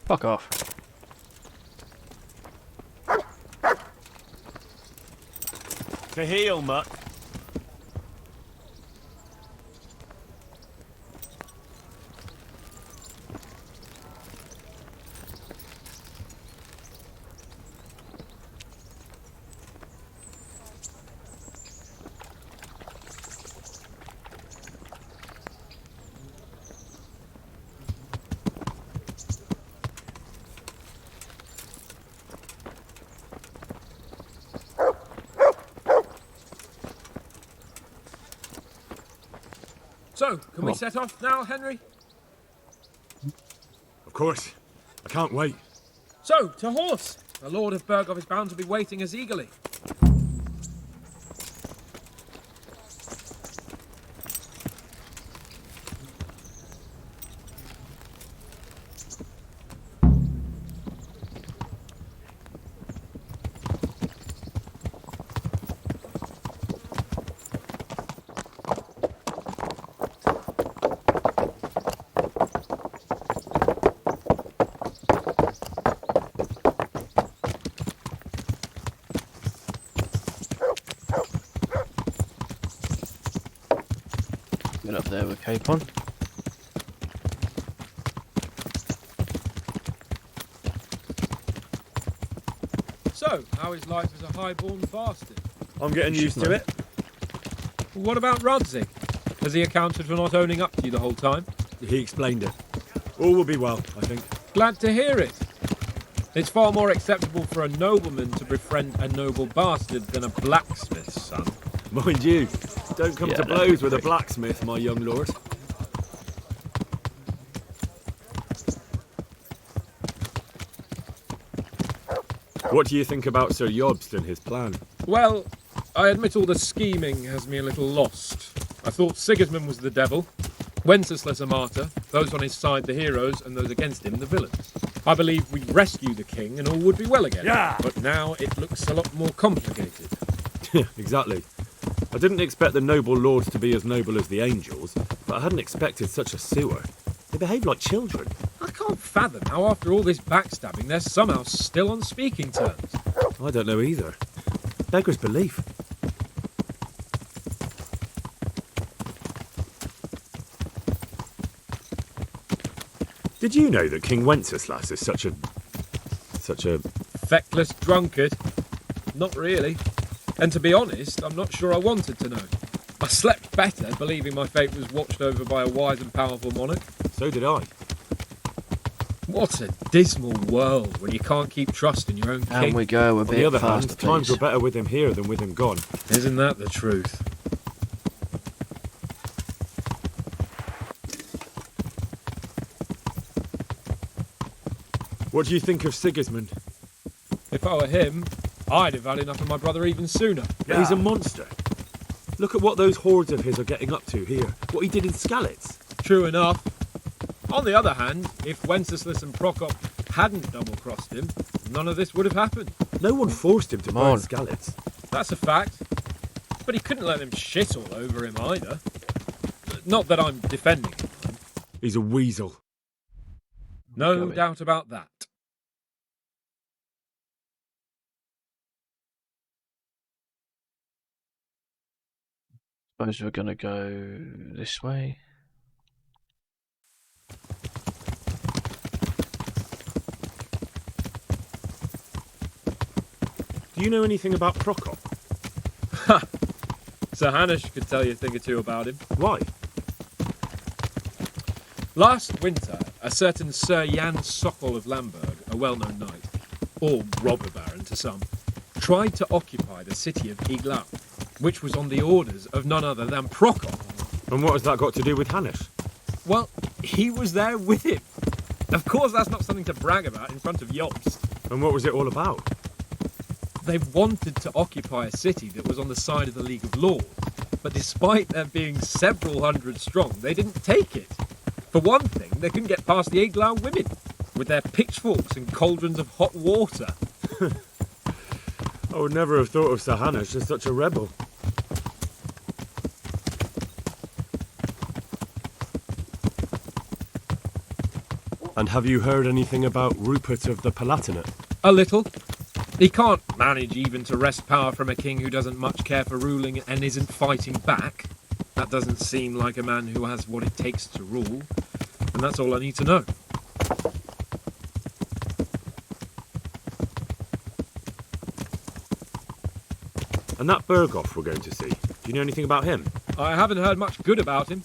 Speaker 1: Fuck off.
Speaker 2: To heel, mutt.
Speaker 22: So, can we set off now, Henry?
Speaker 8: Of course. I can't wait.
Speaker 22: So, to horse! The Lord of Burgov is bound to be waiting us eagerly.
Speaker 1: Get up there with Capon.
Speaker 22: So, how is life as a highborn bastard?
Speaker 8: I'm getting used to it.
Speaker 22: What about Rudzig? Has he accounted for not owning up to you the whole time?
Speaker 8: He explained it. All will be well, I think.
Speaker 22: Glad to hear it. It's far more acceptable for a nobleman to befriend a noble bastard than a blacksmith's son.
Speaker 8: Mind you, don't come to blows with a blacksmith, my young lord. What do you think about Sir Jobst and his plan?
Speaker 22: Well, I admit all the scheming has me a little lost. I thought Sigismund was the devil, Wenceslas a martyr, those on his side the heroes, and those against him the villains. I believe we'd rescue the king and all would be well again.
Speaker 8: Yeah!
Speaker 22: But now it looks a lot more complicated.
Speaker 8: Exactly. I didn't expect the noble lords to be as noble as the angels, but I hadn't expected such a sewer. They behave like children.
Speaker 22: I can't fathom how after all this backstabbing they're somehow still on speaking terms.
Speaker 8: I don't know either. Beggar's belief. Did you know that King Wenceslas is such a
Speaker 22: feckless drunkard? Not really. And to be honest, I'm not sure I wanted to know. I slept better believing my fate was watched over by a wise and powerful monarch.
Speaker 8: So did I.
Speaker 22: What a dismal world when you can't keep trust in your own king.
Speaker 1: And we go a bit
Speaker 8: On the other
Speaker 1: faster,
Speaker 8: hand, times
Speaker 1: please.
Speaker 8: were better with him here than with him gone.
Speaker 22: Isn't that the truth?
Speaker 8: What do you think of Sigismund?
Speaker 22: If I were him, I'd have had enough of my brother even sooner.
Speaker 8: Yeah. He's a monster. Look at what those hordes of his are getting up to here. What he did in Skalitz.
Speaker 22: True enough. On the other hand, if Wenceslas and Prokop hadn't double-crossed him, none of this would have happened.
Speaker 8: No one forced him to burn Skalitz.
Speaker 22: That's a fact. But he couldn't let them shit all over him either. Not that I'm defending him.
Speaker 8: He's a weasel.
Speaker 22: No doubt about that.
Speaker 1: Suppose we're gonna go this way.
Speaker 8: Do you know anything about Prokop?
Speaker 22: Ha! Sir Hanush could tell you a thing or two about him.
Speaker 8: Why?
Speaker 22: Last winter, a certain Sir Jan Sokol of Lamberg, a well-known knight, or robber baron to some, tried to occupy the city of Iglau, which was on the orders of none other than Prokop.
Speaker 8: And what has that got to do with Hanush?
Speaker 22: Well, he was there with him. Of course, that's not something to brag about in front of Jobst.
Speaker 8: And what was it all about?
Speaker 22: They wanted to occupy a city that was on the side of the League of Lords.
Speaker 17: But despite them being several hundred strong, they didn't take it. For one thing, they couldn't get past the Eglau women, with their pitchforks and cauldrons of hot water.
Speaker 8: I would never have thought of Sahanesh as such a rebel. And have you heard anything about Rupert of the Palatinate?
Speaker 17: A little. He can't manage even to wrest power from a king who doesn't much care for ruling and isn't fighting back. That doesn't seem like a man who has what it takes to rule. And that's all I need to know.
Speaker 8: And that Berghoff we're going to see, do you know anything about him?
Speaker 17: I haven't heard much good about him,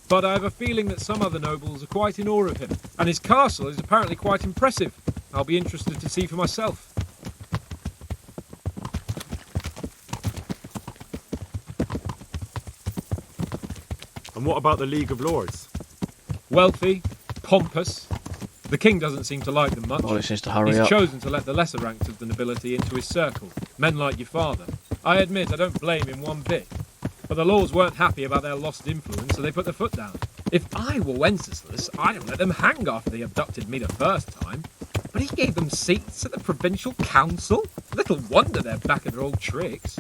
Speaker 17: but I have a feeling that some other nobles are quite in awe of him. And his castle is apparently quite impressive. I'll be interested to see for myself.
Speaker 8: And what about the League of Lords?
Speaker 17: Wealthy, pompous. The king doesn't seem to like them much.
Speaker 1: Well, he seems to hurry
Speaker 17: He's
Speaker 1: up.
Speaker 17: chosen to let the lesser ranks of the nobility into his circle, men like your father. I admit I don't blame him one bit. But the lords weren't happy about their lost influence, so they put their foot down. If I were Wenceslas, I'd have let them hang after they abducted me the first time. But he gave them seats at the provincial council. Little wonder they're back at their old tricks.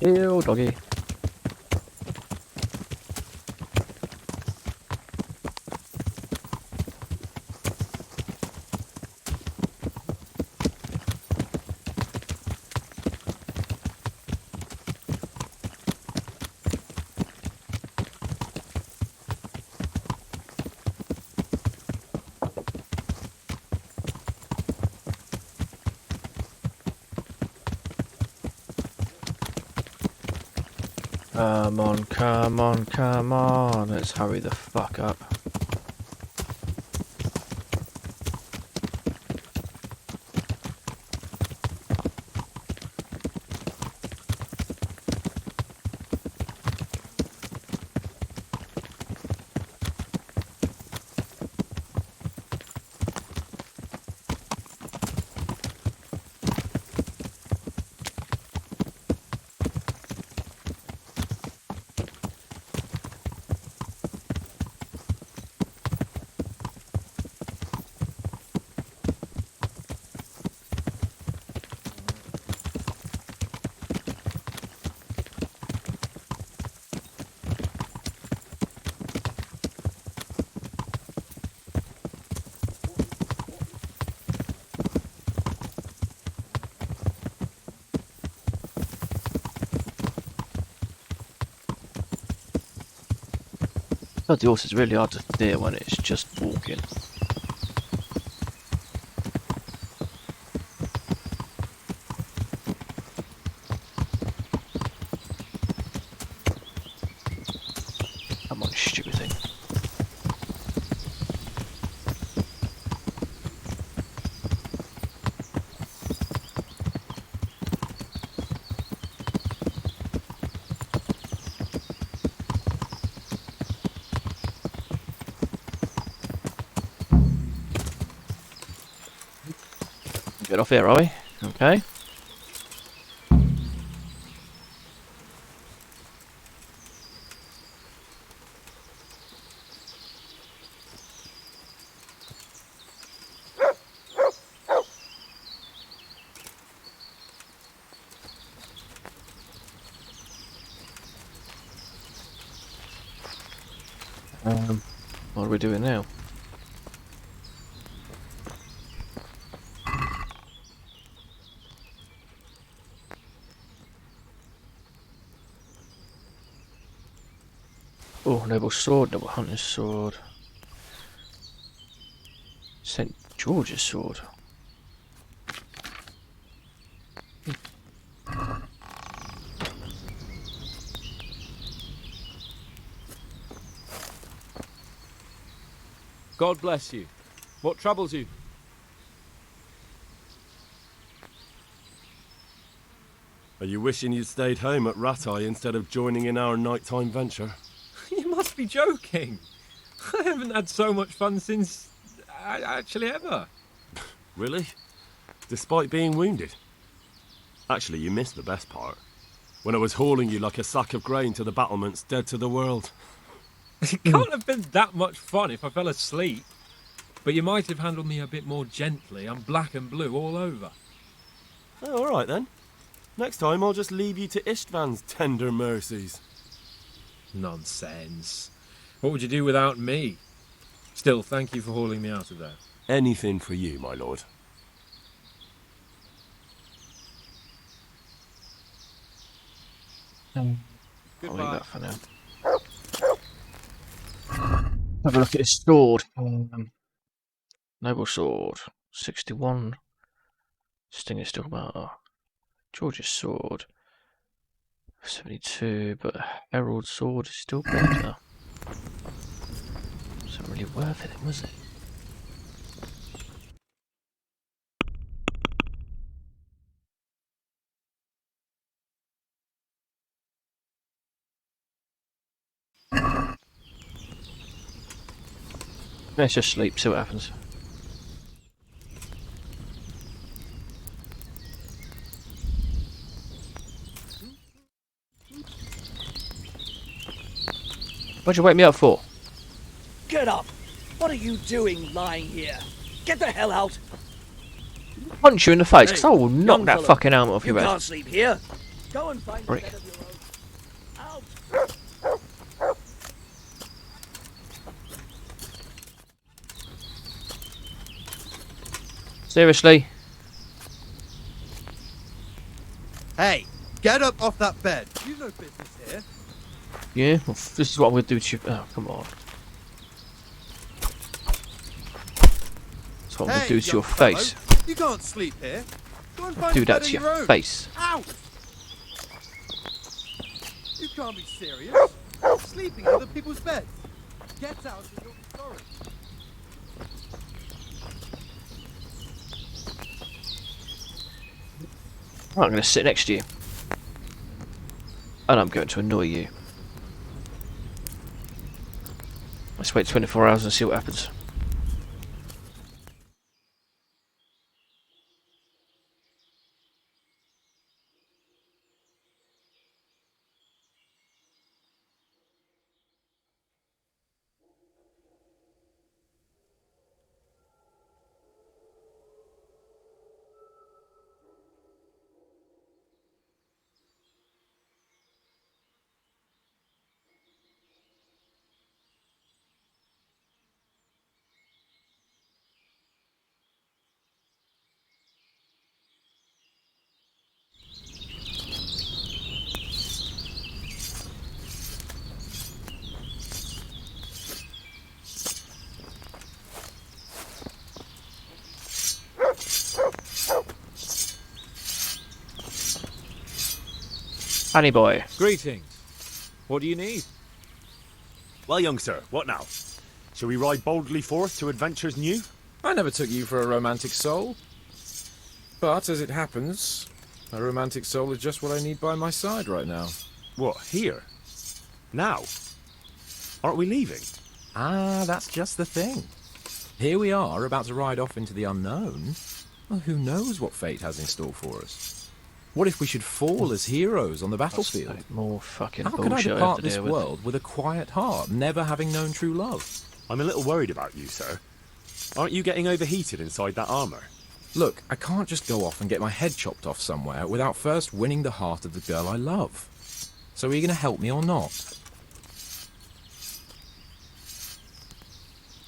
Speaker 1: Ew, doggy. Come on, come on, come on. Let's hurry the fuck up. God, the horse is really hard to steer when it's just walking. Come on, stupid thing. Get off here, are we? Okay. What are we doing now? Oh, noble sword, noble hunter's sword. St. George's sword.
Speaker 22: God bless you. What troubles you?
Speaker 3: Are you wishing you'd stayed home at Rattay instead of joining in our nighttime venture?
Speaker 17: You must be joking. I haven't had so much fun since... actually ever.
Speaker 3: Really? Despite being wounded? Actually, you missed the best part. When I was hauling you like a sack of grain to the battlements, dead to the world.
Speaker 17: It can't have been that much fun if I fell asleep. But you might have handled me a bit more gently. I'm black and blue all over.
Speaker 3: Oh, all right then. Next time I'll just leave you to Istvan's tender mercies.
Speaker 17: Nonsense. What would you do without me? Still, thank you for hauling me out of there.
Speaker 3: Anything for you, my lord.
Speaker 1: I'll leave
Speaker 3: Goodbye.
Speaker 1: that for now. Have a look at his sword. Noble sword, 61. Sting is still better. George's sword, 72. But Herald's sword is still better. Wasn't really worth it, was it? Let's just sleep, see what happens. What'd you wake me up for?
Speaker 6: Get up! What are you doing lying here? Get the hell out!
Speaker 1: Punch you in the face, because I will
Speaker 6: Hey,
Speaker 1: knock
Speaker 6: young
Speaker 1: that
Speaker 6: fellow,
Speaker 1: fucking helmet off
Speaker 6: you
Speaker 1: your head.
Speaker 6: can't sleep here. Go and find a
Speaker 1: Right.
Speaker 6: bed of your own. Out!
Speaker 1: Seriously?
Speaker 13: Hey, get up off that bed. You've no business here.
Speaker 1: Yeah? Well, this is what I'm going to do to you. Oh, come on. That's what I'm going to do to your
Speaker 13: young fellow,
Speaker 1: face.
Speaker 13: You can't sleep here. Go and find
Speaker 1: Do
Speaker 13: a
Speaker 1: that
Speaker 13: bed
Speaker 1: to
Speaker 13: of
Speaker 1: your
Speaker 13: your own.
Speaker 1: face.
Speaker 13: Out! You can't be serious. Sleeping in other people's beds. Get out or you'll be sorry.
Speaker 1: Right, I'm going to sit next to you. And I'm going to annoy you. Let's wait 24 hours and see what happens. Honey boy.
Speaker 22: Greetings. What do you need?
Speaker 8: Well, young sir, what now? Shall we ride boldly forth to adventures new?
Speaker 17: I never took you for a romantic soul. But, as it happens, a romantic soul is just what I need by my side right now.
Speaker 8: What, here? Now? Aren't we leaving?
Speaker 17: Ah, that's just the thing. Here we are, about to ride off into the unknown. Well, who knows what fate has in store for us? What if we should fall as heroes on the battlefield?
Speaker 1: More fucking
Speaker 17: How can I
Speaker 1: bullshit I have
Speaker 17: depart
Speaker 1: to
Speaker 17: this
Speaker 1: deal with.
Speaker 17: world with a quiet heart, never having known true love?
Speaker 8: I'm a little worried about you, sir. Aren't you getting overheated inside that armour?
Speaker 17: Look, I can't just go off and get my head chopped off somewhere without first winning the heart of the girl I love. So are you going to help me or not?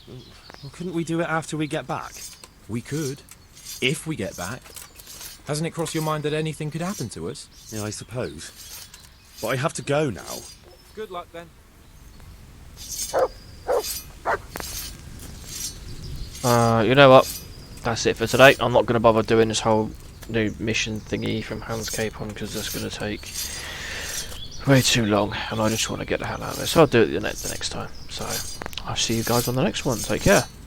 Speaker 8: Well, couldn't we do it after we get back?
Speaker 17: We could. If we get back. Hasn't it crossed your mind that anything could happen to us?
Speaker 8: Yeah, I suppose. But I have to go now.
Speaker 17: Good luck then.
Speaker 1: You know what? That's it for today. I'm not going to bother doing this whole new mission thingy from Hans Capon because that's going to take way too long and I just want to get the hell out of it. So I'll do it the next time. So I'll see you guys on the next one. Take care.